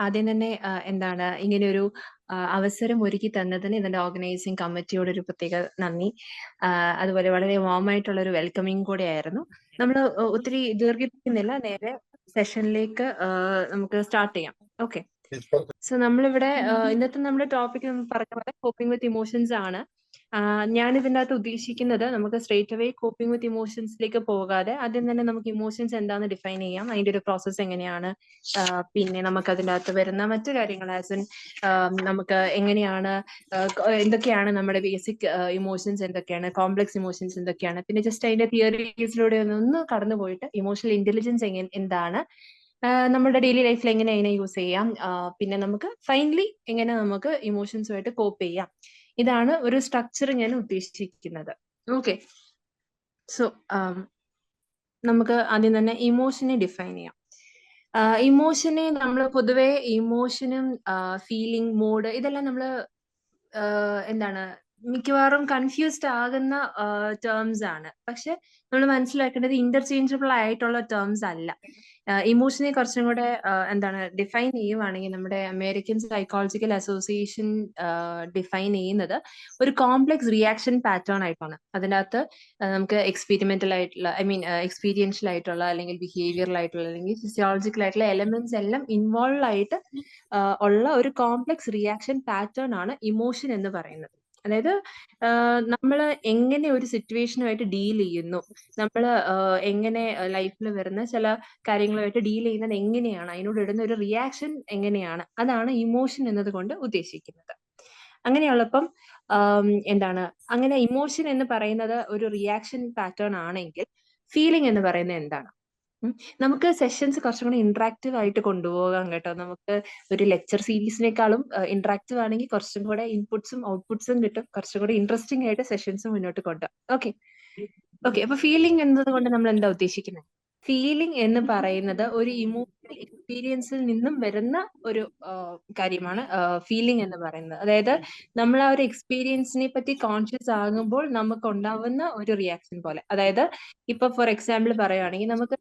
ആദ്യം തന്നെ എന്താണ് ഇങ്ങനെയൊരു അവസരം ഒരുക്കി തന്നതിന് ഇതിന്റെ ഓർഗനൈസിംഗ് കമ്മിറ്റിയോട് ഒരു പ്രത്യേക നന്ദി. അതുപോലെ വളരെ വാം ആയിട്ടുള്ള ഒരു വെൽക്കമിങ് കൂടെ ആയിരുന്നു. നമ്മൾ ഒത്തിരി ദീർഘിപ്പിക്കുന്നില്ല, നേരെ സെഷനിലേക്ക് നമുക്ക് സ്റ്റാർട്ട് ചെയ്യാം. ഓക്കെ. സോ നമ്മളിവിടെ ഇന്നത്തെ നമ്മുടെ ടോപ്പിക് പറഞ്ഞ പോലെ കോപ്പിംഗ് വിത്ത് ഇമോഷൻസ് ആണ്. ഞാൻ ഇതിൻ്റെ അകത്ത് ഉദ്ദേശിക്കുന്നത് നമുക്ക് സ്ട്രേറ്റ് അവേ കോപ്പിംഗ് വിത്ത് ഇമോഷൻസിലേക്ക് പോകാതെ ആദ്യം തന്നെ നമുക്ക് ഇമോഷൻസ് എന്താണെന്ന് ഡിഫൈൻ ചെയ്യാം, അതിന്റെ ഒരു പ്രോസസ്സ് എങ്ങനെയാണ്, പിന്നെ നമുക്ക് അതിൻ്റെ അകത്ത് വരുന്ന മറ്റു കാര്യങ്ങൾ ആസ് ഇൻ നമുക്ക് എങ്ങനെയാണ് എന്തൊക്കെയാണ് നമ്മുടെ ബേസിക് ഇമോഷൻസ്, എന്തൊക്കെയാണ് കോംപ്ലക്സ് ഇമോഷൻസ് എന്തൊക്കെയാണ്, പിന്നെ ജസ്റ്റ് അതിന്റെ തിയറീസിലൂടെ ഒന്ന് കടന്നു പോയിട്ട് ഇമോഷണൽ ഇന്റലിജൻസ് എന്താണ്, നമ്മുടെ ഡെയിലി ലൈഫിൽ എങ്ങനെ അതിനെ യൂസ് ചെയ്യാം, പിന്നെ നമുക്ക് ഫൈനലി എങ്ങനെ നമുക്ക് ഇമോഷൻസുമായിട്ട് കോപ്പ് ചെയ്യാം. ഇതാണ് ഒരു സ്ട്രക്ചർ ഞാൻ ഉദ്ദേശിക്കുന്നത്. ഓക്കെ. സോ നമുക്ക് ആദ്യം തന്നെ ഇമോഷനെ ഡിഫൈൻ ചെയ്യാം. ഇമോഷനെ നമ്മൾ പൊതുവെ ഇമോഷനും ഫീലിംഗ്, മൂഡ് ഇതെല്ലാം നമ്മൾ എന്താണ് മിക്കവാറും കൺഫ്യൂസ്ഡ് ആകുന്ന ടേംസ് ആണ്. പക്ഷെ നമ്മൾ മനസ്സിലാക്കേണ്ടത് ഇന്റർചേഞ്ചബിൾ ആയിട്ടുള്ള ടേംസ് അല്ല. ഇമോഷനെ കുറച്ചും കൂടെ എന്താണ് ഡിഫൈൻ ചെയ്യുവാണെങ്കിൽ നമ്മുടെ അമേരിക്കൻ സൈക്കോളജിക്കൽ അസോസിയേഷൻ ഡിഫൈൻ ചെയ്യുന്നത് ഒരു കോംപ്ലക്സ് റിയാക്ഷൻ പാറ്റേൺ ആയിട്ടാണ്. അതിൻ്റെ അകത്ത് നമുക്ക് എക്സ്പെരിമെന്റൽ ആയിട്ടുള്ള, ഐ മീൻ എക്സ്പീരിയൻഷ്യൽ ആയിട്ടുള്ള, അല്ലെങ്കിൽ ബിഹേവിയറൽ ആയിട്ടുള്ള, അല്ലെങ്കിൽ ഫിസിയോളജിക്കൽ ആയിട്ടുള്ള എലമെന്റ്സ് എല്ലാം ഇൻവോൾവ് ആയിട്ട് ഉള്ള ഒരു കോംപ്ലക്സ് റിയാക്ഷൻ പാറ്റേൺ ആണ് ഇമോഷൻ എന്ന് പറയുന്നത്. അതായത് നമ്മൾ എങ്ങനെ ഒരു സിറ്റുവേഷനുമായിട്ട് ഡീൽ ചെയ്യുന്നു, നമ്മൾ എങ്ങനെ ലൈഫിൽ വരുന്ന ചില കാര്യങ്ങളുമായിട്ട് ഡീൽ ചെയ്യുന്നത് എങ്ങനെയാണ്, അതിനോട് ഇടുന്ന ഒരു റിയാക്ഷൻ എങ്ങനെയാണ്, അതാണ് ഇമോഷൻ എന്നതുകൊണ്ട് ഉദ്ദേശിക്കുന്നത്. അങ്ങനെയുള്ളപ്പം എന്താണ് അങ്ങനെ ഇമോഷൻ എന്ന് പറയുന്നത് ഒരു റിയാക്ഷൻ പാറ്റേൺ ആണെങ്കിൽ ഫീലിംഗ് എന്ന് പറയുന്നത് എന്താണ്? നമുക്ക് സെഷൻസ് കുറച്ചും കൂടി ഇന്ററാക്റ്റീവ് ആയിട്ട് കൊണ്ടുപോകാം കേട്ടോ. നമുക്ക് ഒരു ലെക്ചർ സീരീസിനേക്കാളും ഇന്ററാക്റ്റീവ് ആണെങ്കിൽ കുറച്ചും കൂടെ ഇൻപുട്സും ഔട്ട്പുട്സും കിട്ടും, കുറച്ചും കൂടി ഇൻട്രസ്റ്റിംഗ് ആയിട്ട് സെഷൻസ് മുന്നോട്ട് കൊണ്ടുപോകാം. ഓക്കെ. അപ്പൊ ഫീലിംഗ് എന്നത് നമ്മൾ എന്താ ഉദ്ദേശിക്കുന്നത്? ഫീലിംഗ് എന്ന് പറയുന്നത് ഒരു ഇമോഷണൽ എക്സ്പീരിയൻസിൽ നിന്നും വരുന്ന ഒരു കാര്യമാണ് ഫീലിംഗ് എന്ന് പറയുന്നത്. അതായത് നമ്മൾ ആ ഒരു എക്സ്പീരിയൻസിനെ പറ്റി കോൺഷ്യസ് ആകുമ്പോൾ നമുക്ക് ഉണ്ടാവുന്ന ഒരു റിയാക്ഷൻ പോലെ. അതായത് ഇപ്പൊ ഫോർ എക്സാമ്പിൾ പറയുകയാണെങ്കിൽ നമുക്ക്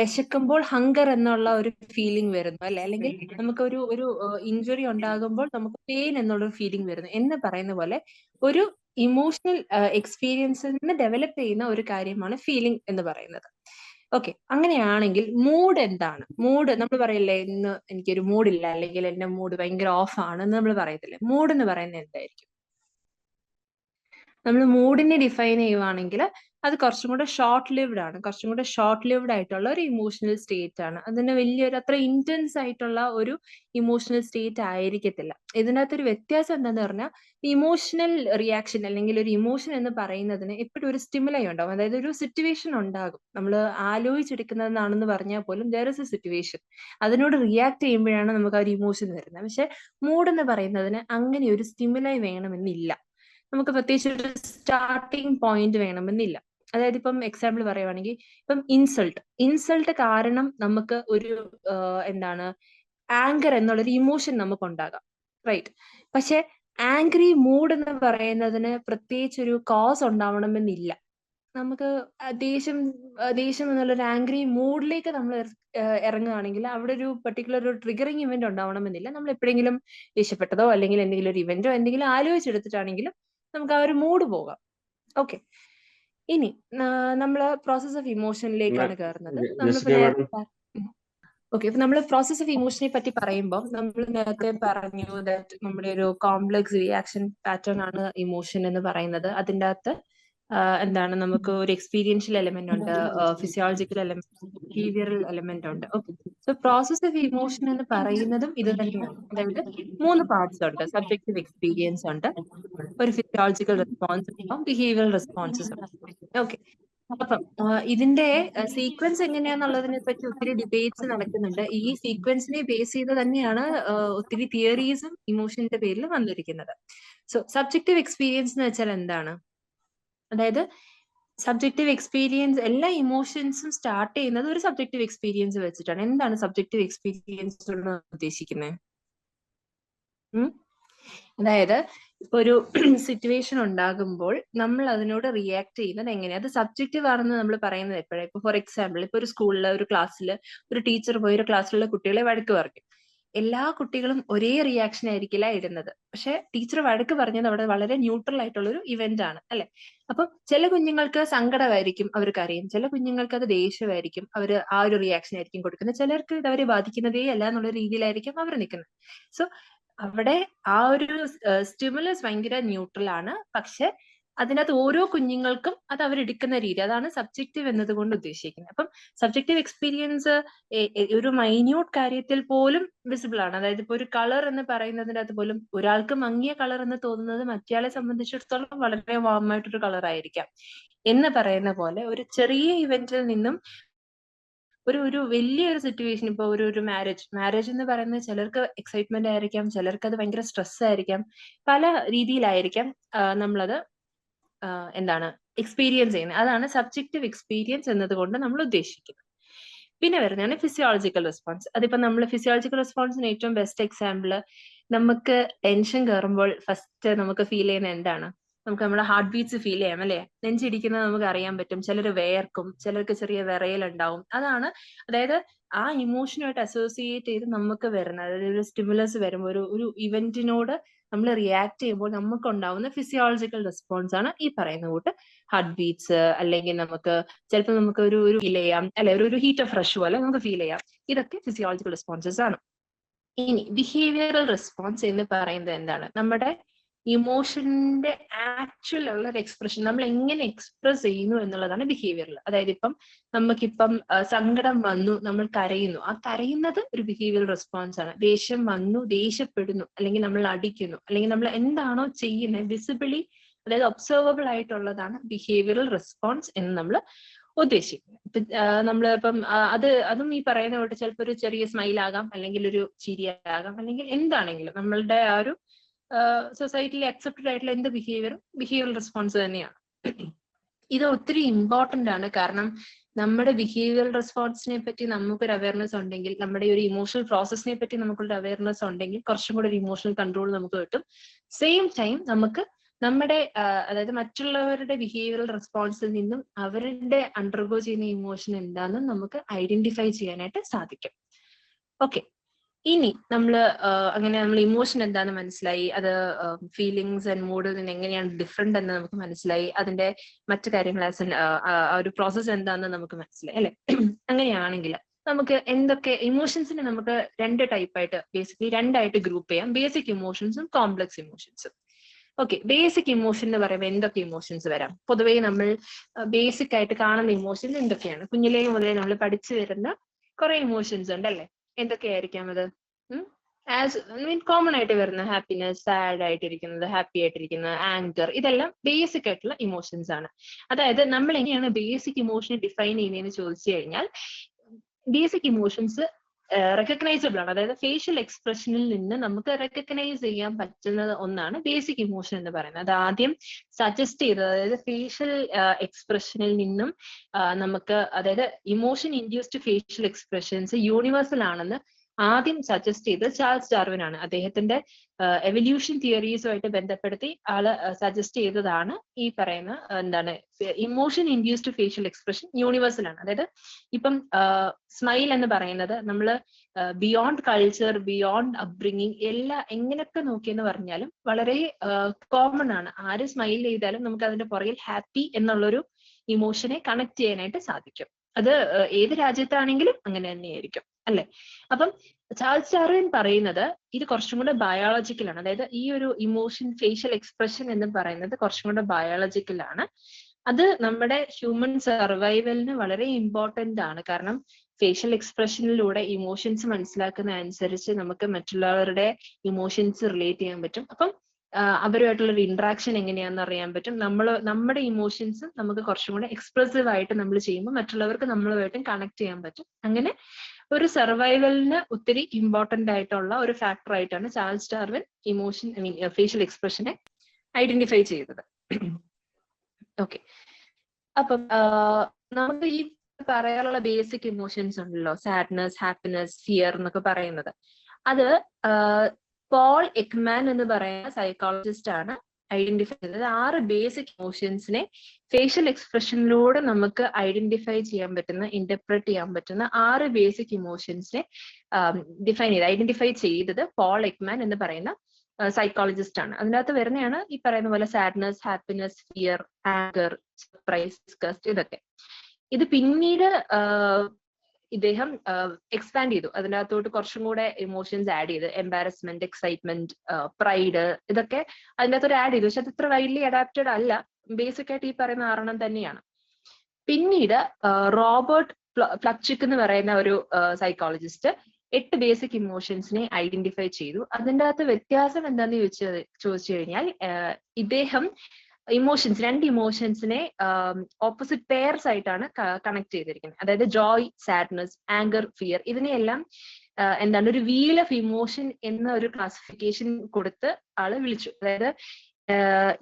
വിശക്കുമ്പോൾ ഹങ്കർ എന്നുള്ള ഒരു ഫീലിംഗ് വരുന്നു, അല്ലെ? അല്ലെങ്കിൽ നമുക്ക് ഒരു ഇഞ്ചുറി ഉണ്ടാകുമ്പോൾ നമുക്ക് പെയിൻ എന്നുള്ള ഫീലിംഗ് വരുന്നു എന്ന് പറയുന്ന പോലെ ഒരു ഇമോഷണൽ എക്സ്പീരിയൻസിൽ നിന്ന് ഡെവലപ്പ് ചെയ്യുന്ന ഒരു കാര്യമാണ് ഫീലിംഗ് എന്ന് പറയുന്നത്. ഓക്കെ. അങ്ങനെയാണെങ്കിൽ മൂഡ് എന്താണ്? മൂഡ് നമ്മൾ പറയില്ലേ, ഇന്ന് എനിക്കൊരു മൂഡില്ല, അല്ലെങ്കിൽ എന്റെ മൂഡ് ഭയങ്കര ഓഫ് ആണ് എന്ന് നമ്മൾ പറയത്തില്ലേ? മൂഡ് എന്ന് പറയുന്നത് എന്തായിരിക്കും? നമ്മൾ മൂഡിനെ ഡിഫൈൻ ചെയ്യുവാണെങ്കിൽ അത് കുറച്ചും കൂടെ ഷോർട്ട് ലിവ്ഡ് ആണ്, കുറച്ചും കൂടെ ഷോർട്ട് ലിവ്ഡ് ആയിട്ടുള്ള ഒരു ഇമോഷണൽ സ്റ്റേറ്റ് ആണ്. അതിന് വലിയൊരു അത്ര ഇന്റൻസ് ആയിട്ടുള്ള ഒരു ഇമോഷണൽ സ്റ്റേറ്റ് ആയിരിക്കത്തില്ല. ഇതിനകത്തൊരു വ്യത്യാസം എന്താന്ന് പറഞ്ഞാൽ ഇമോഷണൽ റിയാക്ഷൻ അല്ലെങ്കിൽ ഒരു ഇമോഷൻ എന്ന് പറയുന്നതിന് എപ്പോഴും ഒരു സ്റ്റിമുലൈ ഉണ്ടാവും, അതായത് ഒരു സിറ്റുവേഷൻ ഉണ്ടാകും. നമ്മൾ ആലോചിച്ചെടുക്കുന്നതാണെന്ന് പറഞ്ഞാൽ പോലും ദർ ഇസ് എ സിറ്റുവേഷൻ, അതിനോട് റിയാക്ട് ചെയ്യുമ്പോഴാണ് നമുക്ക് ആ ഒരു ഇമോഷൻ വരുന്നത്. പക്ഷെ മൂഡ് എന്ന് പറയുന്നതിന് അങ്ങനെ ഒരു സ്റ്റിമുലൈ വേണമെന്നില്ല, നമുക്ക് പ്രത്യേകിച്ച് ഒരു സ്റ്റാർട്ടിങ് പോയിന്റ് വേണമെന്നില്ല. അതായത് ഇപ്പം എക്സാമ്പിൾ പറയുവാണെങ്കിൽ ഇപ്പം ഇൻസൾട്ട് കാരണം നമുക്ക് ഒരു എന്താണ് ആങ്കർ എന്നുള്ളൊരു ഇമോഷൻ നമുക്ക് ഉണ്ടാകാം, റൈറ്റ്? പക്ഷെ ആംഗ്രി മൂഡ് എന്ന് പറയുന്നതിന് പ്രത്യേകിച്ച് ഒരു കോസ് ഉണ്ടാവണമെന്നില്ല. നമുക്ക് ദേഷ്യം എന്നുള്ളൊരു ആംഗ്രി മൂഡിലേക്ക് നമ്മൾ ഇറങ്ങുകയാണെങ്കിൽ അവിടെ ഒരു പെർട്ടിക്കുലർ ഒരു ട്രിഗറിങ് ഇവന്റ് ഉണ്ടാവണമെന്നില്ല. നമ്മൾ എപ്പോഴെങ്കിലും ദേഷ്യപ്പെട്ടതോ അല്ലെങ്കിൽ എന്തെങ്കിലും ഒരു ഇവന്റോ എന്തെങ്കിലും ആലോചിച്ചെടുത്തിട്ടാണെങ്കിലും നമുക്ക് ആ ഒരു മൂഡ് പോകാം. ഓക്കെ. ഇനി നമ്മൾ പ്രോസസ് ഓഫ് ഇമോഷനിലേക്കാണ് കയറുന്നത്. നമ്മളിപ്പോ നേരത്തെ ഓക്കെ, ഇപ്പൊ നമ്മൾ പ്രോസസ് ഓഫ് ഇമോഷനെ പറ്റി പറയുമ്പോൾ നമ്മൾ നേരത്തെ പറഞ്ഞു ദാറ്റ് നമ്മുടെ ഒരു കോംപ്ലക്സ് റിയാക്ഷൻ പാറ്റേൺ ആണ് ഇമോഷൻ എന്ന് പറയുന്നത്. അതിൻ്റെ അകത്ത് എന്താണ് നമുക്ക് ഒരു എക്സ്പീരിയൻഷ്യൽ എലമെന്റ് ഉണ്ട്, ഫിസിയോളജിക്കൽ എലമെന്റ്, ബിഹേവിയറൽ എലമെന്റ് ഉണ്ട്. Okay. So process of emotion എന്ന് പറയുന്നതും ഇത് തന്നെയാണ്. അതായത് 3 പാർട്സ് ഉണ്ട്. സബ്ജക്റ്റീവ് എക്സ്പീരിയൻസ് ഉണ്ട്, ഒരു ഫിസിയോളജിക്കൽ റെസ്പോൺസ് ഉണ്ടാവും, ബിഹേവിയറൽ റെസ്പോൺസസ് ഉണ്ട്. ഓക്കെ. അപ്പം ഇതിന്റെ സീക്വൻസ് എങ്ങനെയാന്നുള്ളതിനെ പറ്റി ഒത്തിരി ഡിബേറ്റ്സ് നടക്കുന്നുണ്ട്. ഈ സീക്വൻസിനെ ബേസ് ചെയ്ത് തന്നെയാണ് ഒത്തിരി തിയറീസും ഇമോഷന്റെ പേരിൽ വന്നിരിക്കുന്നത്. സോ സബ്ജക്റ്റീവ് എക്സ്പീരിയൻസ് എന്ന് വെച്ചാൽ എന്താണ്? അതായത് സബ്ജക്റ്റീവ് എക്സ്പീരിയൻസ്, എല്ലാ ഇമോഷൻസും സ്റ്റാർട്ട് ചെയ്യുന്നത് ഒരു സബ്ജക്റ്റീവ് എക്സ്പീരിയൻസ് വെച്ചിട്ടാണ്. എന്താണ് സബ്ജക്റ്റീവ് എക്സ്പീരിയൻസ് കൊണ്ട് ഉദ്ദേശിക്കുന്നത്? അതായത് ഇപ്പൊ ഒരു സിറ്റുവേഷൻ ഉണ്ടാകുമ്പോൾ നമ്മൾ അതിനോട് റിയാക്ട് ചെയ്യുന്നത് എങ്ങനെയാണ്, അത് സബ്ജക്റ്റീവ് ആണെന്ന് നമ്മൾ പറയുന്നത് എപ്പോഴാണ്? ഇപ്പൊ ഫോർ എക്സാമ്പിൾ ഇപ്പൊ ഒരു സ്കൂളിൽ ഒരു ക്ലാസ്സിൽ ഒരു ടീച്ചർ പോയി ഒരു ക്ലാസ്സിലുള്ള കുട്ടികളെ വഴക്ക് പറയും. എല്ലാ കുട്ടികളും ഒരേ റിയാക്ഷൻ ആയിരിക്കില്ല ഇടുന്നത്. പക്ഷെ ടീച്ചർ വഴക്ക് പറഞ്ഞത് അവിടെ വളരെ ന്യൂട്രൽ ആയിട്ടുള്ള ഒരു ഇവന്റ് ആണ് അല്ലെ. അപ്പൊ ചില കുഞ്ഞുങ്ങൾക്ക് സങ്കടമായിരിക്കും, അവർ കരയും. ചില കുഞ്ഞുങ്ങൾക്ക് അത് ദേഷ്യമായിരിക്കും, അവർ ആ ഒരു റിയാക്ഷൻ ആയിരിക്കും കൊടുക്കുന്നത്. ചിലർക്ക് ഇത് അവരെ ബാധിക്കുന്നതേ അല്ല എന്നുള്ള രീതിയിലായിരിക്കും അവർ നിൽക്കുന്നത്. സോ അവിടെ ആ ഒരു സ്റ്റിമുലസ് ഭയങ്കര ന്യൂട്രൽ ആണ്. പക്ഷെ അതിനകത്ത് ഓരോ കുഞ്ഞുങ്ങൾക്കും അത് അവരെടുക്കുന്ന രീതി, അതാണ് സബ്ജക്റ്റീവ് എന്നതുകൊണ്ട് ഉദ്ദേശിക്കുന്നത്. അപ്പം സബ്ജക്റ്റീവ് എക്സ്പീരിയൻസ് ഒരു മൈന്യൂട്ട് കാര്യത്തിൽ പോലും വിസിബിൾ ആണ്. അതായത് ഇപ്പൊ ഒരു കളർ എന്ന് പറയുന്നതിന്റെ അകത്ത് പോലും ഒരാൾക്ക് മങ്ങിയ കളർ എന്ന് തോന്നുന്നത് മറ്റേയാളെ സംബന്ധിച്ചിടത്തോളം വളരെ വാമായിട്ടൊരു കളർ ആയിരിക്കാം. എന്ന് പറയുന്ന പോലെ ഒരു ചെറിയ ഇവന്റിൽ നിന്നും ഒരു വലിയൊരു സിറ്റുവേഷൻ, ഇപ്പൊ ഒരു മാരേജ് എന്ന് പറയുന്നത് ചിലർക്ക് എക്സൈറ്റ്മെന്റ് ആയിരിക്കാം, ചിലർക്ക് അത് ഭയങ്കര സ്ട്രെസ് ആയിരിക്കാം, പല രീതിയിലായിരിക്കാം നമ്മളത് എന്താണ് എക്സ്പീരിയൻസ് ചെയ്യുന്നത്. അതാണ് സബ്ജക്റ്റീവ് എക്സ്പീരിയൻസ് എന്നതുകൊണ്ട് നമ്മൾ ഉദ്ദേശിക്കുന്നത്. പിന്നെ വരുന്നതാണ് ഫിസിയോളജിക്കൽ റെസ്പോൺസ്. അതിപ്പോ നമ്മൾ ഫിസിയോളജിക്കൽ റെസ്പോൺസിന് ഏറ്റവും ബെസ്റ്റ് എക്സാമ്പിൾ, നമുക്ക് ടെൻഷൻ കയറുമ്പോൾ ഫസ്റ്റ് നമുക്ക് ഫീൽ ചെയ്യുന്ന എന്താണ്? നമുക്ക് നമ്മുടെ ഹാർട്ട് ബീറ്റ്സ് ഫീൽ ചെയ്യാം അല്ലെ. നെഞ്ചിടിക്കുന്നത് നമുക്ക് അറിയാൻ പറ്റും. ചിലർ വേർക്കും, ചിലർക്ക് ചെറിയ വിറയൽ ഉണ്ടാവും. അതാണ്, അതായത് ആ ഇമോഷനുമായിട്ട് അസോസിയേറ്റ് ചെയ്ത് നമുക്ക് വരുന്ന, അതായത് ഒരു സ്റ്റിമുലസ് വരുമ്പോൾ ഒരു ഇവന്റിനോട് നമ്മൾ റിയാക്ട് ചെയ്യുമ്പോൾ നമുക്ക് ഉണ്ടാവുന്ന ഫിസിയോളജിക്കൽ റെസ്പോൺസ് ആണ് ഈ പറയുന്ന കൂട്ട് ഹാർട്ട് ബീറ്റ്സ്, അല്ലെങ്കിൽ നമുക്ക് ചിലപ്പോൾ നമുക്ക് ഒരു ഫീൽ ചെയ്യാം അല്ലെ, ഒരു ഹീറ്റ് ഓഫ് റഷ് പോലെ നമുക്ക് ഫീൽ ചെയ്യാം. ഇതൊക്കെ ഫിസിയോളജിക്കൽ റെസ്പോൺസസ് ആണ്. ഇനി ബിഹേവിയറൽ റെസ്പോൺസ് എന്ന് പറയുന്നത് എന്താണ്? നമ്മുടെ ഇമോഷന്റെ ആക്ച്വൽ ഉള്ള ഒരു എക്സ്പ്രഷൻ, നമ്മൾ എങ്ങനെ എക്സ്പ്രസ് ചെയ്യുന്നു എന്നുള്ളതാണ് ബിഹേവിയറൽ. അതായത് ഇപ്പം നമുക്കിപ്പം സങ്കടം വന്നു, നമ്മൾ കരയുന്നു. ആ കരയുന്നത് ഒരു ബിഹേവിയറൽ റെസ്പോൺസ് ആണ്. ദേഷ്യം വന്നു, ദേഷ്യപ്പെടുന്നു, അല്ലെങ്കിൽ നമ്മൾ അടിക്കുന്നു, അല്ലെങ്കിൽ നമ്മൾ എന്താണോ ചെയ്യുന്നത് വിസിബിളി, അതായത് ഒബ്സർവബിൾ ആയിട്ടുള്ളതാണ് ബിഹേവിയറൽ റെസ്പോൺസ് എന്ന് നമ്മൾ ഉദ്ദേശിക്കുന്നത്. ഇപ്പൊ നമ്മളിപ്പം അതും ഈ പറയുന്ന പോലെ ചിലപ്പോൾ ഒരു ചെറിയ സ്മൈൽ ആകാം, അല്ലെങ്കിൽ ഒരു ചിരിയാകാം, അല്ലെങ്കിൽ എന്താണെങ്കിലും നമ്മളുടെ ആ ഒരു സൊസൈറ്റിയിൽ അക്സെപ്റ്റഡ് ആയിട്ടുള്ള എന്ത് ബിഹേവിയറൽ റെസ്പോൺസ് തന്നെയാണ്. ഇത് ഒത്തിരി ഇമ്പോർട്ടന്റ് ആണ്. കാരണം നമ്മുടെ ബിഹേവിയറൽ റെസ്പോൺസിനെ പറ്റി നമുക്കൊരു അവയർനെസ് ഉണ്ടെങ്കിൽ, നമ്മുടെ ഒരു ഇമോഷണൽ പ്രോസസ്സിനെ പറ്റി നമുക്കൊരു അവയർനെസ് ഉണ്ടെങ്കിൽ കുറച്ചും കൂടെ ഒരു ഇമോഷണൽ കൺട്രോൾ നമുക്ക് കിട്ടും. സെയിം ടൈം നമുക്ക് നമ്മുടെ അതായത് മറ്റുള്ളവരുടെ ബിഹേവിയറൽ റെസ്പോൺസിൽ നിന്നും അവരുടെ അണ്ടർഗോ ചെയ്യുന്ന ഇമോഷൻ എന്താണെന്ന് നമുക്ക് ഐഡന്റിഫൈ ചെയ്യാനായിട്ട് സാധിക്കും. ഓക്കെ, ഇനി അങ്ങനെ നമ്മൾ ഇമോഷൻ എന്താണെന്ന് മനസ്സിലായി, അത് ഫീലിങ്സ് ആൻഡ് മൂഡിൽ നിന്ന് എങ്ങനെയാണ് ഡിഫറെന്റ് എന്ന് നമുക്ക് മനസ്സിലായി, അതിന്റെ മറ്റു കാര്യങ്ങൾ ഒരു പ്രോസസ്സ് എന്താണെന്ന് നമുക്ക് മനസ്സിലായി അല്ലെ. അങ്ങനെയാണെങ്കിൽ നമുക്ക് എന്തൊക്കെ ഇമോഷൻസിനെ നമുക്ക് ബേസിക്കലി രണ്ടായിട്ട് ഗ്രൂപ്പ് ചെയ്യാം: ബേസിക് ഇമോഷൻസും കോംപ്ലക്സ് ഇമോഷൻസും. ഓക്കെ, ബേസിക് ഇമോഷൻ എന്ന് പറയുമ്പോൾ എന്തൊക്കെ ഇമോഷൻസ് വരാം? പൊതുവേ നമ്മൾ ബേസിക് ആയിട്ട് കാണുന്ന ഇമോഷൻസ് എന്തൊക്കെയാണ്? കുഞ്ഞിലേ മുതലേ നമ്മൾ പഠിച്ചു വരുന്ന കുറെ ഇമോഷൻസ് ഉണ്ട് അല്ലെ. എന്തൊക്കെയായിരിക്കാം അത്? കോമൺ ആയിട്ട് വരുന്ന ഹാപ്പിനെസ്, സാഡ് ആയിട്ടിരിക്കുന്നത്, ഹാപ്പി ആയിട്ടിരിക്കുന്നത്, ആങ്കർ, ഇതെല്ലാം ബേസിക് ആയിട്ടുള്ള ഇമോഷൻസ് ആണ്. അതായത് നമ്മൾ എങ്ങനെയാണ് ബേസിക് ഇമോഷനെ ഡിഫൈൻ ചെയ്യുന്നതെന്ന് ചോദിച്ചു കഴിഞ്ഞാൽ, ബേസിക് ഇമോഷൻസ് റെക്കഗ്നൈസബിൾ ആണ്. അതായത് ഫേഷ്യൽ എക്സ്പ്രഷനിൽ നിന്ന് നമുക്ക് റെക്കഗ്നൈസ് ചെയ്യാൻ പറ്റുന്ന ഒന്നാണ് ബേസിക് ഇമോഷൻ എന്ന് പറയുന്നത്. അത് ആദ്യം സജസ്റ്റ് ചെയ്തത്, അതായത് ഫേഷ്യൽ എക്സ്പ്രഷനിൽ നിന്നും നമുക്ക്, അതായത് emotion induced facial expressions universal ആണെന്ന് ആദ്യം സജസ്റ്റ് ചെയ്തത് ചാൾസ് ഡാർവിൻ ആണ്. അദ്ദേഹത്തിന്റെ എവല്യൂഷൻ തിയറീസുമായിട്ട് ബന്ധപ്പെടുത്തി ആള് സജസ്റ്റ് ചെയ്തതാണ് ഈ പറയുന്ന എന്താണ് emotion induced facial expression universal ആണ്. അതായത് ഇപ്പം സ്മൈൽ എന്ന് പറയുന്നത് നമ്മൾ ബിയോണ്ട് കൾച്ചർ, ബിയോണ്ട് അപ്ബ്രിങ്ങിങ്, എല്ലാം എങ്ങനെയൊക്കെ നോക്കിയെന്ന് പറഞ്ഞാലും വളരെ കോമൺ ആണ്. ആര് സ്മൈൽ ചെയ്താലും നമുക്ക് അതിന്റെ പുറകിൽ ഹാപ്പി എന്നുള്ളൊരു ഇമോഷനെ കണക്ട് ചെയ്യാനായിട്ട് സാധിക്കും. അത് ഏത് രാജ്യത്താണെങ്കിലും അങ്ങനെ തന്നെയായിരിക്കും അല്ലെ. അപ്പം ചാൾസ് ഡാർവിൻ പറയുന്നത് ഇത് കുറച്ചും കൂടെ ബയോളജിക്കൽ ആണ്. അതായത് ഈ ഒരു ഇമോഷൻ ഫേഷ്യൽ എക്സ്പ്രഷൻ എന്ന് പറയുന്നത് കുറച്ചും കൂടെ ബയോളജിക്കൽ ആണ്. അത് നമ്മുടെ ഹ്യൂമൻ സർവൈവലിന് വളരെ ഇമ്പോർട്ടന്റ് ആണ്. കാരണം ഫേഷ്യൽ എക്സ്പ്രഷനിലൂടെ ഇമോഷൻസ് മനസ്സിലാക്കുന്ന അനുസരിച്ച് നമുക്ക് മറ്റുള്ളവരുടെ ഇമോഷൻസ് റിലേറ്റ് ചെയ്യാൻ പറ്റും. അപ്പം അവരുമായിട്ടുള്ള ഒരു ഇന്ററാക്ഷൻ എങ്ങനെയാണെന്ന് അറിയാൻ പറ്റും. നമ്മുടെ ഇമോഷൻസ് നമുക്ക് കുറച്ചും കൂടെ എക്സ്പ്രസീവ് ആയിട്ട് നമ്മൾ ചെയ്യുമ്പോൾ മറ്റുള്ളവർക്ക് നമ്മളുമായിട്ടും കണക്ട് ചെയ്യാൻ പറ്റും. അങ്ങനെ ഒരു സർവൈവലിന് ഒത്തിരി ഇമ്പോർട്ടന്റ് ആയിട്ടുള്ള ഒരു ഫാക്ടർ ആയിട്ടാണ് ചാൾസ് ഡാർവിൻ ഫേഷ്യൽ എക്സ്പ്രഷനെ ഐഡന്റിഫൈ ചെയ്തത്. ഓക്കെ, അപ്പം നമുക്ക് ഈ പറയാനുള്ള ബേസിക് ഇമോഷൻസ് ഉണ്ടല്ലോ, സാഡ്നെസ്, ഹാപ്പിനെസ്, ഫിയർ എന്നൊക്കെ പറയുന്നത്. അത് പോൾ എക്മാൻ എന്ന് പറയുന്ന സൈക്കോളജിസ്റ്റ് ആണ് ഐഡന്റിഫൈ ചെയ്തത് 6 ബേസിക് ഇമോഷൻസിനെ ഫേഷ്യൽ എക്സ്പ്രഷനിലൂടെ നമുക്ക് ഐഡന്റിഫൈ ചെയ്യാൻ പറ്റുന്ന, ഇന്റർപ്രറ്റ് ചെയ്യാൻ പറ്റുന്ന 6 ബേസിക് ഇമോഷൻസിനെ ഐഡന്റിഫൈ ചെയ്തത് പോൾ എക്മാൻ എന്ന് പറയുന്ന സൈക്കോളജിസ്റ്റ് ആണ്. അതിനകത്ത് വരുന്നതാണ് ഈ പറയുന്ന പോലെ sadness, happiness, fear, anchor, surprise, disgust, ഇതൊക്കെ. ഇത് പിന്നീട് ഇദ്ദേഹം എക്സ്പാൻഡ് ചെയ്തു, അതിനകത്തോട്ട് കുറച്ചും കൂടെ ഇമോഷൻസ് ആഡ് ചെയ്ത്, എംബാരസ്മെന്റ്, എക്സൈറ്റ്മെന്റ്, പ്രൈഡ്, ഇതൊക്കെ അതിനകത്തൊരു ആഡ് ചെയ്തു. പക്ഷെ അത് ഇത്ര വൈഡ്ലി അഡാപ്റ്റഡ് അല്ല, ബേസിക് ആയിട്ട് ഈ പറയുന്ന 6 തന്നെയാണ്. പിന്നീട് റോബർട്ട് പ്ലച്ചിക് എന്ന് പറയുന്ന ഒരു സൈക്കോളജിസ്റ്റ് 8 ബേസിക് ഇമോഷൻസിനെ ഐഡന്റിഫൈ ചെയ്തു. അതിൻ്റെ അകത്ത് വ്യത്യാസം എന്താന്ന് ചോദിച്ചു കഴിഞ്ഞാൽ ഇദ്ദേഹം രണ്ട് ഇമോഷൻസിനെ ഓപ്പോസിറ്റ് പെയർസ് ആയിട്ടാണ് കണക്ട് ചെയ്തിരിക്കുന്നത്. അതായത് ജോയ്, സാഡ്നസ്, ആങ്കർ, ഫിയർ, ഇതിനെയെല്ലാം ഒരു വീൽ ഓഫ് ഇമോഷൻ എന്ന ഒരു ക്ലാസിഫിക്കേഷൻ കൊടുത്ത് ആള് വിളിച്ചു. അതായത്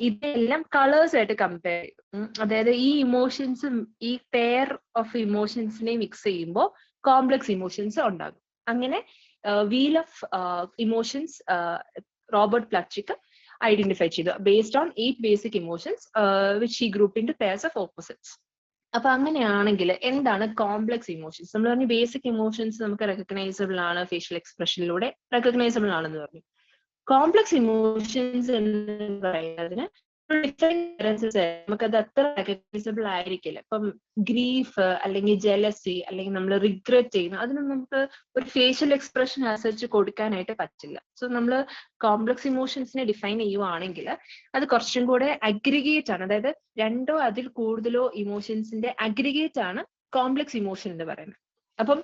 ഇതെല്ലാം കളേഴ്സ് ആയിട്ട് കമ്പയർ ചെയ്തു. അതായത് ഈ ഇമോഷൻസും ഈ പെയർ ഓഫ് ഇമോഷൻസിനെ മിക്സ് ചെയ്യുമ്പോൾ കോംപ്ലക്സ് ഇമോഷൻസ് ഉണ്ടാകും. അങ്ങനെ wheel of emotions Robert Plutchik identify ചെയ്തു based on 8 basic emotions which he group in two pairs of opposites. അപ്പൊ അങ്ങനെയാണെങ്കിൽ എന്താണ് കോംപ്ലക്സ് ഇമോഷൻസ്? നമ്മൾ പറഞ്ഞു ബേസിക് ഇമോഷൻസ് നമുക്ക് റെക്കഗ്നൈസബിൾ ആണ്, ഫേഷ്യൽ എക്സ്പ്രഷനിലൂടെ റെക്കഗ്നൈസബിൾ ആണെന്ന് പറഞ്ഞു. കോംപ്ലക്സ് ഇമോഷൻസ് എന്ന് പറയുന്നതിന് നമുക്കത് അത്ര റെക്കഗ്നൈസബിൾ ആയിരിക്കില്ല. ഇപ്പം ഗ്രീഫ് അല്ലെങ്കിൽ ജെലസി അല്ലെങ്കിൽ നമ്മൾ റിഗ്രറ്റ് ചെയ്യുന്നു, അതിനൊന്നും നമുക്ക് ഒരു ഫേഷ്യൽ എക്സ്പ്രഷൻ അനുസരിച്ച് കൊടുക്കാനായിട്ട് പറ്റില്ല. സോ നമ്മൾ കോംപ്ലക്സ് ഇമോഷൻസിനെ ഡിഫൈൻ ചെയ്യുവാണെങ്കിൽ അത് കുറച്ചും കൂടെ അഗ്രിഗേറ്റ് ആണ്. അതായത് 2 അതിൽ കൂടുതലോ ഇമോഷൻസിന്റെ അഗ്രിഗേറ്റ് ആണ് കോംപ്ലക്സ് ഇമോഷൻ എന്ന് പറയുന്നത്. അപ്പം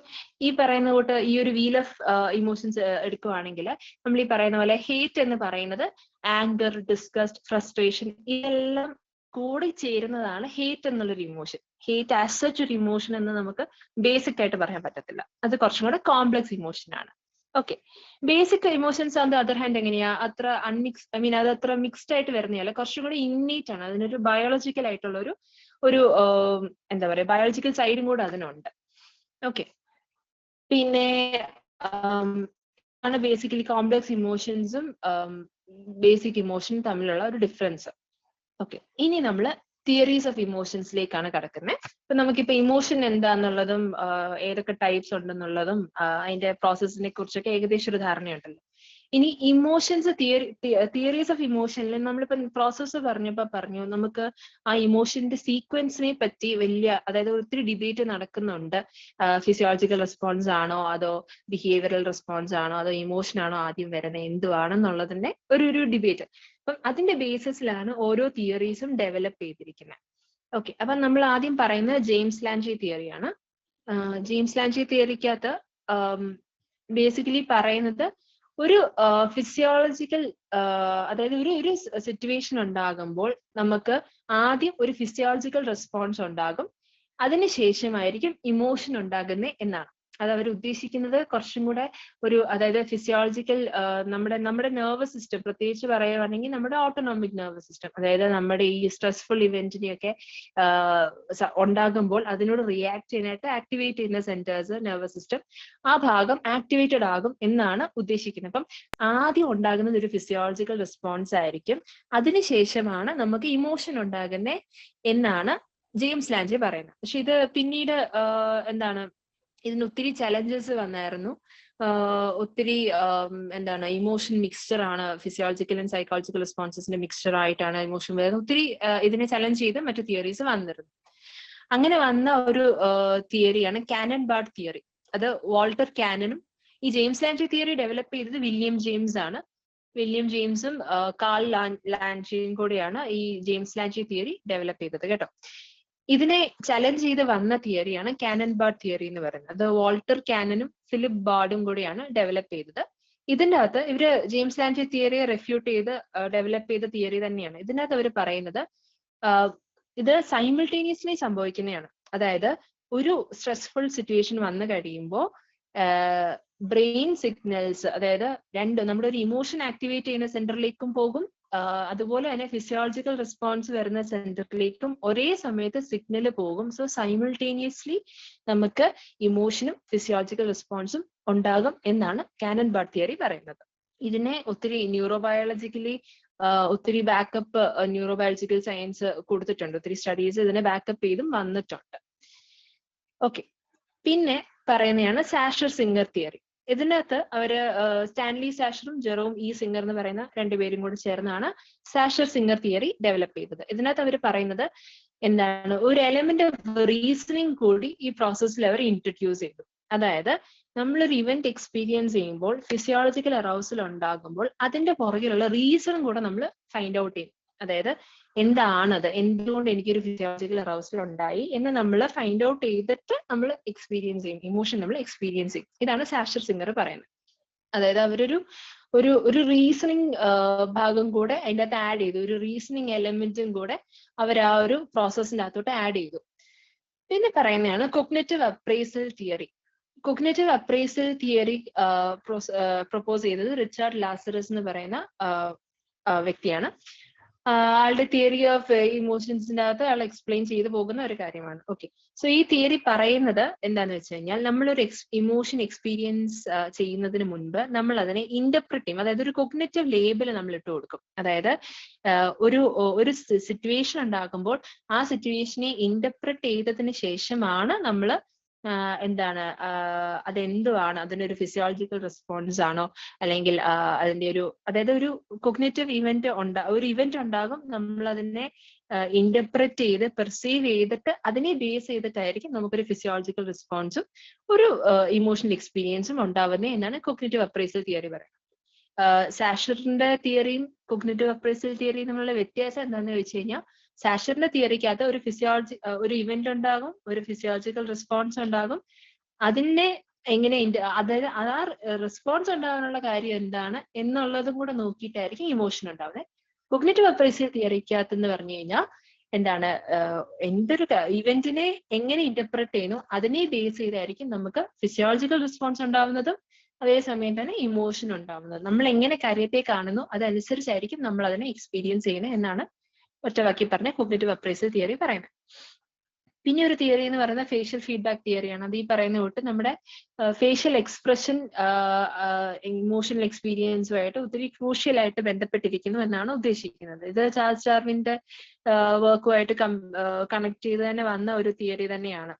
ഈ പറയുന്ന കൂട്ട് ഈ ഒരു വീൽ ഓഫ് ഇമോഷൻസ് എടുക്കുവാണെങ്കിൽ നമ്മൾ ഈ പറയുന്ന പോലെ ഹേറ്റ് എന്ന് പറയുന്നത് ആങ്കർ, ഡിസ്ഗസ്റ്റ്, ഫ്രസ്ട്രേഷൻ, ഇതെല്ലാം കൂടി ചേരുന്നതാണ് ഹേറ്റ് എന്നുള്ളൊരു ഇമോഷൻ. ഹേറ്റ് ആസ് സച്ച് ഒരു ഇമോഷൻ എന്ന് നമുക്ക് ബേസിക് ആയിട്ട് പറയാൻ പറ്റത്തില്ല. അത് കുറച്ചും കൂടെ കോംപ്ലക്സ് ഇമോഷൻ ആണ്. Okay, basic emotions on the other hand എങ്ങനെയാ? അത്ര അത് അത്ര മിക്സ്ഡ് ആയിട്ട് വരുന്നതല്ല, കുറച്ചും കൂടെ ഇന്നേറ്റ് ആണ്. അതിനൊരു ബയോളജിക്കൽ ആയിട്ടുള്ള ഒരു ബയോളജിക്കൽ സൈഡും കൂടെ അതിനുണ്ട്. ഓക്കെ, പിന്നെ ആണ് ബേസിക്കലി കോംപ്ലക്സ് ഇമോഷൻസും ബേസിക് ഇമോഷനും തമ്മിലുള്ള ഒരു ഡിഫറൻസ്. ഓക്കെ, ഇനി നമ്മൾ തിയറീസ് ഓഫ് ഇമോഷൻസിലേക്കാണ് കടക്കുന്നത്. ഇപ്പൊ നമുക്കിപ്പോ ഇമോഷൻ എന്താന്നുള്ളതും ഏതൊക്കെ ടൈപ്സ് ഉണ്ടെന്നുള്ളതും അതിന്റെ പ്രോസസ്സിനെ കുറിച്ചൊക്കെ ഏകദേശം ഒരു ധാരണയുണ്ടല്ലോ. ഇനി ഇമോഷൻസ് തിയറീസ് ഓഫ് ഇമോഷനിൽ നമ്മളിപ്പോ പ്രോസസ്സ് പറഞ്ഞു നമുക്ക് ആ ഇമോഷന്റെ സീക്വൻസിനെ പറ്റി അതായത് ഒത്തിരി ഡിബേറ്റ് നടക്കുന്നുണ്ട്. ഫിസിയോളജിക്കൽ റെസ്പോൺസ് ആണോ അതോ ബിഹേവിയറൽ റെസ്പോൺസ് ആണോ അതോ ഇമോഷൻ ആണോ ആദ്യം വരുന്നത്, എന്തുവാണെന്നുള്ളതിന്റെ ഒരു ഡിബേറ്റ്. അപ്പം അതിന്റെ ബേസിസിലാണ് ഓരോ തിയറീസും ഡെവലപ്പ് ചെയ്തിരിക്കുന്നത്. ഓക്കെ, അപ്പൊ നമ്മൾ ആദ്യം പറയുന്നത് ജെയിംസ് ലാഞ്ചി തിയറിയാണ്. ജെയിംസ് ലാഞ്ചി തിയറിക്കകത്ത് ബേസിക്കലി പറയുന്നത് ഒരു ഫിസിയോളജിക്കൽ അതായത് ഒരു സിറ്റുവേഷൻ ഉണ്ടാകുമ്പോൾ നമുക്ക് ആദ്യം ഒരു ഫിസിയോളജിക്കൽ റെസ്പോൺസ് ഉണ്ടാകും, അതിനുശേഷമായിരിക്കും ഇമോഷൻ ഉണ്ടാകുന്നത് എന്നാണ്. അത് അവർ ഉദ്ദേശിക്കുന്നത് കുറച്ചും കൂടെ അതായത് ഫിസിയോളജിക്കൽ നമ്മുടെ നെർവസ് സിസ്റ്റം, പ്രത്യേകിച്ച് പറയുകയാണെങ്കിൽ നമ്മുടെ ഓട്ടോണോമിക് നെർവസ് സിസ്റ്റം, അതായത് നമ്മുടെ ഈ സ്ട്രെസ്ഫുൾ ഇവന്റിനെയൊക്കെ ഉണ്ടാകുമ്പോൾ അതിനോട് റിയാക്ട് ചെയ്യാനായിട്ട് ആക്ടിവേറ്റ് ചെയ്യുന്ന സെന്റേഴ്സ്, നെർവസ് സിസ്റ്റം, ആ ഭാഗം ആക്ടിവേറ്റഡ് ആകും എന്നാണ് ഉദ്ദേശിക്കുന്നത്. അപ്പം ആദ്യം ഉണ്ടാകുന്നത് ഒരു ഫിസിയോളജിക്കൽ റെസ്പോൺസ് ആയിരിക്കും, അതിനുശേഷമാണ് നമുക്ക് ഇമോഷൻ ഉണ്ടാകുന്നത് എന്നാണ് ജെയിംസ് ലാഞ്ചി പറയുന്നത്. പക്ഷെ ഇത് പിന്നീട് ഇതിന് ഒത്തിരി ചലഞ്ചസ് വന്നായിരുന്നു. ഒത്തിരി ഇമോഷൻ മിക്സ്ചർ ആണ്, ഫിസിയോളജിക്കൽ ആൻഡ് സൈക്കോളജിക്കൽ റെസ്പോൺസസിന്റെ മിക്സ്ചർ ആയിട്ടാണ് ഇമോഷൻ വരുന്നത്. ഒത്തിരി ഇതിനെ ചലഞ്ച് ചെയ്ത് മറ്റു തിയറീസ് വന്നിരുന്നു. അങ്ങനെ വന്ന ഒരു തിയറിയാണ് കാനൻ ബാർഡ് തിയറി. അത് വാൾട്ടർ കാനനും ഈ ജെയിംസ് ലാഞ്ചി തിയറി ഡെവലപ്പ് ചെയ്തത് വില്യം ജെയിംസ് ആണ്. വില്യം ജെയിംസും കാൾ ലാഞ്ചിയും കൂടെയാണ് ഈ ജെയിംസ് ലാഞ്ചി തിയറി ഡെവലപ്പ് ചെയ്തത് കേട്ടോ. ഇതിനെ ചലഞ്ച് ചെയ്ത് വന്ന തിയറിയാണ് കാനൻ ബാർഡ് തിയറി എന്ന് പറയുന്നത്. അത് വാൾട്ടർ കാനനും ഫിലിപ്പ് ബാർഡും കൂടിയാണ് ഡെവലപ്പ് ചെയ്തത്. ഇതിൻ്റെ അകത്ത് ഇവര് ജെയിംസ് ലാഞ്ചി തിയറിയെ റെഫ്യൂട്ട് ചെയ്ത് ഡെവലപ്പ് ചെയ്ത തിയറി തന്നെയാണ്. ഇതിനകത്ത് അവർ പറയുന്നത് ഇത് സൈമിൾട്ടേനിയസ്ലി സംഭവിക്കുന്നതാണ്. അതായത് ഒരു സ്ട്രെസ്ഫുൾ സിറ്റുവേഷൻ വന്നു കഴിയുമ്പോൾ ബ്രെയിൻ സിഗ്നൽസ്, അതായത് നമ്മുടെ ഒരു ഇമോഷൻ ആക്ടിവേറ്റ് ചെയ്യുന്ന സെന്ററിലേക്കും പോകും, അതുപോലെ തന്നെ ഫിസിയോളജിക്കൽ റെസ്പോൺസ് വരുന്ന സെന്ററിലേക്കും ഒരേ സമയത്ത് സിഗ്നൽ പോകും. സോ സൈമിൾട്ടേനിയസ്ലി നമുക്ക് ഇമോഷനും ഫിസിയോളജിക്കൽ റെസ്പോൺസും ഉണ്ടാകും എന്നാണ് കാനൻ ബാർഡ് തിയറി പറയുന്നത്. ഇതിനെ ഒത്തിരി ന്യൂറോബയോളജിക്കലി ഒത്തിരി ബാക്കപ്പ് ന്യൂറോബയോളജിക്കൽ സയൻസ് കൊടുത്തിട്ടുണ്ട്, ഒത്തിരി സ്റ്റഡീസ് ഇതിനെ ബാക്കപ്പ് ചെയ്തും വന്നിട്ടുണ്ട്. ഓക്കെ, പിന്നെ പറയുന്നതാണ് സാഷർ സിംഗർ തിയറി. ഇതിനകത്ത് അവര് സ്റ്റാൻലി സാഷറും ജെറോം ഇ സിംഗർ എന്ന് പറയുന്ന രണ്ടുപേരും കൂടി ചേർന്നാണ് സാഷർ സിംഗർ തിയറി ഡെവലപ്പ് ചെയ്തത്. ഇതിനകത്ത് അവർ പറയുന്നത് എന്താണ്, ഒരു എലമെന്റ് ഓഫ് റീസണിങ് കൂടി ഈ പ്രോസസ്സിൽ അവർ ഇൻട്രൊഡ്യൂസ് ചെയ്തു. അതായത് നമ്മളൊരു ഇവന്റ് എക്സ്പീരിയൻസ് ചെയ്യുമ്പോൾ ഫിസിയോളജിക്കൽ അറൗസൽ ഉണ്ടാകുമ്പോൾ അതിന്റെ പുറകിലുള്ള റീസണും കൂടെ നമ്മൾ ഫൈൻഡ് ഔട്ട് ചെയ്യും. അതായത് എന്താണത്, എന്തുകൊണ്ട് എനിക്കൊരു ഫിസിയോളജിക്കൽ അറൗസൽ ഉണ്ടായി എന്ന് നമ്മൾ ഫൈൻഡ് ഔട്ട് ചെയ്തിട്ട് നമ്മൾ എക്സ്പീരിയൻസ് ചെയ്യും, ഇമോഷൻ നമ്മൾ എക്സ്പീരിയൻസ് ചെയ്യും. ഇതാണ് സാഷർ സിംഗർ പറയുന്നത്. അതായത് അവരൊരു ഒരു റീസണിങ് ഭാഗം കൂടെ അതിൻ്റെ അകത്ത് ആഡ് ചെയ്തു, ഒരു റീസണിങ് എലമെന്റും കൂടെ അവർ ആ ഒരു പ്രോസസ്സിന്റെ അകത്തോട്ട് ആഡ് ചെയ്തു. പിന്നെ പറയുന്നതാണ് cognitive appraisal theory. Cognitive appraisal theory propose ചെയ്തത് റിച്ചാർഡ് ലാസറസ് എന്ന് പറയുന്ന വ്യക്തിയാണ്. ആളുടെ തിയറി ഓഫ് ഇമോഷൻസിന്റെ അകത്ത് ആൾ എക്സ്പ്ലെയിൻ ചെയ്തു പോകുന്ന ഒരു കാര്യമാണ്. ഓക്കെ, സോ ഈ തിയറി പറയുന്നത് എന്താന്ന് വെച്ച് കഴിഞ്ഞാൽ നമ്മളൊരു ഇമോഷൻ എക്സ്പീരിയൻസ് ചെയ്യുന്നതിന് മുൻപ് നമ്മൾ അതിനെ ഇന്റർപ്രറ്റ് ചെയ്യും. അതായത് ഒരു കൊഗ്നിറ്റീവ് ലേബൽ നമ്മൾ ഇട്ട് കൊടുക്കും. അതായത് ഒരു സിറ്റുവേഷൻ ഉണ്ടാകുമ്പോൾ ആ സിറ്റുവേഷനെ ഇന്റർപ്രറ്റ് ചെയ്തതിന് ശേഷമാണ് നമ്മൾ എന്താണ് അതെന്തുവാണ്, അതിനൊരു ഫിസിയോളജിക്കൽ റെസ്പോൺസ് ആണോ, അല്ലെങ്കിൽ അതിന്റെ അതായത് ഒരു കൊഗ്നിറ്റീവ് ഒരു ഇവന്റ് ഉണ്ടാകും, നമ്മൾ അതിനെ ഇന്റർപ്രറ്റ് ചെയ്ത് പെർസീവ് ചെയ്തിട്ട് അതിനെ ബേസ് ചെയ്തിട്ടായിരിക്കും നമുക്കൊരു ഫിസിയോളജിക്കൽ റെസ്പോൺസും ഒരു ഇമോഷണൽ എക്സ്പീരിയൻസും ഉണ്ടാവുന്നത് എന്നാണ് കൊഗ്നിറ്റീവ് അപ്രൈസൽ തിയറി പറയുന്നത്. സാഷറിന്റെ തിയറിയും കൊഗ്നിറ്റീവ് അപ്രൈസൽ തിയറിയും തമ്മിലുള്ള വ്യത്യാസം എന്താണെന്ന് വെച്ച് കഴിഞ്ഞാൽ, സാഷറിന്റെ തിയറിക്കകത്ത് ഒരു ഇവന്റ് ഉണ്ടാകും, ഒരു ഫിസിയോളജിക്കൽ റെസ്പോൺസ് ഉണ്ടാകും, അതിനെ എങ്ങനെ അതായത് ആ റെസ്പോൺസ് ഉണ്ടാകാനുള്ള കാര്യം എന്താണ് എന്നുള്ളതും കൂടെ നോക്കിയിട്ടായിരിക്കും ഇമോഷൻ ഉണ്ടാവുന്നത്. കൊഗ്നിറ്റീവ് അപ്രൈസൽ തിയറിക്കകത്ത് എന്ന് പറഞ്ഞു കഴിഞ്ഞാൽ എന്താണ്, എന്തൊരു ഇവന്റിനെ എങ്ങനെ ഇന്റർപ്രറ്റ് ചെയ്യുന്നു അതിനെ ബേസ് ചെയ്തായിരിക്കും നമുക്ക് ഫിസിയോളജിക്കൽ റെസ്പോൺസ് ഉണ്ടാവുന്നതും അതേസമയം തന്നെ ഇമോഷൻ ഉണ്ടാവുന്നത്. നമ്മൾ എങ്ങനെ കാര്യത്തെ കാണുന്നു അതനുസരിച്ചായിരിക്കും നമ്മൾ അതിനെ എക്സ്പീരിയൻസ് ചെയ്യുന്നത് എന്നാണ് ഒറ്റവാക്കി പറഞ്ഞ കൊഗ്നിറ്റീവ് അപ്രൈസൽ തിയറി പറയുന്നത്. പിന്നെ ഒരു തിയറി എന്ന് പറയുന്നത് ഫേഷ്യൽ ഫീഡ്ബാക്ക് തിയറിയാണ്. അത് ഈ പറയുന്ന തൊട്ട് നമ്മുടെ ഫേഷ്യൽ എക്സ്പ്രഷൻ ഇമോഷണൽ എക്സ്പീരിയൻസുമായിട്ട് ഒത്തിരി ക്രൂഷ്യൽ ആയിട്ട് ബന്ധപ്പെട്ടിരിക്കുന്നു എന്നാണ് ഉദ്ദേശിക്കുന്നത്. ഇത് ചാൾസ് ഡാർവിന്റെ വർക്കുമായിട്ട് കണക്ട് ചെയ്ത് തന്നെ വന്ന ഒരു തിയറി തന്നെയാണ്.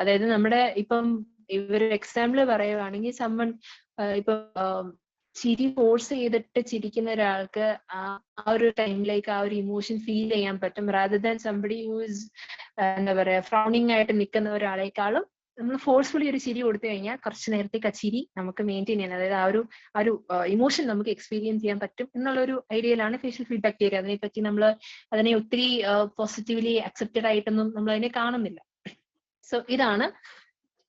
അതായത് നമ്മുടെ ഇപ്പം ഇവര് എക്സാമ്പിൾ പറയുവാണെങ്കിൽ ഇപ്പൊ ചിരി ഫോഴ്സ് ചെയ്തിട്ട് ചിരിക്കുന്ന ഒരാൾക്ക് ആ ഒരു ടൈമിലേക്ക് ആ ഒരു ഇമോഷൻ ഫീൽ ചെയ്യാൻ പറ്റും, rather than somebody who is എന്താ പറയാ ഫ്രൗണിങ് ആയിട്ട് നിൽക്കുന്ന ഒരാളെക്കാളും നമ്മൾ ഫോഴ്സ്ഫുള്ളി ഒരു ചിരി കൊടുത്തു കഴിഞ്ഞാൽ കുറച്ച് നേരത്തേക്ക് ആ ചിരി നമുക്ക് മെയിൻറ്റെയിൻ ചെയ്യാൻ, അതായത് ആ ഒരു ഇമോഷൻ നമുക്ക് എക്സ്പീരിയൻസ് ചെയ്യാൻ പറ്റും എന്നുള്ളൊരു ഐഡിയയിലാണ് ഫേഷ്യൽ ഫീഡ്ബാക്ക് തിയറി. അതിനെപ്പറ്റി നമ്മൾ അതിനെ ഒത്തിരി പോസിറ്റീവ്ലി അക്സെപ്റ്റഡ് ആയിട്ടൊന്നും നമ്മൾ അതിനെ കാണുന്നില്ല. സോ ഇതാണ്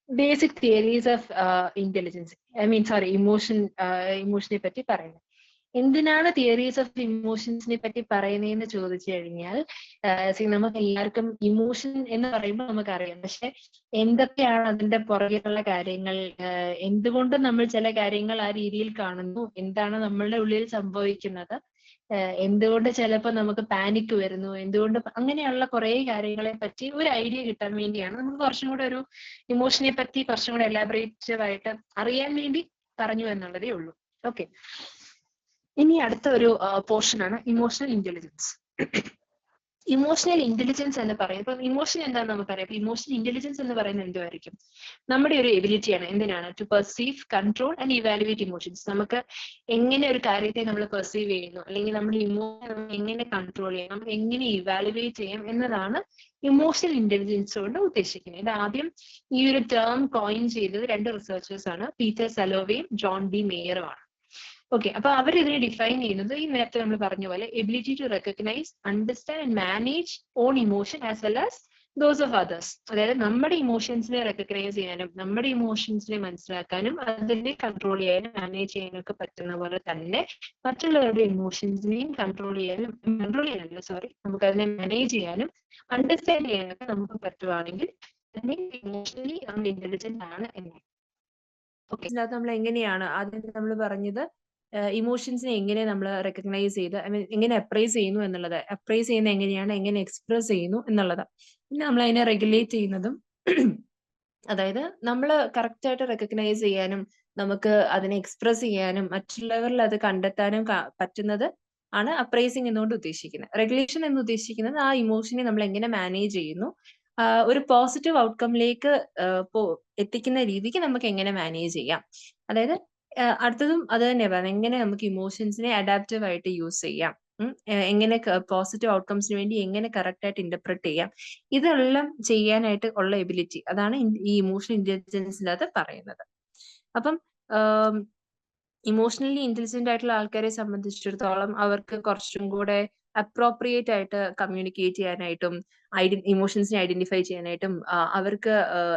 ബേസിക് തിയറീസ് ഓഫ് ഇന്റലിജൻസ്, ഇമോഷനെ പറ്റി പറയുന്നത്. എന്തിനാണ് തിയറീസ് ഓഫ് ഇമോഷൻസിനെ പറ്റി പറയുന്നതെന്ന് ചോദിച്ചു കഴിഞ്ഞാൽ, നമുക്ക് എല്ലാവർക്കും ഇമോഷൻ എന്ന് പറയുമ്പോൾ നമുക്കറിയാം, പക്ഷെ എന്തൊക്കെയാണ് അതിന്റെ പുറകിലുള്ള കാര്യങ്ങൾ, എന്തുകൊണ്ട് നമ്മൾ ചില കാര്യങ്ങൾ ആ രീതിയിൽ കാണുന്നു, എന്താണ് നമ്മളുടെ ഉള്ളിൽ സംഭവിക്കുന്നത്, എന്തുകൊണ്ട് ചിലപ്പോൾ നമുക്ക് പാനിക് വരുന്നു, എന്തുകൊണ്ട് അങ്ങനെയുള്ള കുറെ കാര്യങ്ങളെ പറ്റി ഒരു ഐഡിയ കിട്ടാൻ വേണ്ടിയാണ് നമുക്ക് കുറച്ചും കൂടെ ഒരു ഇമോഷനെ പറ്റി കുറച്ചും കൂടെ എലാബറേറ്റീവ് ആയിട്ട് അറിയാൻ വേണ്ടി പറഞ്ഞു എന്നുള്ളതേ ഉള്ളൂ. ഓക്കെ, ഇനി അടുത്ത ഒരു പോർഷൻ ആണ് ഇമോഷണൽ ഇന്റലിജൻസ്. ഇമോഷണൽ ഇന്റലിജൻസ് എന്ന് പറയും. ഇപ്പൊ ഇമോഷൻ എന്താണെന്ന് നമുക്കറിയാം. ഇമോഷണൽ ഇന്റലിജൻസ് എന്ന് പറയുന്നത് എന്തുമായിരിക്കും? നമ്മുടെ ഒരു എബിലിറ്റിയാണ്. എന്തിനാണ്? To perceive, control and evaluate emotions. നമുക്ക് എങ്ങനെ ഒരു കാര്യത്തെ നമ്മൾ പെർസീവ് ചെയ്യുന്നു, അല്ലെങ്കിൽ നമ്മുടെ ഇമോഷൻ എങ്ങനെ കൺട്രോൾ ചെയ്യാം, നമുക്ക് എങ്ങനെ ഇവാലുവേറ്റ് ചെയ്യാം എന്നതാണ് ഇമോഷണൽ ഇന്റലിജൻസ് കൊണ്ട് ഉദ്ദേശിക്കുന്നത്. ഇത് ആദ്യം ഈ ഒരു ടേം കോയിൻ ചെയ്തത് രണ്ട് റിസർച്ചേഴ്സ് ആണ്, പീറ്റർ സലോവയും ജോൺ ഡി മേയറുമാണ്. ഓക്കെ, അപ്പൊ അവർ ഇതിനെ ഡിഫൈൻ ചെയ്യുന്നത് ഈ നേരത്തെ നമ്മൾ പറഞ്ഞ പോലെ ability to recognise, understand and manage own emotion as well as those of others. അതായത് നമ്മുടെ ഇമോഷൻസിനെ റെക്കഗ്നൈസ് ചെയ്യാനും നമ്മുടെ ഇമോഷൻസിനെ മനസ്സിലാക്കാനും അതിനെ കൺട്രോൾ ചെയ്യാനും മാനേജ് ചെയ്യാനും ഒക്കെ പറ്റുന്ന പോലെ തന്നെ മറ്റുള്ളവരുടെ ഇമോഷൻസിനെയും നമുക്ക് അതിനെ മാനേജ് ചെയ്യാനും അണ്ടർസ്റ്റാൻഡ് ചെയ്യാനൊക്കെ നമുക്ക് പറ്റുവാണെങ്കിൽ അതിനെ ഇമോഷണലി നമ്മൾ ഇന്റലിജന്റ് ആണ് എന്നാണ്. ഓക്കെ, നമ്മൾ എങ്ങനെയാണ് ആദ്യം നമ്മൾ പറഞ്ഞത് ഇമോഷൻസിനെ എങ്ങനെ നമ്മൾ റെക്കഗ്നൈസ് ചെയ്ത് എങ്ങനെ അപ്രൈസ് ചെയ്യുന്നു എന്നുള്ളത്, അപ്രൈസ് ചെയ്യുന്നത് എങ്ങനെയാണ്, എങ്ങനെ എക്സ്പ്രസ് ചെയ്യുന്നു എന്നുള്ളത്. പിന്നെ നമ്മൾ അതിനെ റെഗുലേറ്റ് ചെയ്യുന്നതും, അതായത് നമ്മൾ കറക്റ്റ് ആയിട്ട് റെക്കഗ്നൈസ് ചെയ്യാനും നമുക്ക് അതിനെ എക്സ്പ്രസ് ചെയ്യാനും മറ്റുള്ളവരിൽ അത് കണ്ടെത്താനും പറ്റുന്നത് ആണ് അപ്രൈസിങ് എന്നുകൊണ്ട് ഉദ്ദേശിക്കുന്നത്. റെഗുലേഷൻ എന്ന് ഉദ്ദേശിക്കുന്നത് ആ ഇമോഷനെ നമ്മൾ എങ്ങനെ മാനേജ് ചെയ്യുന്നു, ഒരു പോസിറ്റീവ് ഔട്ട്കമ്മിലേക്ക് എത്തിക്കുന്ന രീതിക്ക് നമുക്ക് എങ്ങനെ മാനേജ് ചെയ്യാം. അതായത് അടുത്തതും അത് തന്നെ പറയുന്നത്, എങ്ങനെ നമുക്ക് ഇമോഷൻസിനെ അഡാപ്റ്റീവ് ആയിട്ട് യൂസ് ചെയ്യാം, എങ്ങനെ പോസിറ്റീവ് ഔട്ട്കംസിന് വേണ്ടി എങ്ങനെ കറക്റ്റ് ആയിട്ട് ഇന്റർപ്രറ്റ് ചെയ്യാം, ഇതെല്ലാം ചെയ്യാനായിട്ട് ഉള്ള എബിലിറ്റി, അതാണ് ഈ ഇമോഷണൽ ഇന്റലിജൻസിന്റെ അകത്ത് പറയുന്നത്. അപ്പം ഇമോഷണലി ഇന്റലിജന്റ് ആയിട്ടുള്ള ആൾക്കാരെ സംബന്ധിച്ചിടത്തോളം അവർക്ക് കുറച്ചും കൂടെ അപ്രോപ്രിയേറ്റ് ആയിട്ട് കമ്മ്യൂണിക്കേറ്റ് ചെയ്യാനായിട്ടും ഇമോഷൻസിനെ ഐഡന്റിഫൈ ചെയ്യാനായിട്ടും അവർക്ക്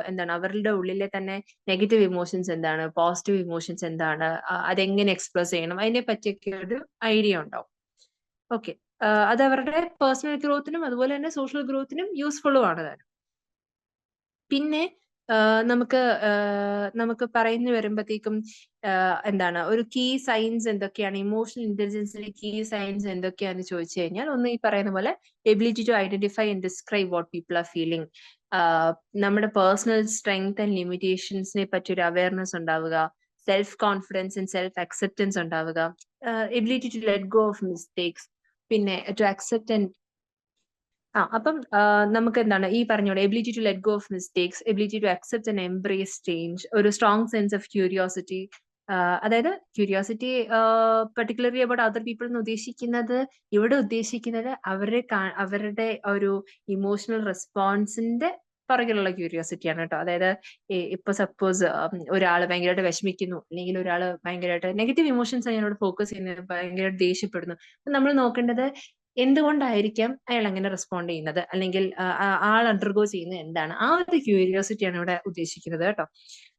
എന്താണ് അവരുടെ ഉള്ളിലെ തന്നെ നെഗറ്റീവ് ഇമോഷൻസ് എന്താണ്, പോസിറ്റീവ് ഇമോഷൻസ് എന്താണ്, അതെങ്ങനെ എക്സ്പ്രസ് ചെയ്യണം, അതിനെ പറ്റിയൊക്കെ ഒരു ഐഡിയ ഉണ്ടാവും. ഓക്കെ, അത് അവരുടെ പേഴ്സണൽ ഗ്രോത്തിനും അതുപോലെ തന്നെ സോഷ്യൽ ഗ്രോത്തിനും യൂസ്ഫുള്ളും ആണ് താനും. പിന്നെ നമുക്ക് പറഞ്ഞു വരുമ്പോഴത്തേക്കും എന്താണ് ഒരു കീ സൈൻസ് എന്തൊക്കെയാണ്, ഇമോഷണൽ ഇന്റലിജൻസിന്റെ കീ സൈൻസ് എന്തൊക്കെയാണെന്ന് ചോദിച്ചു കഴിഞ്ഞാൽ, ഒന്ന് ഈ പറയുന്ന പോലെ ability to identify and describe what people are feeling, നമ്മുടെ പേഴ്സണൽ സ്ട്രെങ്ത് ആൻഡ് ലിമിറ്റേഷൻസിനെ പറ്റി ഒരു അവയർനെസ് ഉണ്ടാവുക, self confidence and self acceptance ഉണ്ടാവുക, ability to let go of mistakes, പിന്നെ ടു അക്സെപ്റ്റ് ആൻഡ് അപ്പം നമുക്ക് എന്താണ് ഈ പറഞ്ഞോളൂ, ability to let go of mistakes, ability to accept and embrace change, ഒരു സ്ട്രോങ് സെൻസ് ഓഫ് ക്യൂരിയോസിറ്റി. അതായത് curiosity particularly about other people എന്ന് ഉദ്ദേശിക്കുന്നത്, ഇവിടെ ഉദ്ദേശിക്കുന്നത് അവരുടെ ഒരു ഇമോഷണൽ റെസ്പോൺസിന്റെ പുറകിലുള്ള ക്യൂരിയോസിറ്റിയാണ് കേട്ടോ. അതായത് ഇപ്പൊ സപ്പോസ് ഒരാൾ ഭയങ്കരമായിട്ട് വിഷമിക്കുന്നു, അല്ലെങ്കിൽ ഒരാൾ ഭയങ്കരമായിട്ട് നെഗറ്റീവ് ഇമോഷൻസ് അതിനോട് ഫോക്കസ് ചെയ്യുന്നത്, ഭയങ്കരമായിട്ട് ദേഷ്യപ്പെടുന്നു, നമ്മൾ നോക്കേണ്ടത് എന്തുകൊണ്ടായിരിക്കാം അയാൾ അങ്ങനെ റെസ്പോണ്ട് ചെയ്യുന്നത്, അല്ലെങ്കിൽ ആൾ അണ്ടർഗോ ചെയ്യുന്നത് എന്താണ്, ആ ഒരു ക്യൂരിയോസിറ്റിയാണ് ഇവിടെ ഉദ്ദേശിക്കുന്നത് കേട്ടോ.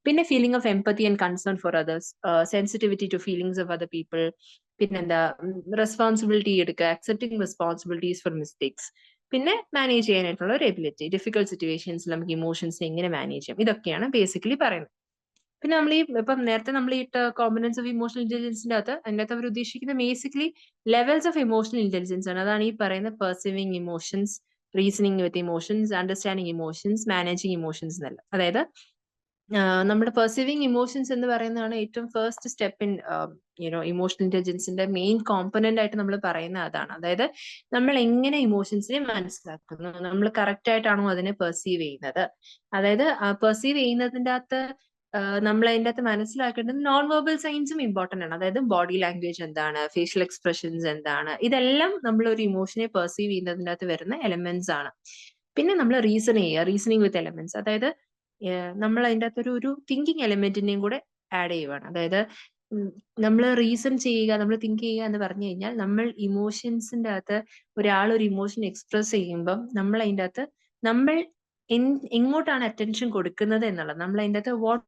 പിന്നെ feeling of empathy and concern for others, sensitivity to feelings of other people, പിന്നെന്താ റെസ്പോൺസിബിലിറ്റി എടുക്കുക, അക്സെപ്റ്റിംഗ് റെസ്പോൺസിബിലിറ്റീസ് ഫോർ മിസ്റ്റേക്സ്, പിന്നെ മാനേജ് ചെയ്യാനായിട്ടുള്ള ഒരു എബിലിറ്റി, ഡിഫിക്കൽട്ട് സിറ്റുവേഷൻസിൽ നമുക്ക് ഇമോഷൻസിനെ എങ്ങനെ മാനേജ് ചെയ്യാം, ഇതൊക്കെയാണ് ബേസിക്കലി പറയുന്നത്. പിന്നെ നമ്മൾ ഇപ്പം നേരത്തെ നമ്മൾ ഈ കോമ്പണൻസ് ഓഫ് ഇമോഷണൽ ഇന്റലിജൻസിന്റെ അതിനകത്ത് അവർ ഉദ്ദേശിക്കുന്ന basically levels of emotional intelligence ആണ്. അതാണ് ഈ പറയുന്ന perceiving emotions, reasoning with emotions, understanding emotions, managing emotions എന്നല്ല. അതായത് നമ്മുടെ പെർസീവിങ് ഇമോഷൻസ് എന്ന് പറയുന്നതാണ് ഏറ്റവും ഫസ്റ്റ് സ്റ്റെപ്പ് ഇൻ ഇമോഷണൽ ഇന്റലിജൻസിന്റെ മെയിൻ കോമ്പണന്റ് ആയിട്ട് നമ്മൾ പറയുന്ന അതാണ്. അതായത് നമ്മൾ എങ്ങനെ ഇമോഷൻസിനെ മനസ്സിലാക്കുന്നു, നമ്മൾ കറക്റ്റ് ആയിട്ടാണോ അതിനെ പെർസീവ് ചെയ്യുന്നത്, അതായത് പെർസീവ് ചെയ്യുന്നതിന്റെ അകത്ത് നമ്മൾ അതിന്റെ അകത്ത് മനസ്സിലാക്കേണ്ടത് നോൺ വെർബൽ സൈൻസും ഇമ്പോർട്ടന്റ് ആണ്. അതായത് ബോഡി ലാംഗ്വേജ് എന്താണ്, ഫേഷ്യൽ എക്സ്പ്രഷൻസ് എന്താണ്, ഇതെല്ലാം നമ്മൾ ഒരു ഇമോഷനെ പെർസീവ് ചെയ്യുന്നതിന്റെ അകത്ത് വരുന്ന എലമെന്റ്സ് ആണ്. പിന്നെ നമ്മൾ റീസണിങ് വിത്ത് എലമെന്റ്സ്, അതായത് നമ്മൾ അതിന്റെ അകത്ത് ഒരു തിങ്കിങ് എലമെന്റിനെയും കൂടെ ആഡ് ചെയ്യുവാണ്. അതായത് നമ്മൾ റീസൺ ചെയ്യുക, നമ്മൾ തിങ്ക് ചെയ്യുക എന്ന് പറഞ്ഞു കഴിഞ്ഞാൽ, നമ്മൾ ഇമോഷൻസിന്റെ അകത്ത് ഒരാൾ ഒരു ഇമോഷൻ എക്സ്പ്രസ് ചെയ്യുമ്പം നമ്മൾ അതിന്റെ അകത്ത് നമ്മൾ എങ്ങോട്ടാണ് അറ്റൻഷൻ കൊടുക്കുന്നത് എന്നുള്ളത്, നമ്മൾ അതിന്റെ അകത്ത് what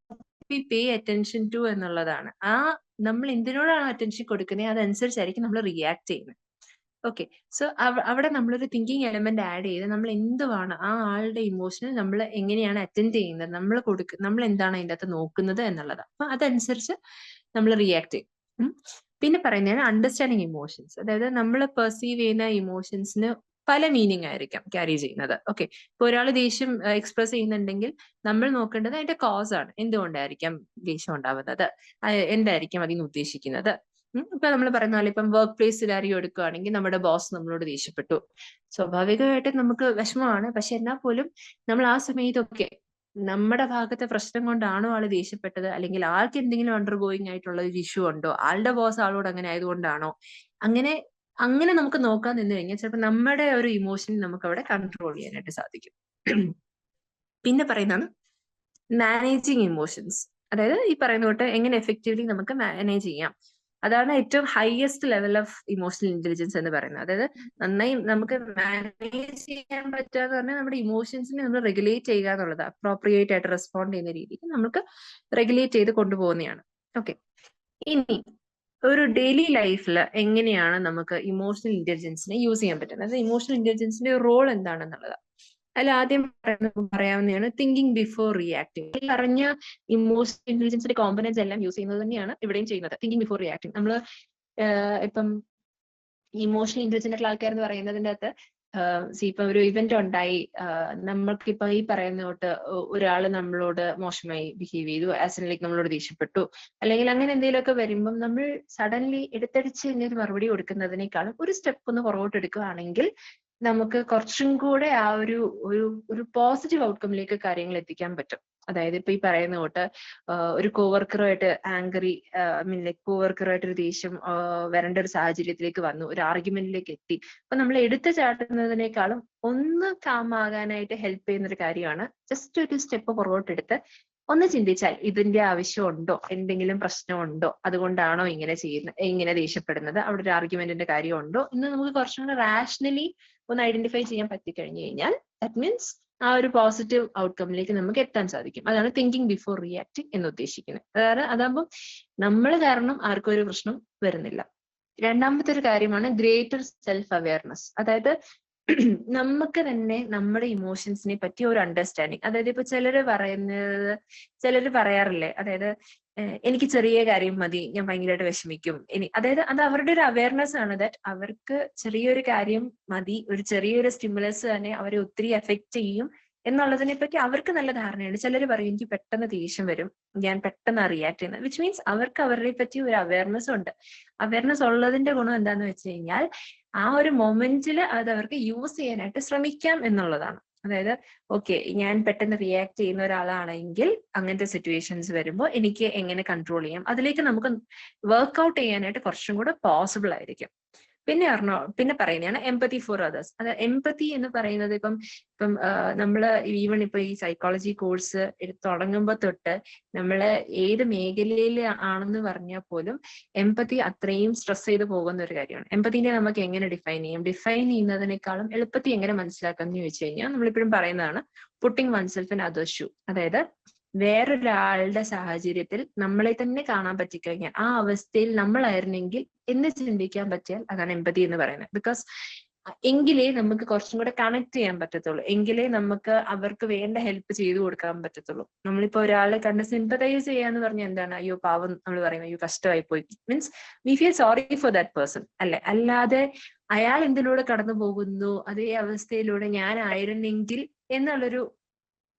we pay attention to എന്നുള്ളതാണ്. നമ്മൾ എന്തിനോടാണ് അറ്റൻഷൻ കൊടുക്കുന്നത് അതനുസരിച്ചായിരിക്കും നമ്മൾ റിയാക്ട് ചെയ്യുന്നത്. ഓക്കെ, സോ അവിടെ നമ്മളൊരു തിങ്കിങ് എലമെന്റ് ആഡ് ചെയ്ത് നമ്മൾ എന്തുവാണ് ആ ആളുടെ ഇമോഷനിൽ നമ്മൾ എങ്ങനെയാണ് അറ്റൻഡ് ചെയ്യുന്നത്, നമ്മൾ എന്താണ് അതിന്റെ അകത്ത് നോക്കുന്നത് എന്നുള്ളത്. അപ്പൊ അതനുസരിച്ച് നമ്മൾ റിയാക്ട് ചെയ്യും. പിന്നെ പറയുന്നതാണ് അണ്ടർസ്റ്റാൻഡിങ് ഇമോഷൻസ്. അതായത് നമ്മൾ പെർസീവ് ചെയ്യുന്ന ഇമോഷൻസിന് പല മീനിങ് ആയിരിക്കാം ക്യാരി ചെയ്യുന്നത്. ഓക്കെ, ഇപ്പൊ ഒരാൾ ദേഷ്യം എക്സ്പ്രസ് ചെയ്യുന്നുണ്ടെങ്കിൽ നമ്മൾ നോക്കേണ്ടത് അതിന്റെ കോസ് ആണ്, എന്തുകൊണ്ടായിരിക്കാം ദേഷ്യം ഉണ്ടാവുന്നത്, എന്തായിരിക്കും അതിന് ഉദ്ദേശിക്കുന്നത്. ഇപ്പൊ നമ്മൾ പറയുന്ന പോലെ ഇപ്പം വർക്ക് പ്ലേസ് സിനാരിയോ എടുക്കുകയാണെങ്കിൽ, നമ്മുടെ ബോസ് നമ്മളോട് ദേഷ്യപ്പെട്ടു, സ്വാഭാവികമായിട്ടും നമുക്ക് വിഷമമാണ്. പക്ഷെ എന്നാൽ പോലും നമ്മൾ ആ സമയത്തൊക്കെ നമ്മുടെ ഭാഗത്തെ പ്രശ്നം കൊണ്ടാണോ ആള് ദേഷ്യപ്പെട്ടത്, അല്ലെങ്കിൽ ആൾക്ക് എന്തെങ്കിലും അണ്ടർഗോയിങ് ആയിട്ടുള്ള ഒരു ഇഷ്യൂ ഉണ്ടോ, ആളുടെ ബോസ് ആളോട് അങ്ങനെ ആയതുകൊണ്ടാണോ, അങ്ങനെ നമുക്ക് നോക്കാൻ നിന്ന് കഴിഞ്ഞാൽ ചിലപ്പോൾ നമ്മുടെ ഒരു ഇമോഷൻ നമുക്ക് അവിടെ കൺട്രോൾ ചെയ്യാനായിട്ട് സാധിക്കും. പിന്നെ പറയുന്നതാണ് മാനേജിങ് ഇമോഷൻസ്. അതായത് ഈ പറയുന്ന തൊട്ട് എങ്ങനെ എഫക്റ്റീവ്ലി നമുക്ക് മാനേജ് ചെയ്യാം, അതാണ് ഏറ്റവും highest level of emotional intelligence എന്ന് പറയുന്നത്. അതായത് നന്നായി നമുക്ക് മാനേജ് ചെയ്യാൻ പറ്റാന്ന് പറഞ്ഞാൽ നമ്മുടെ ഇമോഷൻസിനെ നമ്മൾ റെഗുലേറ്റ് ചെയ്യുക എന്നുള്ളത്, അപ്രോപ്രിയേറ്റ് ആയിട്ട് റെസ്പോണ്ട് ചെയ്യുന്ന രീതിക്ക് നമുക്ക് റെഗുലേറ്റ് ചെയ്ത് കൊണ്ടുപോകുന്നതാണ്. ഓക്കെ, ഇനി ഒരു ഡെയിലി ലൈഫിൽ എങ്ങനെയാണ് നമുക്ക് ഇമോഷണൽ ഇന്റലിജൻസിനെ യൂസ് ചെയ്യാൻ പറ്റുന്നത്, അതായത് ഇമോഷണൽ ഇന്റലിജൻസിന്റെ റോൾ എന്താണെന്നുള്ളത്. അതിൽ ആദ്യം പറയാവുന്നതാണ് തിങ്കിങ് ബിഫോർ റിയാക്ടിങ്. ഈ പറഞ്ഞ ഇമോഷണൽ ഇന്റലിജൻസിന്റെ കോമ്പനൻസ് എല്ലാം യൂസ് ചെയ്യുന്നത് തന്നെയാണ് ഇവിടെയും ചെയ്യുന്നത്. Thinking before reacting. നമ്മൾ ഇപ്പം ഇമോഷണൽ ഇന്റലിജന്റ് ആയിട്ടുള്ള ആൾക്കാർ എന്ന് പറയുന്നതിന്റെ അകത്ത് ഇപ്പൊ ഒരു ഇവന്റ് ഉണ്ടായി, നമ്മൾക്കിപ്പോ ഈ പറയുന്ന തൊട്ട് ഒരാൾ നമ്മളോട് മോശമായി ബിഹേവ് ചെയ്തു, ആസ് ലൈക്ക് നമ്മളോട് ദേഷ്യപ്പെട്ടു, അല്ലെങ്കിൽ അങ്ങനെ എന്തെങ്കിലുമൊക്കെ വരുമ്പം നമ്മൾ സഡൻലി എടുത്തടിച്ച് ഒരു മറുപടി കൊടുക്കുന്നതിനേക്കാളും ഒരു സ്റ്റെപ്പ് ഒന്ന് പുറകോട്ട് എടുക്കുകയാണെങ്കിൽ നമുക്ക് കുറച്ചും കൂടെ ആ ഒരു ഒരു പോസിറ്റീവ് ഔട്ട്കമ്മിലേക്ക് കാര്യങ്ങൾ എത്തിക്കാൻ പറ്റും. അതായത് ഇപ്പൊ ഈ പറയുന്ന തൊട്ട് ഒരു കോവർക്കറുമായിട്ട് ആംഗ്രി മീൻ ലൈക്ക് കോവർക്കറുമായിട്ട് ഒരു ദേഷ്യം വരേണ്ട ഒരു സാഹചര്യത്തിലേക്ക് വന്നു, ഒരു ആർഗ്യുമെന്റിലേക്ക് എത്തി. അപ്പൊ നമ്മൾ എടുത്തു ചാട്ടുന്നതിനേക്കാളും ഒന്ന് കാമാകാനായിട്ട് ഹെൽപ്പ് ചെയ്യുന്ന ഒരു കാര്യമാണ് ജസ്റ്റ് ഒരു സ്റ്റെപ്പ് പുറകോട്ടെടുത്ത് ഒന്ന് ചിന്തിച്ചാൽ ഇതിന്റെ ആവശ്യമുണ്ടോ, എന്തെങ്കിലും പ്രശ്നമുണ്ടോ, അതുകൊണ്ടാണോ ഇങ്ങനെ ദേഷ്യപ്പെടുന്നത്, അവിടെ ഒരു ആർഗ്യുമെന്റിന്റെ കാര്യമുണ്ടോ എന്ന് നമുക്ക് കുറച്ചും കൂടെ റാഷണലി ഒന്ന് ഐഡന്റിഫൈ ചെയ്യാൻ പറ്റിക്കഴിഞ്ഞു കഴിഞ്ഞാൽ ദാറ്റ് മീൻസ് ആ ഒരു പോസിറ്റീവ് ഔട്ട്കമ്മിലേക്ക് നമുക്ക് എത്താൻ സാധിക്കും. അതാണ് തിങ്കിങ് ബിഫോർ റിയാക്ടിങ് എന്ന് ഉദ്ദേശിക്കുന്നത്. അതാകുമ്പോൾ നമ്മൾ കാരണം ആർക്കും ഒരു പ്രശ്നം വരുന്നില്ല. രണ്ടാമത്തെ ഒരു കാര്യമാണ് ഗ്രേറ്റർ സെൽഫ് അവയർനെസ്. അതായത് നമുക്ക് തന്നെ നമ്മുടെ ഇമോഷൻസിനെ പറ്റി ഒരു അണ്ടർസ്റ്റാൻഡിങ്. അതായത് ഇപ്പൊ ചിലര് പറയാറില്ലേ, അതായത് എനിക്ക് ചെറിയ കാര്യം മതി, ഞാൻ ഭയങ്കരമായിട്ട് വിഷമിക്കും. അതായത് അത് അവരുടെ ഒരു അവയർനെസ് ആണ്, ദാറ്റ് അവർക്ക് ചെറിയൊരു കാര്യം മതി, ഒരു ചെറിയൊരു സ്റ്റിമുലസ് തന്നെ അവരെ ഒത്തിരി എഫക്ട് ചെയ്യും എന്നുള്ളതിനെ പറ്റി അവർക്ക് നല്ല ധാരണയുണ്ട്. ചിലർ പറയും എനിക്ക് പെട്ടെന്ന് ദേഷ്യം വരും, ഞാൻ പെട്ടെന്ന് റിയാക്ട് ചെയ്യുന്നത്, വിച്ച് മീൻസ് അവർക്ക് അവരെ പറ്റി ഒരു അവയർനെസ് ഉണ്ട്. അവയർനെസ് ഉള്ളതിന്റെ ഗുണം എന്താന്ന് വെച്ച് കഴിഞ്ഞാൽ ആ ഒരു മൊമെന്റിൽ അത് അവർക്ക് യൂസ് ചെയ്യാനായിട്ട് ശ്രമിക്കാം എന്നുള്ളതാണ്. അതായത് ഓക്കെ, ഞാൻ പെട്ടെന്ന് റിയാക്ട് ചെയ്യുന്ന ഒരാളാണെങ്കിൽ അങ്ങനത്തെ സിറ്റുവേഷൻസ് വരുമ്പോൾ എനിക്ക് എങ്ങനെ കൺട്രോൾ ചെയ്യാം, അതിലേക്ക് നമുക്ക് വർക്ക്ഔട്ട് ചെയ്യാനായിട്ട് കുറച്ചും കൂടെ പോസിബിൾ ആയിരിക്കും. പിന്നെ പറയുന്നതാണ് എംപതി ഫോർ അതേഴ്സ്. അത് എംപതി എന്ന് പറയുന്നത് ഇപ്പം നമ്മള് ഈവൺ ഇപ്പൊ ഈ സൈക്കോളജി കോഴ്സ് തുടങ്ങുമ്പോൾ തൊട്ട് നമ്മള് ഏത് മേഖലയിൽ ആണെന്ന് പറഞ്ഞാൽ പോലും എംപതി അത്രയും സ്ട്രെസ് ചെയ്ത് പോകുന്ന ഒരു കാര്യമാണ്. എംപതിനെ നമുക്ക് എങ്ങനെ ഡിഫൈൻ ചെയ്യുന്നതിനേക്കാളും എളുപ്പത്തിൽ എങ്ങനെ മനസ്സിലാക്കാം എന്ന് ചോദിച്ചു കഴിഞ്ഞാൽ നമ്മളിപ്പോഴും പറയുന്നതാണ് putting oneself in others shoe. അതായത് വേറൊരാളുടെ സാഹചര്യത്തിൽ നമ്മളെ തന്നെ കാണാൻ പറ്റിക്കഴിഞ്ഞാൽ ആ അവസ്ഥയിൽ നമ്മളായിരുന്നെങ്കിൽ എന്ന് ചിന്തിക്കാൻ പറ്റിയാൽ അതാണ് എംപതി എന്ന് പറയുന്നത്. ബിക്കോസ് എങ്കിലേ നമുക്ക് കുറച്ചും കൂടെ കണക്ട് ചെയ്യാൻ പറ്റത്തുള്ളൂ, എങ്കിലേ നമുക്ക് അവർക്ക് വേണ്ട ഹെൽപ്പ് ചെയ്തു കൊടുക്കാൻ പറ്റത്തുള്ളൂ. നമ്മളിപ്പോ ഒരാളെ കണ്ട് സിമ്പതൈസ് ചെയ്യാന്ന് പറഞ്ഞാൽ എന്താണ്, അയ്യോ പാവം നമ്മൾ പറയും, അയ്യോ കഷ്ടമായി പോയി, means we feel sorry for that person അല്ലെ. അല്ലാതെ അയാൾ എന്തിലൂടെ കടന്നു പോകുന്നു അതേ അവസ്ഥയിലൂടെ ഞാൻ ആയിരുന്നെങ്കിൽ എന്നുള്ളൊരു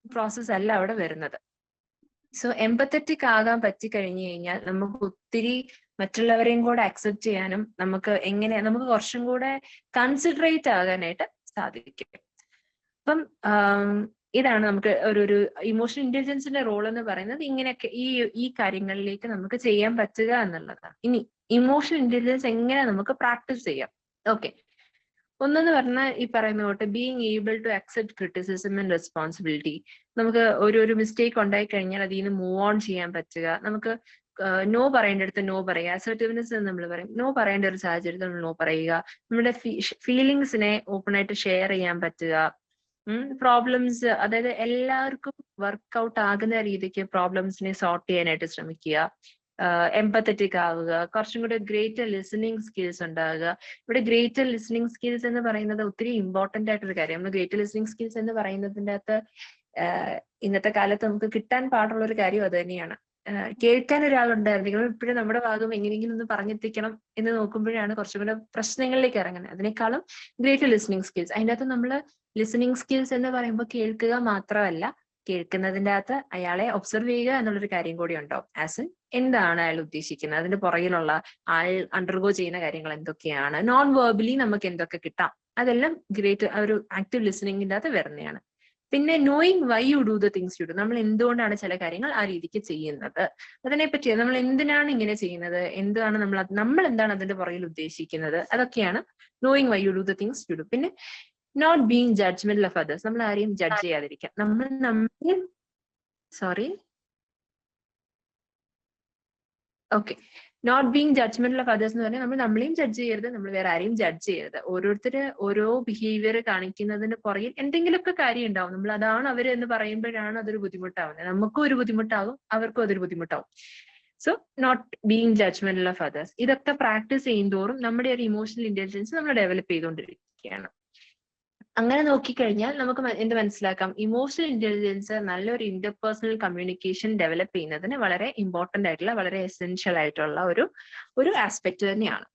പ്രോസസ് അല്ല അവിടെ വരുന്നത്. സോ എംപത്തറ്റിക് ആകാൻ പറ്റിക്കഴിഞ്ഞു കഴിഞ്ഞാൽ നമുക്ക് ഒത്തിരി മറ്റുള്ളവരെയും കൂടെ അക്സെപ്റ്റ് ചെയ്യാനും നമുക്ക് കുറച്ചും കൂടെ കൺസിഡറേറ്റ് ആകാനായിട്ട് സാധിക്കും. അപ്പം ഇതാണ് നമുക്ക് ഒരു ഇമോഷണൽ ഇന്റലിജൻസിന്റെ റോൾ എന്ന് പറയുന്നത്. ഇങ്ങനെയൊക്കെ ഈ കാര്യങ്ങളിലേക്ക് നമുക്ക് ചെയ്യാൻ പറ്റുക എന്നുള്ളതാണ്. ഇനി ഇമോഷണൽ ഇന്റലിജൻസ് എങ്ങനെ നമുക്ക് പ്രാക്ടീസ് ചെയ്യാം? ഓക്കെ, ഒന്നെന്ന് പറഞ്ഞാൽ ഈ പറയുന്ന തൊട്ട് being able to accept criticism and responsibility. നമുക്ക് ഒരു മിസ്റ്റേക്ക് ഉണ്ടായി കഴിഞ്ഞാൽ അതിൽ നിന്ന് മൂവ് ഓൺ ചെയ്യാൻ പറ്റുക. നമുക്ക് നോ പറയേണ്ടടുത്ത് നോ പറയുക. അസർട്ടീവ്നെസ് എന്ന് നമ്മൾ പറയും. നോ പറയേണ്ട ഒരു സാഹചര്യത്തിൽ നമ്മൾ നോ പറയുക. നമ്മുടെ ഫീലിങ്സിനെ ഓപ്പൺ ആയിട്ട് ഷെയർ ചെയ്യാൻ പറ്റുക. പ്രോബ്ലംസ്, അതായത് എല്ലാവർക്കും വർക്ക്ഔട്ട് ആകുന്ന രീതിക്ക് പ്രോബ്ലംസിനെ സോർട്ട് ചെയ്യാനായിട്ട് ശ്രമിക്കുക. എംപത്തറ്റിക് ആവുക, കുറച്ചും കൂടെ ഗ്രേറ്റർ ലിസണിങ് സ്കിൽസ് ഉണ്ടാകുക. ഇവിടെ ഗ്രേറ്റർ ലിസണിങ് സ്കിൽസ് എന്ന് പറയുന്നത് ഒത്തിരി ഇമ്പോർട്ടന്റ് ആയിട്ടൊരു കാര്യം. നമ്മൾ ഗ്രേറ്റർ ലിസണിങ് സ്കിൽസ് എന്ന് പറയുന്നതിൻ്റെ അകത്ത് ഇന്നത്തെ കാലത്ത് നമുക്ക് കിട്ടാൻ പാടുള്ള ഒരു കാര്യം അത് തന്നെയാണ്. കേൾക്കാൻ ഒരാളുണ്ടായിരുന്നെങ്കിലും ഇപ്പോഴും നമ്മുടെ ഭാഗം എങ്ങനെയെങ്കിലും ഒന്ന് പറഞ്ഞെത്തിക്കണം എന്ന് നോക്കുമ്പോഴാണ് കുറച്ചും കൂടെ പ്രശ്നങ്ങളിലേക്ക് ഇറങ്ങുന്നത്. അതിനേക്കാളും ഗ്രേറ്റർ ലിസണിങ് സ്കിൽസ്. അതിൻ്റെ അകത്ത് നമ്മൾ ലിസണിങ് സ്കിൽസ് എന്ന് പറയുമ്പോൾ കേൾക്കുക മാത്രമല്ല, കേൾക്കുന്നതിൻ്റെ അകത്ത് അയാളെ ഒബ്സർവ് ചെയ്യുക എന്നുള്ളൊരു കാര്യം കൂടി ഉണ്ടാവും. ആസ് ഇൻ എന്താണ് അയാൾ ഉദ്ദേശിക്കുന്നത്, അതിന്റെ പുറകിലുള്ള ആൾ അണ്ടർഗോ ചെയ്യുന്ന കാര്യങ്ങൾ എന്തൊക്കെയാണ്, നോൺ വെർബലി നമുക്ക് എന്തൊക്കെ കിട്ടാം, അതെല്ലാം ഗ്രേറ്റ് ഒരു ആക്റ്റീവ് ലിസണിങ്ങിൻ്റെ അകത്ത് വരുന്നതാണ്. പിന്നെ knowing why you do the things you do. നമ്മൾ എന്തുകൊണ്ടാണ് ചില കാര്യങ്ങൾ ആ രീതിക്ക് ചെയ്യുന്നത്, അതിനെപ്പറ്റി നമ്മൾ എന്തിനാണ് ഇങ്ങനെ ചെയ്യുന്നത്, നമ്മൾ എന്താണ് അതിന്റെ പുറകിൽ ഉദ്ദേശിക്കുന്നത്, അതൊക്കെയാണ് knowing why you do the things you do. പിന്നെ not being judgemental of others. നമ്മൾ ആരെയും ജഡ്ജ് ചെയ്യാതിരിക്കാം. Okay, not being judgemental of others എന്ന് പറഞ്ഞാൽ നമ്മൾ നമ്മളെയും ജഡ്ജ് ചെയ്യരുത്, നമ്മൾ വേറെ ആരെയും ജഡ്ജ് ചെയ്യരുത്. ഓരോരുത്തര് ഓരോ ബിഹേവിയർ കാണിക്കുന്നതിന് പുറകിൽ എന്തെങ്കിലുമൊക്കെ കാര്യം ഉണ്ടാവും. നമ്മൾ അതാണ് അവർ എന്ന് പറയുമ്പോഴാണ് അതൊരു ബുദ്ധിമുട്ടാവുന്നത്. നമുക്കും ഒരു ബുദ്ധിമുട്ടാകും, അവർക്കും അതൊരു ബുദ്ധിമുട്ടാവും. So not being judgemental of others, ഇതൊക്കെ പ്രാക്ടീസ് ചെയ്യുന്തോറും നമ്മുടെ ഒരു ഇമോഷണൽ ഇന്റലിജൻസ് നമ്മൾ ഡെവലപ്പ് ചെയ്തുകൊണ്ടിരിക്കുകയാണ്. അങ്ങനെ നോക്കിക്കഴിഞ്ഞാൽ നമുക്ക് എന്ത് മനസ്സിലാക്കാം, ഇമോഷണൽ ഇന്റലിജൻസ് നല്ലൊരു ഇന്റർപേഴ്സണൽ കമ്മ്യൂണിക്കേഷൻ ഡെവലപ്പ് ചെയ്യുന്നതിന് വളരെ ഇമ്പോർട്ടന്റ് ആയിട്ടുള്ള, വളരെ എസെൻഷ്യൽ ആയിട്ടുള്ള ഒരു ആസ്പെക്ട് തന്നെയാണ്.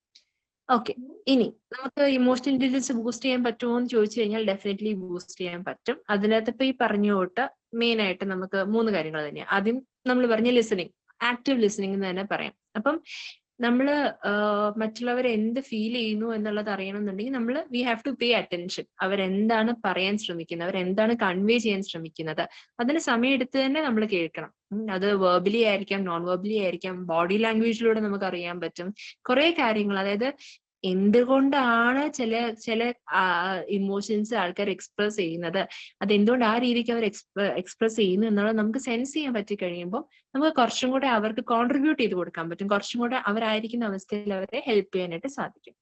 ഓക്കെ. ഇനി നമുക്ക് ഇമോഷണൽ ഇന്റലിജൻസ് ബൂസ്റ്റ് ചെയ്യാൻ പറ്റുമോ എന്ന് ചോദിച്ചു കഴിഞ്ഞാൽ ഡെഫിനറ്റ്ലി ബൂസ്റ്റ് ചെയ്യാൻ പറ്റും. അതിനകത്ത് ഇപ്പൊ ഈ പറഞ്ഞ തൊട്ട് മെയിൻ ആയിട്ട് നമുക്ക് 3 കാര്യങ്ങൾ തന്നെയാണ്. ആദ്യം നമ്മൾ പറഞ്ഞ ലിസണിങ്, ആക്റ്റീവ് ലിസണിങ് എന്ന് തന്നെ പറയാം. അപ്പം നമ്മള് മറ്റുള്ളവർ എന്ത് ഫീൽ ചെയ്യുന്നു എന്നുള്ളത് അറിയണമെന്നുണ്ടെങ്കിൽ നമ്മൾ we have to pay attention. അവരെന്താണ് പറയാൻ ശ്രമിക്കുന്നത്, അവരെന്താണ് കൺവേ ചെയ്യാൻ ശ്രമിക്കുന്നത്, അതിന് സമയമെടുത്ത് തന്നെ നമ്മൾ കേൾക്കണം. അത് വെർബലി ആയിരിക്കാം, നോൺ വെർബലി ആയിരിക്കാം, ബോഡി ലാംഗ്വേജിലൂടെ നമുക്ക് അറിയാൻ പറ്റും കുറെ കാര്യങ്ങൾ. അതായത് എന്തുകൊണ്ടാണ് ചില ഇമോഷൻസ് ആൾക്കാർ എക്സ്പ്രസ് ചെയ്യുന്നത്, അതെന്തുകൊണ്ട് ആ രീതിക്ക് അവർ എക്സ്പ്രസ് ചെയ്യുന്നു എന്നുള്ളത് നമുക്ക് സെൻസ് ചെയ്യാൻ പറ്റി കഴിയുമ്പോൾ നമുക്ക് കുറച്ചും കൂടെ അവർക്ക് കോൺട്രിബ്യൂട്ട് ചെയ്ത് കൊടുക്കാൻ പറ്റും, കുറച്ചും കൂടെ അവരായിരിക്കുന്ന അവസ്ഥയിൽ അവരെ ഹെൽപ്പ് ചെയ്യാനായിട്ട് സാധിക്കും.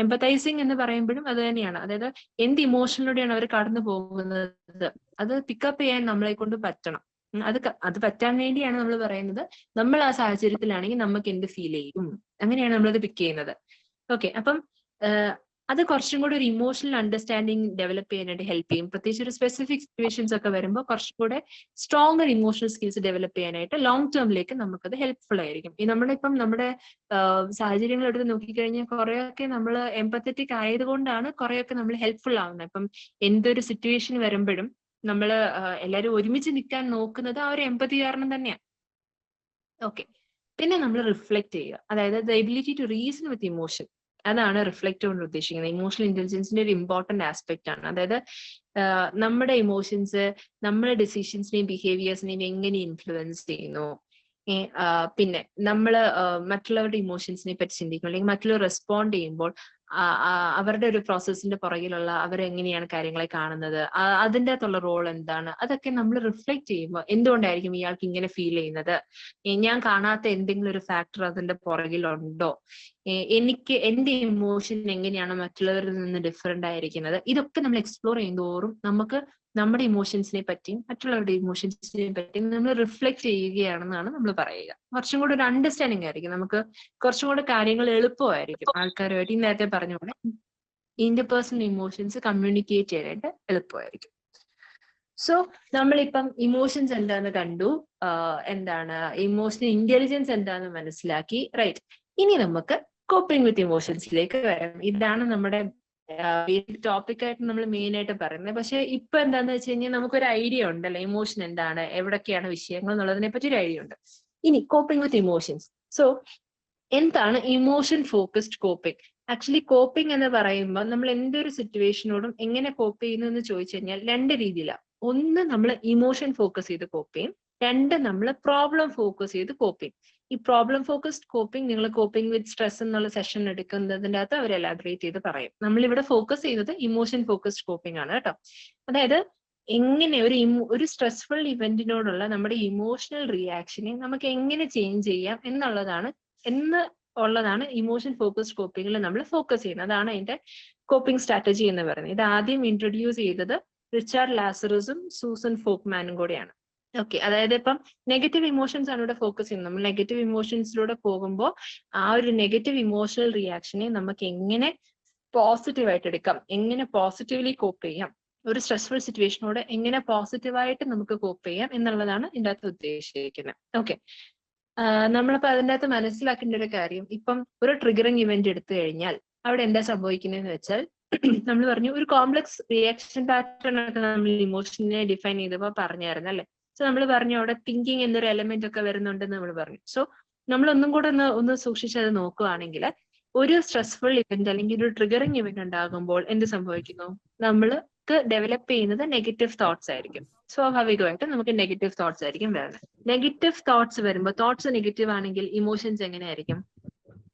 എംപത്തൈസിങ് എന്ന് പറയുമ്പോഴും അത് തന്നെയാണ്. അതായത് എന്ത് ഇമോഷനിലൂടെയാണ് അവർ കടന്നു പോകുന്നത് അത് പിക്കപ്പ് ചെയ്യാൻ നമ്മളെ കൊണ്ട് പറ്റണം. അത് പറ്റാൻ വേണ്ടിയാണ് നമ്മൾ പറയുന്നത് നമ്മൾ ആ സാഹചര്യത്തിലാണെങ്കിൽ നമുക്ക് എന്ത് ഫീൽ ചെയ്യും, അങ്ങനെയാണ് നമ്മളത് പിക്ക് ചെയ്യുന്നത്. ഓക്കെ. അപ്പം അത് കുറച്ചും കൂടെ ഒരു ഇമോഷണൽ അണ്ടർസ്റ്റാൻഡിങ് ഡെവലപ്പ് ചെയ്യാനായിട്ട് ഹെൽപ്പ് ചെയ്യും. പ്രത്യേകിച്ച് ഒരു സ്പെസിഫിക് സിറ്റുവേഷൻസ് ഒക്കെ വരുമ്പോൾ കുറച്ചും കൂടെ സ്ട്രോങ്ങർ ഇമോഷണൽ സ്കിൽസ് ഡെവലപ്പ് ചെയ്യാനായിട്ട് ലോങ് ടേമിലേക്ക് നമുക്കത് ഹെൽപ്ഫുൾ ആയിരിക്കും. ഈ നമ്മുടെ സാഹചര്യങ്ങൾ എടുത്ത് നോക്കിക്കഴിഞ്ഞാൽ കുറെയൊക്കെ നമ്മൾ എംപത്തറ്റിക് ആയതുകൊണ്ടാണ് കുറെയൊക്കെ നമ്മൾ ഹെൽപ്ഫുൾ ആവുന്നത്. ഇപ്പം എന്തൊരു സിറ്റുവേഷൻ വരുമ്പോഴും നമ്മൾ എല്ലാവരും ഒരുമിച്ച് നിൽക്കാൻ നോക്കുന്നത് ആ ഒരു എംപതി കാരണം തന്നെയാണ്. ഓക്കെ. പിന്നെ നമ്മൾ റിഫ്ലക്ട് ചെയ്യുക, അതായത് the ability to reason with emotion. അതാണ് റിഫ്ലക്ട് കൊണ്ട് ഉദ്ദേശിക്കുന്നത്. ഇമോഷണൽ ഇന്റലിജൻസിന്റെ ഒരു ഇമ്പോർട്ടന്റ് ആസ്പെക്ട് ആണ്. അതായത് നമ്മുടെ ഇമോഷൻസ് നമ്മുടെ ഡിസിഷൻസിനെയും ബിഹേവിയേഴ്സിനെയും എങ്ങനെ ഇൻഫ്ലുവൻസ് ചെയ്യുന്നു, പിന്നെ നമ്മൾ മറ്റുള്ളവരുടെ ഇമോഷൻസിനെ പറ്റി ചിന്തിക്കും, അല്ലെങ്കിൽ മറ്റുള്ളവർ റെസ്പോണ്ട് ചെയ്യുമ്പോൾ അവരുടെ ഒരു പ്രോസസ്സിന്റെ പുറകിലുള്ള അവരെങ്ങനെയാണ് കാര്യങ്ങളെ കാണുന്നത്, അതിൻ്റെ അകത്തുള്ള റോൾ എന്താണ്, അതൊക്കെ നമ്മൾ റിഫ്ലക്ട് ചെയ്യുമ്പോൾ എന്തുകൊണ്ടായിരിക്കും ഇയാൾക്ക് ഇങ്ങനെ ഫീൽ ചെയ്യുന്നത്, ഞാൻ കാണാത്ത എന്തെങ്കിലും ഒരു ഫാക്ടർ അതിന്റെ പുറകിലുണ്ടോ, എനിക്ക് എന്റെ ഇമോഷൻ എങ്ങനെയാണ് മറ്റുള്ളവരിൽ നിന്ന് ഡിഫറെന്റ് ആയിരിക്കുന്നത്, ഇതൊക്കെ നമ്മൾ എക്സ്പ്ലോർ ചെയ്യുന്നതോറും നമുക്ക് നമ്മുടെ ഇമോഷൻസിനെ പറ്റിയും മറ്റുള്ളവരുടെ ഇമോഷൻസിനെ പറ്റിയും നമ്മൾ റിഫ്ലക്ട് ചെയ്യുകയാണെന്നാണ് നമ്മൾ പറയുക. കുറച്ചും കൂടെ ഒരു അണ്ടർസ്റ്റാൻഡിങ് ആയിരിക്കും, നമുക്ക് കുറച്ചും കൂടെ കാര്യങ്ങൾ എളുപ്പമായിരിക്കും. ആൾക്കാരുമായിട്ട് നേരത്തെ പറഞ്ഞ പോലെ ഇന്റർപേഴ്സണൽ ഇമോഷൻസ് കമ്മ്യൂണിക്കേറ്റ് ചെയ്യാനായിട്ട് എളുപ്പമായിരിക്കും. സോ നമ്മളിപ്പം ഇമോഷൻസ് എന്താന്ന് കണ്ടു, എന്താണ് ഇമോഷണൽ ഇന്റലിജൻസ് എന്താന്ന് മനസ്സിലാക്കി, റൈറ്റ്. ഇനി നമുക്ക് കോപ്പിംഗ് വിത്ത് ഇമോഷൻസിലേക്ക് വരാം. ഇതാണ് നമ്മുടെ ടോപ്പിക് ആയിട്ട് നമ്മൾ മെയിൻ ആയിട്ട് പറയുന്നത്. പക്ഷെ ഇപ്പൊ എന്താന്ന് വെച്ച് കഴിഞ്ഞാൽ നമുക്കൊരു ഐഡിയ ഉണ്ടല്ലോ ഇമോഷൻ എന്താണ്, എവിടൊക്കെയാണ് വിഷയങ്ങൾ എന്നുള്ളതിനെ പറ്റി ഒരു ഐഡിയ ഉണ്ട്. ഇനി കോപ്പിംഗ് വിത്ത് ഇമോഷൻസ്. സോ എന്താണ് emotion focused coping? Actually coping എന്ന് പറയുമ്പോൾ നമ്മൾ എന്തൊരു സിറ്റുവേഷനോടും എങ്ങനെ കോപ്പ് ചെയ്യുന്നു എന്ന് ചോദിച്ചു കഴിഞ്ഞാൽ 2 രീതിയിലാണ്. ഒന്ന്, നമ്മൾ ഇമോഷൻ ഫോക്കസ് ചെയ്ത് കോപ്പ് ചെയ്യും. 2, നമ്മൾ പ്രോബ്ലം ഫോക്കസ് ചെയ്ത് കോപ്പ് ചെയ്യും. ഈ പ്രോബ്ലം ഫോക്കസ്ഡ് കോപ്പിംഗ് നിങ്ങൾ കോപ്പിംഗ് വിത്ത് സ്ട്രെസ് എന്നുള്ള സെഷൻ എടുക്കുന്നതിൻ്റെ അകത്ത് അവർ എലാബറേറ്റ് ചെയ്ത് പറയും. നമ്മളിവിടെ ഫോക്കസ് ചെയ്യുന്നത് ഇമോഷൻ ഫോക്കസ്ഡ് കോപ്പിംഗ് ആണ് കേട്ടോ. അതായത് എങ്ങനെ ഒരു സ്ട്രെസ്ഫുൾ ഇവന്റിനോടുള്ള നമ്മുടെ ഇമോഷണൽ റിയാക്ഷനെ നമുക്ക് എങ്ങനെ ചേഞ്ച് ചെയ്യാം എന്നുള്ളതാണ് ഇമോഷൻ ഫോക്കസ്ഡ് കോപ്പിംഗിൽ നമ്മൾ ഫോക്കസ് ചെയ്യുന്നത്. അതാണ് അതിന്റെ കോപ്പിംഗ് സ്ട്രാറ്റജി എന്ന് പറയുന്നത്. ഇത് ആദ്യം ഇൻട്രൊഡ്യൂസ് ചെയ്തത് റിച്ചാർഡ് ലാസറസും സൂസൻ ഫോക്ക്മാനും കൂടെയാണ്. ഓക്കെ. അതായത് ഇപ്പം നെഗറ്റീവ് ഇമോഷൻസ് ആണ് ഇവിടെ ഫോക്കസ് ചെയ്യുന്നത്. നമ്മൾ നെഗറ്റീവ് ഇമോഷൻസിലൂടെ പോകുമ്പോൾ ആ ഒരു നെഗറ്റീവ് ഇമോഷണൽ റിയാക്ഷനെ നമുക്ക് എങ്ങനെ പോസിറ്റീവായിട്ട് എടുക്കാം, എങ്ങനെ പോസിറ്റീവ്ലി കോപ്പ് ചെയ്യാം, ഒരു സ്ട്രെസ്ഫുൾ സിറ്റുവേഷനോട് എങ്ങനെ പോസിറ്റീവായിട്ട് നമുക്ക് കോപ്പ് ചെയ്യാം എന്നുള്ളതാണ് ഇതിൻ്റെ അകത്ത് ഉദ്ദേശിച്ചിരിക്കുന്നത്. ഓക്കെ. നമ്മളിപ്പോ അതിൻ്റെ അകത്ത് മനസ്സിലാക്കേണ്ട ഒരു കാര്യം, ഇപ്പം ഒരു ട്രിഗറിങ് ഇവന്റ് എടുത്തു കഴിഞ്ഞാൽ അവിടെ എന്താ സംഭവിക്കുന്നതെന്ന് വെച്ചാൽ നമ്മൾ പറഞ്ഞു ഒരു കോംപ്ലക്സ് റിയാക്ഷൻ പാറ്റേൺ ഒക്കെ നമ്മൾ ഇമോഷനെ ഡിഫൈൻ ചെയ്തപ്പോൾ പറഞ്ഞായിരുന്നു അല്ലെ. സോ നമ്മൾ പറഞ്ഞു അവിടെ തിങ്കിങ് എന്നൊരു എലമെന്റ് ഒക്കെ വരുന്നുണ്ടെന്ന് നമ്മൾ പറഞ്ഞു. സോ നമ്മൾ ഒന്നും കൂടെ ഒന്ന് സൂക്ഷിച്ചത് നോക്കുകയാണെങ്കിൽ ഒരു സ്ട്രെസ്ഫുൾ ഇവന്റ് അല്ലെങ്കിൽ ഒരു ട്രിഗറിങ് ഇവന്റ് ഉണ്ടാകുമ്പോൾ എന്ത് സംഭവിക്കുന്നു, നമ്മൾക്ക് ഡെവലപ്പ് ചെയ്യുന്നത് നെഗറ്റീവ് തോട്ട്സ് ആയിരിക്കും. സ്വാഭാവികമായിട്ട് നമുക്ക് നെഗറ്റീവ് തോട്ട്സ് ആയിരിക്കും വരുന്നത്. നെഗറ്റീവ് തോട്ട്സ് വരുമ്പോൾ, തോട്ട്സ് നെഗറ്റീവ് ആണെങ്കിൽ ഇമോഷൻസ് എങ്ങനെയായിരിക്കും?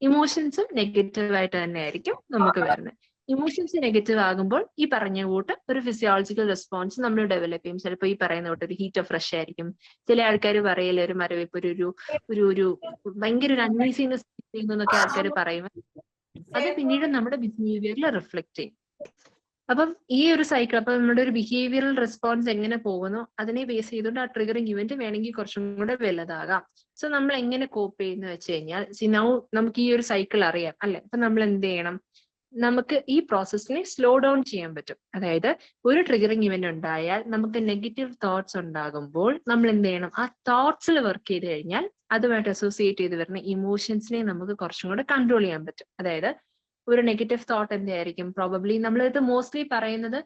ഇമോഷൻസും നെഗറ്റീവ് ആയിട്ട് തന്നെ ആയിരിക്കും നമുക്ക് വരുന്നത്. ഇമോഷൻസ് നെഗറ്റീവ് ആകുമ്പോൾ ഈ പറഞ്ഞ കൂട്ട് ഒരു ഫിസിയോളജിക്കൽ റെസ്പോൺസ് നമ്മൾ ഡെവലപ്പ് ചെയ്യും. ചിലപ്പോൾ ഈ പറയുന്ന കൂട്ട് ഒരു ഹീറ്റ് ഓഫ് ഫ്രഷ് ആയിരിക്കും. ചില ആൾക്കാർ പറയല് ഒരു മരവിപ്പ്, ഒരു ഭയങ്കര ഒരു അൺഈസിനെസ് ചെയ്യുന്നു എന്നൊക്കെ ആൾക്കാർ പറയും. അത് പിന്നീട് നമ്മുടെ ബിഹേവിയറിൽ റിഫ്ലക്ട് ചെയ്യും. അപ്പം ഈ ഒരു സൈക്കിൾ, അപ്പൊ നമ്മുടെ ഒരു ബിഹേവിയറൽ റെസ്പോൺസ് എങ്ങനെ പോകുന്നു അതിനെ ബേസ് ചെയ്തുകൊണ്ട് ആ ട്രിഗറിങ് ഇവന്റ് വേണമെങ്കിൽ കുറച്ചും കൂടെ വലുതാകാം. സോ നമ്മൾ എങ്ങനെ കോപ്പ് ചെയ്യുന്ന വെച്ച് കഴിഞ്ഞാൽ നമുക്ക് ഈ ഒരു സൈക്കിൾ അറിയാം അല്ലെ. അപ്പൊ നമ്മൾ എന്ത് ചെയ്യണം, നമുക്ക് ഈ പ്രോസസ്സിനെ സ്ലോ ഡൗൺ ചെയ്യാൻ പറ്റും. അതായത് ഒരു ട്രിഗറിങ് ഇവന്റ് ഉണ്ടായാൽ നമുക്ക് നെഗറ്റീവ് തോട്ട്സ് ഉണ്ടാകുമ്പോൾ നമ്മൾ എന്ത് ചെയ്യണം, ആ തോട്ട്സിൽ വർക്ക് ചെയ്ത് കഴിഞ്ഞാൽ അതുമായിട്ട് അസോസിയേറ്റ് ചെയ്ത് വരുന്ന ഇമോഷൻസിനെ നമുക്ക് കുറച്ചും കൂടെ കൺട്രോൾ ചെയ്യാൻ പറ്റും. അതായത് ഒരു നെഗറ്റീവ് തോട്ട് എന്തായിരിക്കും? പ്രോബബ്ലി നമ്മളിത് മോസ്റ്റ്ലി പറയുന്നത്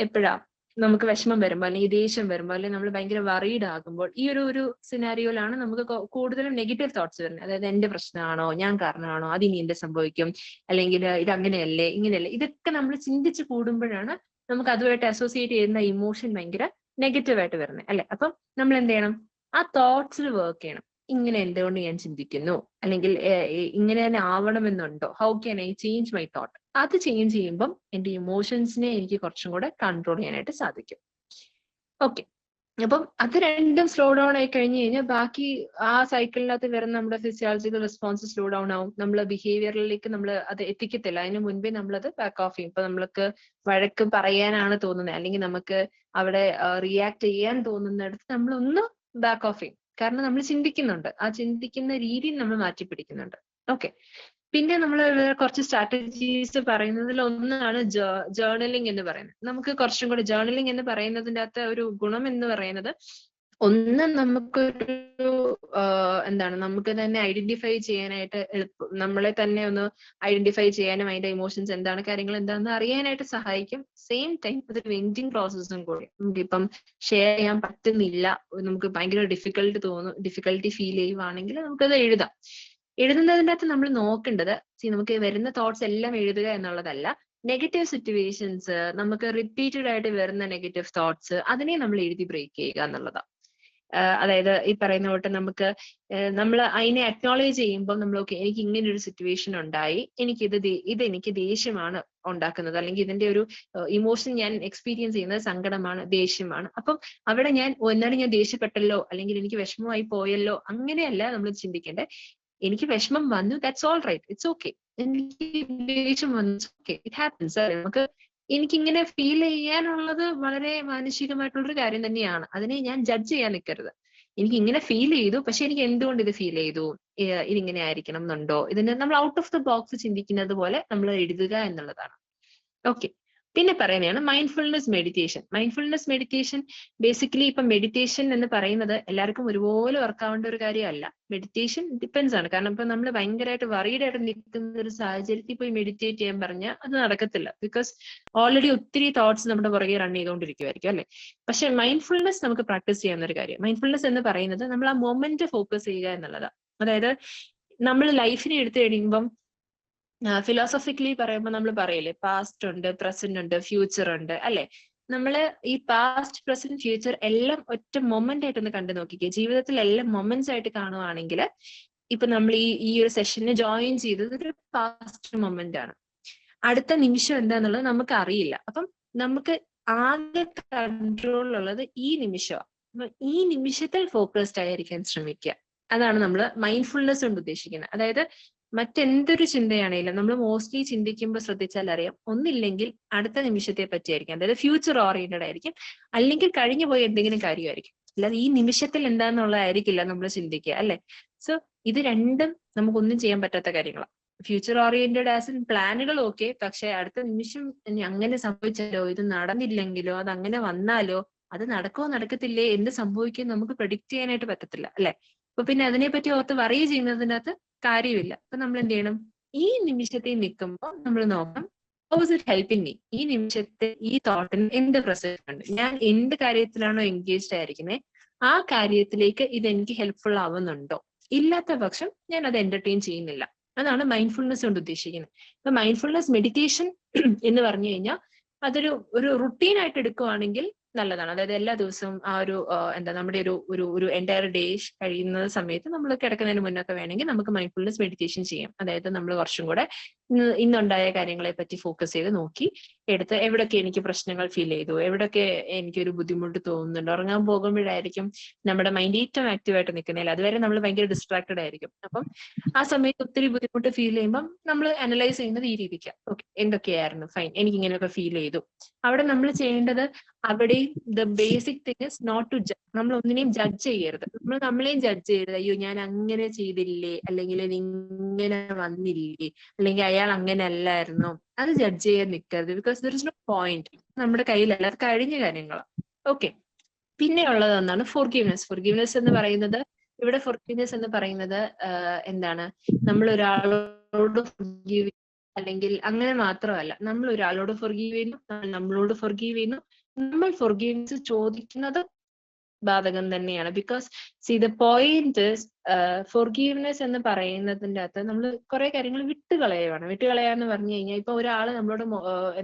എപ്പോഴാ? നമുക്ക് വിഷമം വരുമ്പോൾ, അല്ലെങ്കിൽ ദേഷ്യം വരുമ്പോൾ, അല്ലെങ്കിൽ നമ്മൾ ഭയങ്കര വറീഡ് ആകുമ്പോൾ, ഈ ഒരു സിനാരിയോയിലാണ് നമുക്ക് കൂടുതലും നെഗറ്റീവ് തോട്ട്സ് വരുന്നത്. അതായത് എന്റെ പ്രശ്നമാണോ, ഞാൻ കാരണമാണോ, അതിനി എന്ത് സംഭവിക്കും, അല്ലെങ്കിൽ ഇത് അങ്ങനെയല്ലേ ഇങ്ങനെയല്ലേ, ഇതൊക്കെ നമ്മൾ ചിന്തിച്ച് കൂടുമ്പോഴാണ് നമുക്ക് അതുമായിട്ട് അസോസിയേറ്റ് ചെയ്യുന്ന ഇമോഷൻ ഭയങ്കര നെഗറ്റീവായിട്ട് വരുന്നത്, അല്ലെ? അപ്പം നമ്മൾ എന്ത് ചെയ്യണം? ആ തോട്ട്സിൽ വർക്ക് ചെയ്യണം. ഇങ്ങനെ എന്തുകൊണ്ട് ഞാൻ ചിന്തിക്കുന്നു, അല്ലെങ്കിൽ ഇങ്ങനെ തന്നെ ആവണമെന്നുണ്ടോ, how can I change my thought? അത് ചേഞ്ച് ചെയ്യുമ്പം എന്റെ ഇമോഷൻസിനെ എനിക്ക് കുറച്ചും കൂടെ കൺട്രോൾ ചെയ്യാനായിട്ട് സാധിക്കും. ഓക്കെ, അപ്പം അത് രണ്ടും സ്ലോ ഡൗൺ ആയി കഴിഞ്ഞു കഴിഞ്ഞാൽ ബാക്കി ആ സൈക്കിളിനകത്ത് വരുന്ന നമ്മുടെ ഫിസിയോളജിക്കൽ റെസ്പോൺസ് സ്ലോ ഡൗൺ ആവും. നമ്മൾ ബിഹേവിയറിലേക്ക് നമ്മൾ അത് എത്തിക്കത്തില്ല. അതിന് മുൻപേ നമ്മളത് ബാക്ക് ഓഫ് ചെയ്യും. ഇപ്പൊ നമ്മൾക്ക് വഴക്ക് പറയാനാണ് തോന്നുന്നത്, അല്ലെങ്കിൽ നമുക്ക് അവിടെ റിയാക്ട് ചെയ്യാൻ തോന്നുന്നിടത്ത് നമ്മൾ ഒന്ന് ബാക്ക് ഓഫ് ചെയ്യും. കാരണം നമ്മൾ ചിന്തിക്കുന്നുണ്ട്, ആ ചിന്തിക്കുന്ന രീതി നമ്മൾ മാറ്റി പിടിക്കുന്നുണ്ട്. ഓക്കെ, പിന്നെ നമ്മൾ കുറച്ച് സ്ട്രാറ്റജീസ് പറയുന്നതിൽ ഒന്നാണ് ജേർണലിംഗ് എന്ന് പറയുന്നത്. നമുക്ക് കുറച്ചും കൂടെ ജേർണലിംഗ് എന്ന് പറയുന്നതിന്റെ അകത്ത് ഒരു ഗുണം എന്ന് പറയുന്നത്, ഒന്ന് നമുക്കൊരു എന്താണ്, നമുക്ക് തന്നെ ഐഡന്റിഫൈ ചെയ്യാനായിട്ട് എളുപ്പം, നമ്മളെ തന്നെ ഒന്ന് ഐഡന്റിഫൈ ചെയ്യാനും അതിന്റെ ഇമോഷൻസ് എന്താണ്, കാര്യങ്ങൾ എന്താണെന്ന് അറിയാനായിട്ട് സഹായിക്കും. സെയിം ടൈം അതൊരു വെന്റിങ് പ്രോസസ്സും കൂടി. നമുക്കിപ്പം ഷെയർ ചെയ്യാൻ പറ്റുന്നില്ല, നമുക്ക് ഭയങ്കര ഡിഫിക്കൽട്ടി ഫീൽ ചെയ്യുവാണെങ്കിൽ നമുക്കത് എഴുതാം. എഴുതുന്നതിൻ്റെ അകത്ത് നമ്മൾ നോക്കേണ്ടത്, നമുക്ക് വരുന്ന തോട്ട്സ് എല്ലാം എഴുതുക എന്നുള്ളതല്ല. നെഗറ്റീവ് സിറ്റുവേഷൻസ്, നമുക്ക് റിപ്പീറ്റഡ് ആയിട്ട് വരുന്ന നെഗറ്റീവ് തോട്ട്സ്, അതിനെ നമ്മൾ എഴുതി ബ്രേക്ക് ചെയ്യുക എന്നുള്ളതാണ്. അതായത് ഈ പറയുന്ന തൊട്ട് നമുക്ക് നമ്മൾ അതിനെ അക്നോളേജ് ചെയ്യുമ്പോൾ നമ്മൾ ഓക്കെ, എനിക്ക് ഇങ്ങനെ ഒരു സിറ്റുവേഷൻ ഉണ്ടായി, ഇത് എനിക്ക് ദേഷ്യമാണ് ഉണ്ടാക്കുന്നത്, അല്ലെങ്കിൽ ഇതിന്റെ ഒരു ഇമോഷൻ ഞാൻ എക്സ്പീരിയൻസ് ചെയ്യുന്നത് സങ്കടമാണ്, ദേഷ്യമാണ്. അപ്പം അവിടെ എന്നാലും ഞാൻ ദേഷ്യപ്പെട്ടല്ലോ, അല്ലെങ്കിൽ എനിക്ക് വിഷമമായി പോയല്ലോ, അങ്ങനെയല്ല നമ്മൾ ചിന്തിക്കേണ്ടത്. എനിക്ക് വിഷമം വന്നു, that's all right, it's okay. എനിക്ക് ദേഷ്യം വന്നു, ഓക്കെ, ഇറ്റ് ഹാപ്പൻസ്. നമുക്ക് എനിക്കിങ്ങനെ ഫീൽ ചെയ്യാനുള്ളത് വളരെ മാനുഷികമായിട്ടുള്ളൊരു കാര്യം തന്നെയാണ്. അതിനെ ഞാൻ ജഡ്ജ് ചെയ്യാൻ നിൽക്കരുത്. എനിക്ക് ഇങ്ങനെ ഫീൽ ചെയ്തു, പക്ഷെ എനിക്ക് എന്തുകൊണ്ട് ഇത് ഫീൽ ചെയ്തു, ഇതിങ്ങനെ ആയിരിക്കണം എന്നുണ്ടോ, ഇതിന് നമ്മൾ ഔട്ട് ഓഫ് ദ ബോക്സ് ചിന്തിക്കുന്നത് പോലെ നമ്മൾ എഴുതുക എന്നുള്ളതാണ്. ഓക്കെ, പിന്നെ പറയുന്നതാണ് mindfulness meditation. Mindfulness meditation basically ഇപ്പൊ മെഡിറ്റേഷൻ എന്ന് പറയുന്നത് എല്ലാവർക്കും ഒരുപോലെ വർക്ക് ആവേണ്ട ഒരു കാര്യമല്ല. മെഡിറ്റേഷൻ ഡിപ്പെൻസ് ആണ്. കാരണം ഇപ്പൊ നമ്മൾ ഭയങ്കരമായിട്ട് വറീഡ് ആയിട്ട് നിൽക്കുന്ന ഒരു സാഹചര്യത്തിൽ പോയി മെഡിറ്റേറ്റ് ചെയ്യാൻ പറഞ്ഞാൽ അത് നടക്കത്തില്ല. ബിക്കോസ് ഓൾറെഡി ഒത്തിരി തോട്ട്സ് നമ്മുടെ പുറകെ റൺ ചെയ്തുകൊണ്ടിരിക്കുമായിരിക്കും, അല്ലെ? പക്ഷെ മൈൻഡ്ഫുൾനെസ് നമുക്ക് പ്രാക്ടീസ് ചെയ്യാവുന്ന ഒരു കാര്യം. മൈൻഡ്ഫുൾനെസ് എന്ന് പറയുന്നത് നമ്മൾ ആ മൊമെന്റ് ഫോക്കസ് ചെയ്യുക എന്നുള്ളതാണ്. അതായത് നമ്മൾ ലൈഫിനെ എടുത്തു കഴിയുമ്പം ഫിലോസഫിക്കലി പറയുമ്പോൾ നമ്മൾ പറയില്ലേ, പാസ്റ്റ് ഉണ്ട്, പ്രസന്റ് ഉണ്ട്, ഫ്യൂച്ചർ ഉണ്ട്, അല്ലെ? നമ്മള് ഈ പാസ്റ്റ്, പ്രസന്റ്, ഫ്യൂച്ചർ എല്ലാം ഒറ്റ മൊമെന്റ് ആയിട്ടൊന്ന് കണ്ടു നോക്കിക്കേ. ജീവിതത്തിൽ എല്ലാം മൊമെന്റ്സ് ആയിട്ട് കാണുവാണെങ്കിൽ, ഇപ്പൊ നമ്മൾ ഈ ഒരു സെഷന് ജോയിൻ ചെയ്തത് ഒരു പാസ്റ്റ് മൊമെന്റ് ആണ്. അടുത്ത നിമിഷം എന്താന്നുള്ളത് നമുക്ക് അറിയില്ല. അപ്പം നമുക്ക് ആകെ കൺട്രോൾ ഉള്ളത് ഈ നിമിഷമാണ്. അപ്പൊ ഈ നിമിഷത്തിൽ ഫോക്കസ്ഡ് ആയിരിക്കാൻ ശ്രമിക്കുക. അതാണ് നമ്മൾ മൈൻഡ്ഫുൾനെസ് കൊണ്ട് ഉദ്ദേശിക്കുന്നത്. അതായത് മറ്റെന്തൊരു ചിന്തയാണെങ്കിലും നമ്മൾ മോസ്റ്റ്ലി ചിന്തിക്കുമ്പോൾ ശ്രദ്ധിച്ചാൽ അറിയാം, ഒന്നില്ലെങ്കിൽ അടുത്ത നിമിഷത്തെ പറ്റിയായിരിക്കും, അതായത് ഫ്യൂച്ചർ ഓറിയന്റഡ് ആയിരിക്കും, അല്ലെങ്കിൽ കഴിഞ്ഞു പോയ എന്തെങ്കിലും കാര്യമായിരിക്കും. അല്ലാതെ ഈ നിമിഷത്തിൽ എന്താന്നുള്ളതായിരിക്കില്ല നമ്മൾ ചിന്തിക്കുക, അല്ലെ? സോ ഇത് രണ്ടും നമുക്കൊന്നും ചെയ്യാൻ പറ്റാത്ത കാര്യങ്ങളാണ്. ഫ്യൂച്ചർ ഓറിയന്റഡ് ആസ് ഇൻ പ്ലാനുകൾ ഓക്കെ, പക്ഷെ അടുത്ത നിമിഷം അങ്ങനെ സംഭവിച്ചാലോ, ഇത് നടന്നില്ലെങ്കിലോ, അത് അങ്ങനെ വന്നാലോ, അത് നടക്കുമോ നടക്കത്തില്ലേ, എന്ത് സംഭവിക്കും നമുക്ക് പ്രെഡിക്റ്റ് ചെയ്യാനായിട്ട് പറ്റത്തില്ല, അല്ലെ? അപ്പൊ പിന്നെ അതിനെപ്പറ്റി ഓർത്ത് വറി ചെയ്യുന്നതിനകത്ത് കാര്യമില്ല. അപ്പൊ നമ്മൾ എന്ത് ചെയ്യണം? ഈ നിമിഷത്തിൽ നിൽക്കുമ്പോൾ നമ്മൾ നോക്കണം, how is it helping me? ഈ നിമിഷത്തെ ഈ തോട്ടിന് എന്ത് പ്രസക്തി ഉണ്ട്? ഞാൻ എന്ത് കാര്യത്തിലാണോ എൻഗേജ്ഡ് ആയിരിക്കുന്നത്, ആ കാര്യത്തിലേക്ക് ഇത് എനിക്ക് ഹെൽപ്ഫുൾ ആവുന്നുണ്ടോ? ഇല്ലാത്ത പക്ഷം ഞാൻ അത് എന്റർടൈൻ ചെയ്യുന്നില്ല. അതാണ് മൈൻഡ്ഫുൾനെസ് കൊണ്ട് ഉദ്ദേശിക്കുന്നത്. ഇപ്പൊ മൈൻഡ്ഫുൾനെസ് മെഡിറ്റേഷൻ എന്ന് പറഞ്ഞു കഴിഞ്ഞാൽ അതൊരു റുട്ടീൻ ആയിട്ട് എടുക്കുവാണെങ്കിൽ നല്ലതാണ്. അതായത് എല്ലാ ദിവസവും ആ ഒരു നമ്മുടെ ഒരു എൻറ്റയർ ഡേ കഴിയുന്ന സമയത്ത് നമ്മൾ കിടക്കുന്നതിന് മുന്നൊക്കെ വേണമെങ്കിൽ നമുക്ക് മൈൻഡ്ഫുൾനെസ് മെഡിറ്റേഷൻ ചെയ്യാം. അതായത് നമ്മൾ കുറച്ചും കൂടെ ഇന്നുണ്ടായ കാര്യങ്ങളെ പറ്റി ഫോക്കസ് ചെയ്ത് നോക്കി എടുത്ത് എവിടൊക്കെ എനിക്ക് പ്രശ്നങ്ങൾ ഫീൽ ചെയ്തു, എവിടൊക്കെ എനിക്കൊരു ബുദ്ധിമുട്ട് തോന്നുന്നുണ്ട്. ഉറങ്ങാൻ പോകുമ്പോഴായിരിക്കും നമ്മുടെ മൈൻഡ് ഏറ്റവും ആക്റ്റീവായിട്ട് നിൽക്കുന്നില്ല, അതുവരെ നമ്മൾ ഭയങ്കര ഡിസ്ട്രാക്റ്റഡ് ആയിരിക്കും. അപ്പം ആ സമയത്ത് ഒത്തിരി ബുദ്ധിമുട്ട് ഫീൽ ചെയ്യുമ്പം നമ്മൾ അനലൈസ് ചെയ്യുന്നത് ഈ രീതിക്ക്, ഓക്കെ എന്തൊക്കെയായിരുന്നു, ഫൈൻ, എനിക്ക് ഇങ്ങനെയൊക്കെ ഫീൽ ചെയ്തു. അവിടെ നമ്മൾ ചെയ്യേണ്ടത്, അവിടെ the basic thing is not to judge. നമ്മൾ ഒന്നിനെയും ജഡ്ജ് ചെയ്യരുത്. നമ്മൾ നമ്മളെയും ജഡ്ജ് ചെയ്യരുത്. അയ്യോ ഞാൻ അങ്ങനെ ചെയ്തില്ലേ, അല്ലെങ്കിൽ ഇങ്ങനെ വന്നില്ലേ, അല്ലെങ്കിൽ അയാൾ അങ്ങനെ അല്ലായിരുന്നോ, അത് ജഡ്ജ് ചെയ്യാൻ നിൽക്കരുത്. Because there is no point. നമ്മുടെ കയ്യിലല്ല, അത് കഴിഞ്ഞ കാര്യങ്ങളാണ്. ഓക്കെ, പിന്നെ ഉള്ളത് ഒന്നാണ് ഫോർഗീവ്നെസ്. ഫോർഗീവ്നെസ് എന്ന് പറയുന്നത്, ഇവിടെ ഫോർഗീവ്നെസ് എന്ന് പറയുന്നത് എന്താണ്, നമ്മൾ ഒരാളോട് അല്ലെങ്കിൽ അങ്ങനെ മാത്രമല്ല. നമ്മൾ ഒരാളോട് ഫൊർഗീവ് ചെയ്യുന്നു, നമ്മളോട് ഫൊർഗീവ് ചെയ്യുന്നു. നമ്മൾ ഫൊർഗീവ്നെസ് ചോദിക്കുന്നത് ബാധകം തന്നെയാണ്. Because the point is forgiveness എന്ന് പറയുന്നതിന്റെ അകത്ത് നമ്മൾ കുറെ കാര്യങ്ങൾ വിട്ടുകളയുവാണ്. വിട്ടുകളയാന്ന് പറഞ്ഞു കഴിഞ്ഞാൽ ഇപ്പൊ ഒരാള് നമ്മളോട്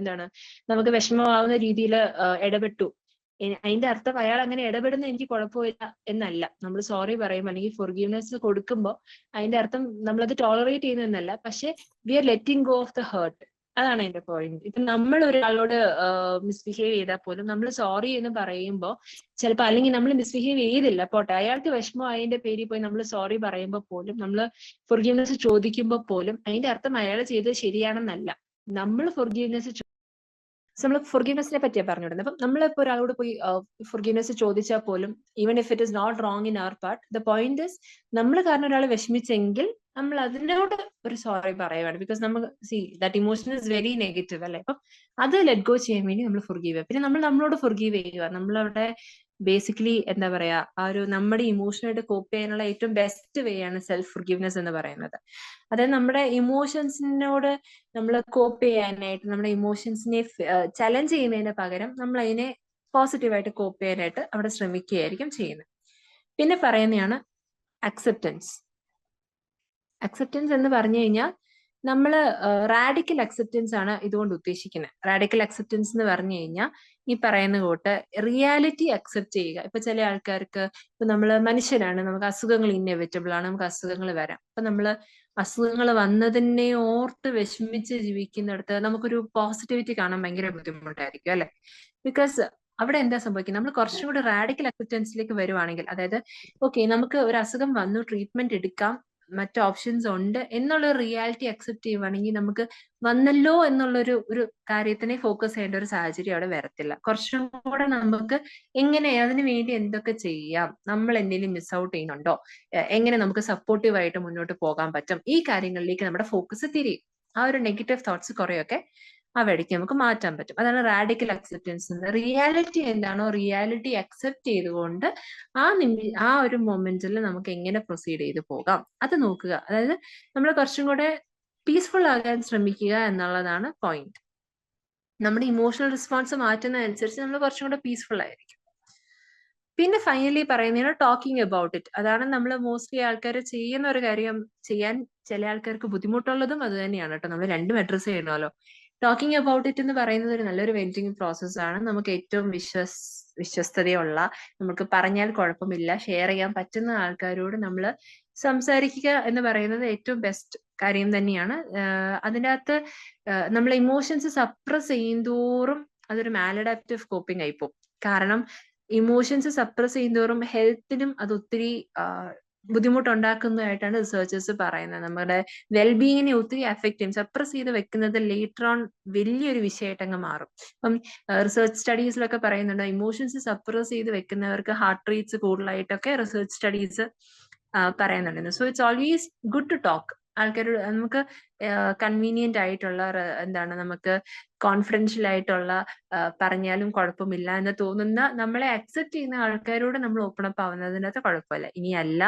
എന്താണ് നമുക്ക് വിഷമമാവുന്ന രീതിയിൽ ഇടപെട്ടു. അതിന്റെ അർത്ഥം അയാൾ അങ്ങനെ ഇടപെടുന്ന എനിക്ക് കുഴപ്പമില്ല എന്നല്ല. നമ്മൾ സോറി പറയും അല്ലെങ്കിൽ ഫൊർഗീവ്നെസ് കൊടുക്കുമ്പോൾ അതിന്റെ അർത്ഥം നമ്മളത് ടോളറേറ്റ് ചെയ്യുന്നതെന്നല്ല. പക്ഷെ we are letting go of the hurt. അതാണ് എന്റെ പോയിന്റ്. ഇപ്പൊ നമ്മൾ ഒരാളോട് മിസ്ബിഹേവ് ചെയ്താൽ പോലും നമ്മൾ സോറി എന്ന് പറയുമ്പോൾ ചിലപ്പോൾ അല്ലെങ്കിൽ നമ്മൾ മിസ്ബിഹേവ് ചെയ്തില്ല പോട്ടെ, അയാൾക്ക് വിഷമം അതിന്റെ പേരിൽ പോയി നമ്മൾ സോറി പറയുമ്പോൾ പോലും, നമ്മൾ ഫൊർഗീവ്നെസ് ചോദിക്കുമ്പോൾ പോലും അതിന്റെ അർത്ഥം അയാൾ ചെയ്തത് ശരിയാണെന്നല്ല. നമ്മൾ നമ്മൾ ഫൊർഗീവ്നെസിനെ പറ്റിയാണ് പറഞ്ഞുവിടുന്നത്. അപ്പം നമ്മളിപ്പോൾ ഒരാളോട് പോയി ഫൊർഗീവ്നെസ് ചോദിച്ചാൽ പോലും, even if it is not wrong in our part, the point is നമ്മൾ കാരണം ഒരാൾ വിഷമിച്ചെങ്കിൽ നമ്മൾ അതിനോട് ഒരു സോറി പറയുവാണ്. ബിക്കോസ് നമുക്ക് that emotion is very negative അല്ലെ. അപ്പം അത് ലെറ്റ് ഗോ ചെയ്യാൻ വേണ്ടി നമ്മൾ ഫൊർഗീവ് ചെയ്യുക. പിന്നെ നമ്മളോട് ഫൊർഗീവ് ചെയ്യുക. നമ്മളവിടെ ബേസിക്കലി എന്താ പറയാ, ആ ഒരു നമ്മുടെ ഇമോഷനായിട്ട് കോപ്പ് ചെയ്യാനുള്ള ഏറ്റവും ബെസ്റ്റ് വേ ആണ് സെൽഫ് ഫൊർഗീവ്നെസ് എന്ന് പറയുന്നത്. അതായത് നമ്മുടെ ഇമോഷൻസിനോട് നമ്മൾ കോപ്പ് ചെയ്യാനായിട്ട്, നമ്മുടെ ഇമോഷൻസിനെ ചലഞ്ച് ചെയ്യുന്നതിന് പകരം നമ്മൾ അതിനെ പോസിറ്റീവായിട്ട് കോപ്പ് ചെയ്യാനായിട്ട് അവിടെ ശ്രമിക്കുകയായിരിക്കും ചെയ്യുന്നത്. പിന്നെ പറയുന്നതാണ് അക്സെപ്റ്റൻസ്. അക്സെപ്റ്റൻസ് എന്ന് പറഞ്ഞു കഴിഞ്ഞാൽ നമ്മൾ റാഡിക്കൽ അക്സെപ്റ്റൻസ് ആണ് ഇതുകൊണ്ട് ഉദ്ദേശിക്കുന്നത്. റാഡിക്കൽ അക്സെപ്റ്റൻസ് എന്ന് പറഞ്ഞു കഴിഞ്ഞാൽ ഈ പറയുന്ന കൂട്ട് റിയാലിറ്റി അക്സെപ്റ്റ് ചെയ്യുക. ഇപ്പൊ ചില ആൾക്കാർക്ക്, ഇപ്പൊ നമ്മൾ മനുഷ്യരാണ്, നമുക്ക് അസുഖങ്ങൾ ഇന്നെവിറ്റബിൾ ആണ്, നമുക്ക് അസുഖങ്ങൾ വരാം. അപ്പൊ നമ്മൾ അസുഖങ്ങൾ വന്നതിനെ ഓർത്ത് വിഷമിച്ച് ജീവിക്കുന്നിടത്ത് നമുക്കൊരു പോസിറ്റിവിറ്റി കാണാൻ ഭയങ്കര ബുദ്ധിമുട്ടായിരിക്കും അല്ലെ. ബിക്കോസ് അവിടെ എന്താ സംഭവിക്കുന്നത്, നമ്മൾ കുറച്ചും കൂടി റാഡിക്കൽ അക്സെപ്റ്റൻസിലേക്ക് വരുവാണെങ്കിൽ, അതായത് ഓക്കെ നമുക്ക് ഒരു അസുഖം വന്നു, ട്രീറ്റ്മെന്റ് എടുക്കാം, മറ്റു ഓപ്ഷൻസ് ഉണ്ട് എന്നുള്ള റിയാലിറ്റി അക്സെപ്റ്റ് ചെയ്യുവാണെങ്കിൽ നമുക്ക് വന്നല്ലോ ഒരു കാര്യത്തിനെ ഫോക്കസ് ചെയ്യേണ്ട ഒരു സാഹചര്യം അവിടെ വരത്തില്ല. കുറച്ചും കൂടെ നമുക്ക് എങ്ങനെ അതിനു വേണ്ടി എന്തൊക്കെ ചെയ്യാം, നമ്മൾ എന്തെങ്കിലും മിസ് ഔട്ട് ചെയ്യുന്നുണ്ടോ, എങ്ങനെ നമുക്ക് സപ്പോർട്ടീവ് ആയിട്ട് മുന്നോട്ട് പോകാൻ പറ്റും, ഈ കാര്യങ്ങളിലേക്ക് നമ്മുടെ ഫോക്കസ് തിരിയും. ആ ഒരു നെഗറ്റീവ് തോട്ട്സ് കുറെയൊക്കെ ആ വഴിക്ക് നമുക്ക് മാറ്റാൻ പറ്റും. അതാണ് റാഡിക്കൽ അക്സെപ്റ്റൻസ്. റിയാലിറ്റി എന്താണോ റിയാലിറ്റി അക്സെപ്റ്റ് ചെയ്തുകൊണ്ട് ആ ഒരു മൊമെന്റിൽ നമുക്ക് എങ്ങനെ പ്രൊസീഡ് ചെയ്ത് പോകാം അത് നോക്കുക. അതായത് നമ്മൾ കുറച്ചും കൂടെ പീസ്ഫുൾ ആകാൻ ശ്രമിക്കുക എന്നുള്ളതാണ് പോയിന്റ്. നമ്മുടെ ഇമോഷണൽ റെസ്പോൺസ് മാറ്റുന്നതനുസരിച്ച് നമ്മൾ കുറച്ചും കൂടെ പീസ്ഫുൾ ആയിരിക്കും. പിന്നെ ഫൈനലി പറയുന്നതാണ് ടോക്കിംഗ് അബൌട്ട് ഇറ്റ്. അതാണ് നമ്മൾ മോസ്റ്റ്ലി ആൾക്കാർ ചെയ്യുന്ന ഒരു കാര്യം. ചെയ്യാൻ ചില ആൾക്കാർക്ക് ബുദ്ധിമുട്ടുള്ളതും അത് തന്നെയാണ് കേട്ടോ. നമ്മൾ രണ്ടും അഡ്രസ് ചെയ്യണമല്ലോ. ടോക്കിംഗ് അബൌട്ട് ഇറ്റ് എന്ന് പറയുന്നത് ഒരു നല്ലൊരു വെന്റിങ് പ്രോസസ് ആണ്. നമുക്ക് ഏറ്റവും വിശ്വസ്തതയുള്ള, നമുക്ക് പറഞ്ഞാൽ കുഴപ്പമില്ല, ഷെയർ ചെയ്യാൻ പറ്റുന്ന ആൾക്കാരോട് നമ്മൾ സംസാരിക്കുക എന്ന് പറയുന്നത് ഏറ്റവും ബെസ്റ്റ് കാര്യം തന്നെയാണ്. അതിൻ്റെ അകത്ത് നമ്മൾ ഇമോഷൻസ് സപ്രസ് ചെയ്യുന്തോറും അതൊരു മാലഡാപ്റ്റീവ് കോപ്പിംഗ് ആയിപ്പോകും. കാരണം ഇമോഷൻസ് സപ്രസ് ചെയ്യുന്തോറും ഹെൽത്തിനും അത് ഒത്തിരി ബുദ്ധിമുട്ടുണ്ടാക്കുന്നതായിട്ടാണ് റിസർച്ചേഴ്സ് പറയുന്നത്. നമ്മുടെ വെൽബീയിങ്ങിനെ ഒത്തിരി അഫക്റ്റ് ചെയ്യും. സപ്രസ് ചെയ്ത് വെക്കുന്നത് ലേറ്റർ ഓൺ വലിയൊരു വിഷയമായിട്ട് അങ്ങ് മാറും. അപ്പം റിസർച്ച് സ്റ്റഡീസിലൊക്കെ പറയുന്നുണ്ട്, ഇമോഷൻസ് സപ്രസ് ചെയ്ത് വെക്കുന്നവർക്ക് ഹാർട്ട് റേറ്റ്സ് കൂടുതലായിട്ടൊക്കെ റിസർച്ച് സ്റ്റഡീസ് പറയുന്നുണ്ട്. So it's always good to talk. ആൾക്കാരോട് നമുക്ക് കൺവീനിയന്റ് ആയിട്ടുള്ള, എന്താണ്, നമുക്ക് കോൺഫിഡൻഷ്യൽ ആയിട്ടുള്ള, പറഞ്ഞാലും കുഴപ്പമില്ല എന്ന് തോന്നുന്ന, നമ്മളെ അക്സെപ്റ്റ് ചെയ്യുന്ന ആൾക്കാരോട് നമ്മൾ ഓപ്പൺ അപ്പ് ആവുന്നതിനകത്ത് കുഴപ്പമില്ല. ഇനി അല്ല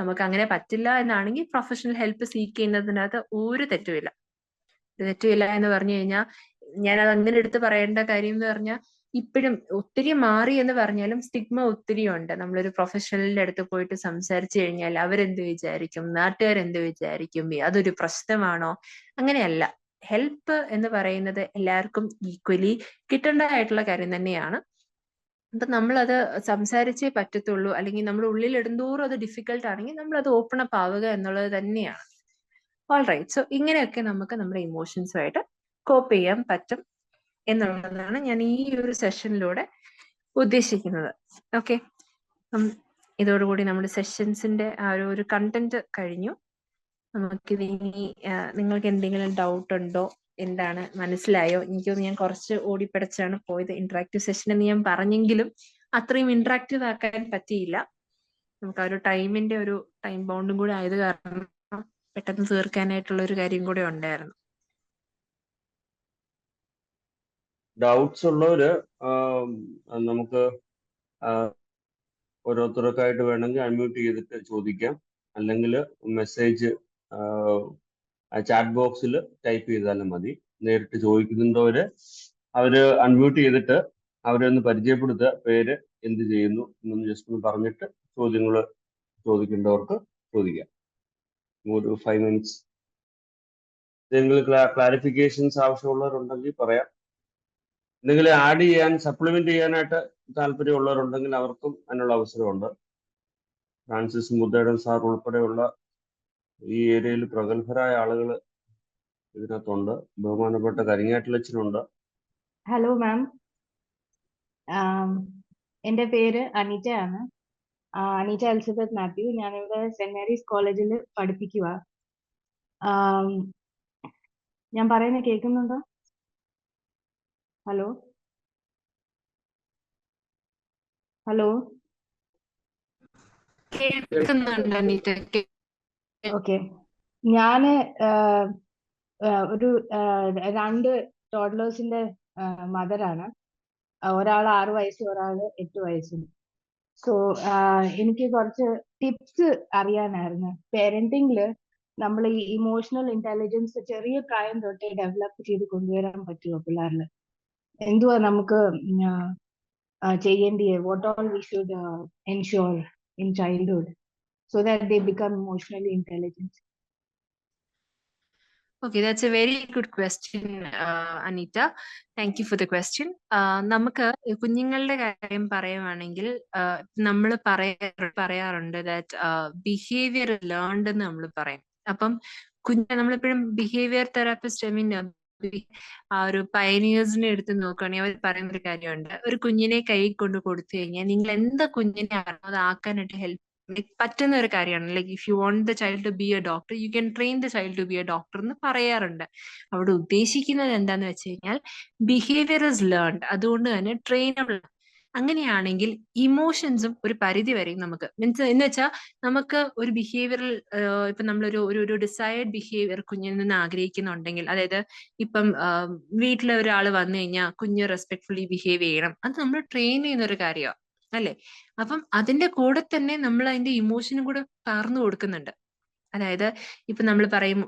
നമുക്ക് അങ്ങനെ പറ്റില്ല എന്നാണെങ്കിൽ പ്രൊഫഷണൽ ഹെൽപ്പ് സീക്ക് ചെയ്യുന്നതിനകത്ത് ഒരു തെറ്റുമില്ല. എന്ന് പറഞ്ഞു കഴിഞ്ഞാൽ ഞാനത് അങ്ങനെ എടുത്ത് പറയേണ്ട കാര്യം എന്ന് പറഞ്ഞാൽ, ഇപ്പോഴും ഒത്തിരി മാറി എന്ന് പറഞ്ഞാലും സ്റ്റിഗ്മ ഒത്തിരി ഉണ്ട്. നമ്മളൊരു പ്രൊഫഷണലിന്റെ അടുത്ത് പോയിട്ട് സംസാരിച്ചു കഴിഞ്ഞാൽ അവരെന്ത് വിചാരിക്കും, നാട്ടുകാരെന്ത് വിചാരിക്കും, അതൊരു പ്രശ്നമാണോ? അങ്ങനെയല്ല. ഹെൽപ്പ് എന്ന് പറയുന്നത് എല്ലാവർക്കും ഈക്വലി കിട്ടേണ്ടതായിട്ടുള്ള കാര്യം തന്നെയാണ്. അപ്പൊ നമ്മളത് സംസാരിച്ചേ പറ്റത്തുള്ളൂ. അല്ലെങ്കിൽ നമ്മൾ ഉള്ളിൽ ഇടുന്തോറും അത് ഡിഫിക്കൽട്ട് ആണെങ്കിൽ നമ്മൾ അത് ഓപ്പൺ അപ്പ് ആവുക എന്നുള്ളത് തന്നെയാണ്. All right. സോ ഇങ്ങനെയൊക്കെ നമുക്ക് നമ്മുടെ ഇമോഷൻസുമായിട്ട് കോപ്പ് ചെയ്യാൻ പറ്റും എന്നുള്ളതാണ് ഞാൻ ഈ ഒരു സെഷനിലൂടെ ഉദ്ദേശിക്കുന്നത്. ഓക്കെ, ഇതോടുകൂടി നമ്മുടെ സെഷൻസിന്റെ ആ ഒരു കണ്ടന്റ് കഴിഞ്ഞു. നമുക്കിത് ഇനി നിങ്ങൾക്ക് എന്തെങ്കിലും ഡൗട്ട് ഉണ്ടോ, എന്താണ്, മനസ്സിലായോ? എനിക്കൊന്ന് ഞാൻ കുറച്ച് ഓടിപ്പടച്ചാണ് പോയത്. ഇന്ററാക്റ്റീവ് സെഷൻ എന്ന് ഞാൻ പറഞ്ഞെങ്കിലും അത്രയും ഇന്ററാക്റ്റീവ് ആക്കാൻ പറ്റിയില്ല. നമുക്ക് ആ ഒരു ടൈമിന്റെ ഒരു ടൈം ബൗണ്ടും കൂടെ ആയത് കാരണം പെട്ടെന്ന് തീർക്കാനായിട്ടുള്ള ഒരു കാര്യം കൂടെ ഉണ്ടായിരുന്നു. ഡൗട്ട്സ് ഉള്ളവര് നമുക്ക് ഓരോരുത്തർക്കായിട്ട് വേണമെങ്കിൽ അൺമ്യൂട്ട് ചെയ്തിട്ട് ചോദിക്കാം, അല്ലെങ്കിൽ മെസ്സേജ് ആ ചാറ്റ് ബോക്സിൽ ടൈപ്പ് ചെയ്താലും മതി. നേരിട്ട് ചോദിക്കുന്നുണ്ടവര് അവര് അൺമ്യൂട്ട് ചെയ്തിട്ട് അവരെ ഒന്ന് പരിചയപ്പെടുത്തുക, പേര്, എന്ത് ചെയ്യുന്നു എന്നൊന്ന് ജസ്റ്റ് ഒന്ന് പറഞ്ഞിട്ട് ചോദ്യങ്ങൾ ചോദിക്കേണ്ടവർക്ക് ചോദിക്കാം. ഒരു 5 minutes. എന്തെങ്കിലും ക്ലാരിഫിക്കേഷൻസ് ആവശ്യമുള്ളവരുണ്ടെങ്കിൽ പറയാം. എന്തെങ്കിലും ആഡ് ചെയ്യാൻ, സപ്ലിമെന്റ് ചെയ്യാനായിട്ട് താല്പര്യമുള്ളവരുണ്ടെങ്കിൽ അവർക്കും അതിനുള്ള അവസരമുണ്ട്. ഫ്രാൻസിസ് മുദ്ദടൻ സാർ ഉൾപ്പെടെയുള്ള ഈ ഏരിയയിൽ പ്രഗത്ഭരായ ആളുകൾ ഇതിനകത്തുണ്ട്. ബഹുമാനപ്പെട്ട കരിങ്ങാട്ടിലച്ചനുണ്ട്. ഹലോ മാം, എൻ്റെ പേര് അനീറ്റ ആണ്. അനീറ്റ എലിസബത്ത് മാത്യു. ഞാനിവിടെ സെന്റ് മേരീസ് കോളേജിൽ പഠിപ്പിക്കുക. ഞാൻ പറയുന്നത് കേൾക്കുന്നുണ്ടോ? ഹലോ ഹലോ കേൾക്കുന്നുണ്ട് അനീറ്റ. ഓക്കെ. ഞാന് ഒരു 2 ടോഡ്ലേഴ്സിന്റെ മദറാണ്. ഒരാൾ 6 വയസ്സ്, ഒരാൾ 8 വയസ്സും. സോ എനിക്ക് കുറച്ച് ടിപ്സ് അറിയാനായിരുന്നു. പേരന്റിംഗില് നമ്മൾ ഈ ഇമോഷണൽ ഇന്റലിജൻസ് ചെറിയ പ്രായം തൊട്ടേ ഡെവലപ്പ് ചെയ്ത് കൊണ്ടുവരാൻ പറ്റുമോ പിള്ളേരിൽ? എന്തുവാ നമുക്ക് ചെയ്യേണ്ടിയത്? What all we should ensure in childhood so that they become emotionally intelligent? Okay, that's a very good question, Anita. Thank you for the question. നമുക്ക് കുഞ്ഞുങ്ങളുടെ കാര്യം പറയുവാണെങ്കിൽ നമ്മൾ പറയാറുണ്ട് ദാറ്റ് ബിഹേവിയർ ലേൺഡ് എന്ന് നമ്മൾ പറയും. അപ്പം നമ്മളെപ്പോഴും ബിഹേവിയർ തെറാപ്പിസ്റ്റ്, ആ ഒരു പയനിയേഴ്സിനെ എടുത്ത് നോക്കുകയാണെങ്കിൽ അവർ പറയുന്ന ഒരു കാര്യമുണ്ട്. ഒരു കുഞ്ഞിനെ കൈ കൊണ്ട് കൊടുത്തു കഴിഞ്ഞാൽ നിങ്ങൾ എന്താ കുഞ്ഞിനെ അത് ആക്കാനായിട്ട് ഹെൽപ്പ് പറ്റുന്ന ഒരു കാര്യമാണ്. Like if you want the child to be a doctor, you can train the child to be a doctor എന്ന് പറയാറുണ്ട്. അവിടെ ഉദ്ദേശിക്കുന്നത് എന്താന്ന് വെച്ച് കഴിഞ്ഞാൽ ബിഹേവിയർ ഇസ് ലേൺഡ്, അതുകൊണ്ട് തന്നെ ട്രെയിനബിൾ. അങ്ങനെയാണെങ്കിൽ ഇമോഷൻസും ഒരു പരിധി വരെ നമുക്ക് എന്ന് വെച്ചാൽ നമുക്ക് ഒരു ബിഹേവിയറൽ ഇപ്പൊ നമ്മളൊരു ഒരു ഡിസൈഡ് ബിഹേവിയർ കുഞ്ഞിൽ നിന്ന് ആഗ്രഹിക്കുന്നുണ്ടെങ്കിൽ, അതായത് ഇപ്പം വീട്ടിലെ ഒരാൾ വന്നു കഴിഞ്ഞാൽ കുഞ്ഞ് റെസ്പെക്ട്ഫുള്ളി ബിഹേവ് ചെയ്യണം, അത് നമ്മൾ ട്രെയിൻ ചെയ്യുന്ന ഒരു കാര്യമാണ് അല്ലെ? അപ്പം അതിന്റെ കൂടെ തന്നെ നമ്മൾ അതിന്റെ ഇമോഷനും കൂടെ പകർന്നു കൊടുക്കുന്നുണ്ട്. അതായത് ഇപ്പൊ നമ്മൾ പറയും,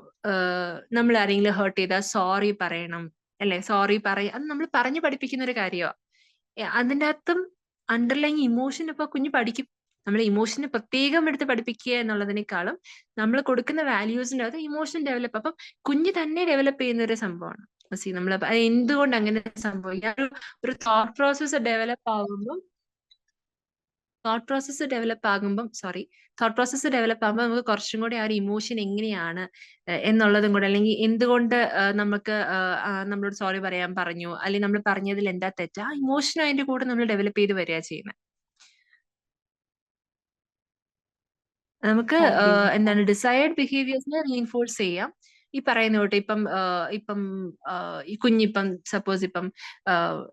നമ്മൾ ആരെങ്കിലും ഹേർട്ട് ചെയ്താൽ സോറി പറയണം അല്ലെ? സോറി അത് നമ്മൾ പറഞ്ഞു പഠിപ്പിക്കുന്ന ഒരു കാര്യമാണ്. അതിൻ്റെ അകത്തും അണ്ടർലൈൻ ഇമോഷൻ ഇപ്പൊ കുഞ്ഞ് പഠിക്കും. നമ്മൾ ഇമോഷന് പ്രത്യേകം എടുത്ത് പഠിപ്പിക്കുക എന്നുള്ളതിനേക്കാളും നമ്മൾ കൊടുക്കുന്ന വാല്യൂസിന്റെ അകത്ത് ഇമോഷൻ ഡെവലപ്പ്, അപ്പം കുഞ്ഞ് തന്നെ ഡെവലപ്പ് ചെയ്യുന്ന ഒരു സംഭവമാണ്. നമ്മൾ എന്തുകൊണ്ട് അങ്ങനെ സംഭവിക്കാം? ഒരു തോട്ട് പ്രോസസ് ഡെവലപ്പ് ആകുമ്പോൾ നമുക്ക് കുറച്ചും കൂടി ആ ഒരു ഇമോഷൻ എങ്ങനെയാണ് എന്നുള്ളതും കൂടെ, അല്ലെങ്കിൽ എന്തുകൊണ്ട് നമുക്ക് നമ്മളോട് സോറി പറയാൻ പറഞ്ഞു, അല്ലെങ്കിൽ നമ്മൾ പറഞ്ഞതിൽ എന്താ തെറ്റ്, ആ ഇമോഷൻ അതിന്റെ കൂടെ നമ്മൾ ഡെവലപ്പ് ചെയ്ത് വരിക ചെയ്യുന്നത്. നമുക്ക് എന്താണ് ഡിസൈർഡ് ബിഹേവിയേഴ്സിനെ റീഇൻഫോഴ്സ് ചെയ്യാം. ഈ പറയുന്ന തൊട്ട് ഇപ്പം ഈ കുഞ്ഞിപ്പം സപ്പോസ് ഇപ്പം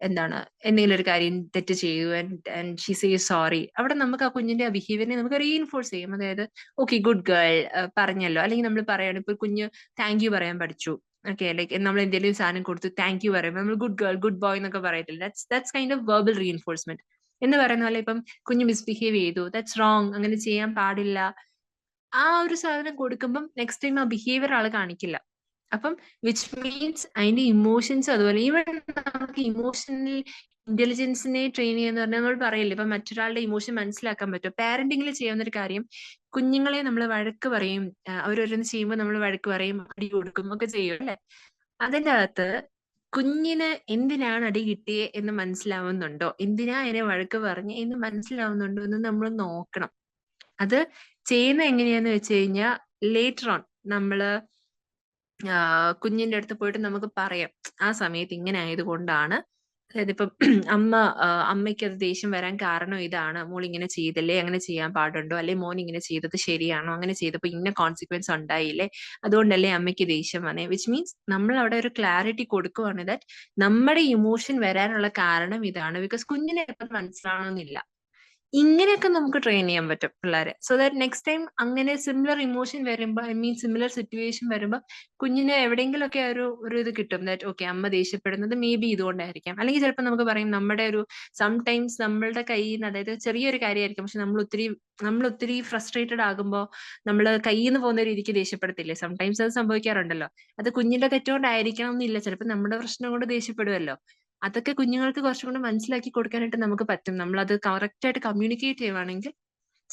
എന്താണ് എന്തെങ്കിലും ഒരു കാര്യം തെറ്റ് ചെയ്യൂ ആൻഡ് ഷീ സേ സോറി, അവിടെ നമുക്ക് ആ കുഞ്ഞിന്റെ ആ ബിഹേവിയറിനെ നമുക്ക് റീഇൻഫോഴ്സ് ചെയ്യും. അതായത് ഓക്കെ, ഗുഡ് ഗേൾ പറഞ്ഞല്ലോ, അല്ലെങ്കിൽ നമ്മൾ പറയണം, ഇപ്പൊ കുഞ്ഞ് താങ്ക് യു പറയാൻ പഠിച്ചു, ഓക്കെ, ലൈക്ക് നമ്മൾ എന്തെങ്കിലും സാധനം കൊടുത്ത് താങ്ക് യു പറയുമ്പോൾ നമ്മൾ ഗുഡ് ഗേൾ, ഗുഡ് ബോയ് എന്നൊക്കെ പറയത്തില്ല. That's kind of verbal reinforcement എന്ന് പറയുന്ന പോലെ. ഇപ്പം കുഞ്ഞ് മിസ്ബിഹേവ് ചെയ്തു, ദാറ്റ്സ് റോങ്, അങ്ങനെ ചെയ്യാൻ പാടില്ല, ആ ഒരു സാധനം കൊടുക്കുമ്പം നെക്സ്റ്റ് ടൈം ആ ബിഹേവിയർ ആള് കാണിക്കില്ല. അപ്പം വിച്ച് മീൻസ് അതിന്റെ ഇമോഷൻസ് അതുപോലെ. ഈവൻ നമുക്ക് ഇമോഷണൽ ഇന്റലിജൻസിനെ ട്രെയിൻ ചെയ്യാന്ന് പറഞ്ഞാൽ നമ്മൾ പറയില്ലേ, ഇപ്പൊ മറ്റൊരാളുടെ ഇമോഷൻ മനസ്സിലാക്കാൻ പറ്റും. പാരന്റിങ്ങിൽ ചെയ്യാവുന്ന ഒരു കാര്യം, കുഞ്ഞുങ്ങളെ നമ്മൾ വഴക്ക് പറയും, അവരോരോന്ന് ചെയ്യുമ്പോൾ നമ്മൾ വഴക്ക് പറയും, അടി കൊടുക്കും ഒക്കെ ചെയ്യും അല്ലെ? അതിൻ്റെ അകത്ത് കുഞ്ഞിന് എന്തിനാണ് അടി കിട്ടിയേ എന്ന് മനസ്സിലാവുന്നുണ്ടോ, എന്തിനാ അതിനെ വഴക്ക് പറഞ്ഞ് എന്ന് മനസ്സിലാവുന്നുണ്ടോ എന്ന് നമ്മൾ നോക്കണം. അത് ചെയ്യുന്ന എങ്ങനെയാന്ന് വെച്ച് കഴിഞ്ഞാൽ ലേറ്റർ ഓൺ നമ്മള് കുഞ്ഞിന്റെ അടുത്ത് പോയിട്ട് നമുക്ക് പറയാം, ആ സമയത്ത് ഇങ്ങനെ ആയതുകൊണ്ടാണ്, അതായത് ഇപ്പം അമ്മയ്ക്ക് അത് ദേഷ്യം വരാൻ കാരണം ഇതാണ്, മോൾ ഇങ്ങനെ ചെയ്തല്ലേ, അങ്ങനെ ചെയ്യാൻ പാടുണ്ടോ, അല്ലെ മോൻ ഇങ്ങനെ ചെയ്തത് ശരിയാണോ, അങ്ങനെ ചെയ്തപ്പോ ഇന്ന കോൺസിക്വൻസ് ഉണ്ടായില്ലേ, അതുകൊണ്ടല്ലേ അമ്മയ്ക്ക് ദേഷ്യം വന്നേ. വിച്ച് മീൻസ് നമ്മൾ അവിടെ ഒരു ക്ലാരിറ്റി കൊടുക്കുവാണ് ദാറ്റ് നമ്മുടെ ഇമോഷൻ വരാനുള്ള കാരണം ഇതാണ്. ബിക്കോസ് കുഞ്ഞിനെ എപ്പം മനസ്സിലാവണമെന്നില്ല. ഇങ്ങനെയൊക്കെ നമുക്ക് ട്രെയിൻ ചെയ്യാൻ പറ്റും പിള്ളേരെ. സോ ദാറ്റ് നെക്സ്റ്റ് ടൈം അങ്ങനെ സിമിലർ ഇമോഷൻ വരുമ്പോൾ, ഐ മീൻ സിമിലർ സിറ്റുവേഷൻ വരുമ്പോൾ കുഞ്ഞിന് എവിടെയെങ്കിലുമൊക്കെ ഒരു ഇത് കിട്ടും. ദാറ്റ് ഓക്കെ, അമ്മ ദേഷ്യപ്പെടുന്നത് മേ ബി ഇതുകൊണ്ടായിരിക്കാം. അല്ലെങ്കിൽ ചിലപ്പോൾ നമുക്ക് പറയും നമ്മുടെ സംടൈംസ് നമ്മളുടെ കയ്യിൽ നിന്ന്, അതായത് ചെറിയൊരു കാര്യമായിരിക്കും, പക്ഷെ നമ്മൾ ഒത്തിരി ഫ്രസ്ട്രേറ്റഡ് ആകുമ്പോൾ നമ്മൾ കയ്യിൽ നിന്ന് പോകുന്ന രീതിക്ക് ദേഷ്യപ്പെടത്തില്ലേ? സംടൈംസ് അത് സംഭവിക്കാറുണ്ടല്ലോ. അത് കുഞ്ഞിന്റെ തെറ്റുകൊണ്ടായിരിക്കണം എന്നില്ല, ചിലപ്പോൾ നമ്മുടെ പ്രശ്നം കൊണ്ട് ദേഷ്യപ്പെടുമല്ലോ. അതൊക്കെ കുഞ്ഞുങ്ങൾക്ക് കുറച്ചും കൂടെ മനസ്സിലാക്കി കൊടുക്കാനായിട്ട് നമുക്ക് പറ്റും. നമ്മളത് കറക്റ്റ് ആയിട്ട് കമ്മ്യൂണിക്കേറ്റ് ചെയ്യുവാണെങ്കിൽ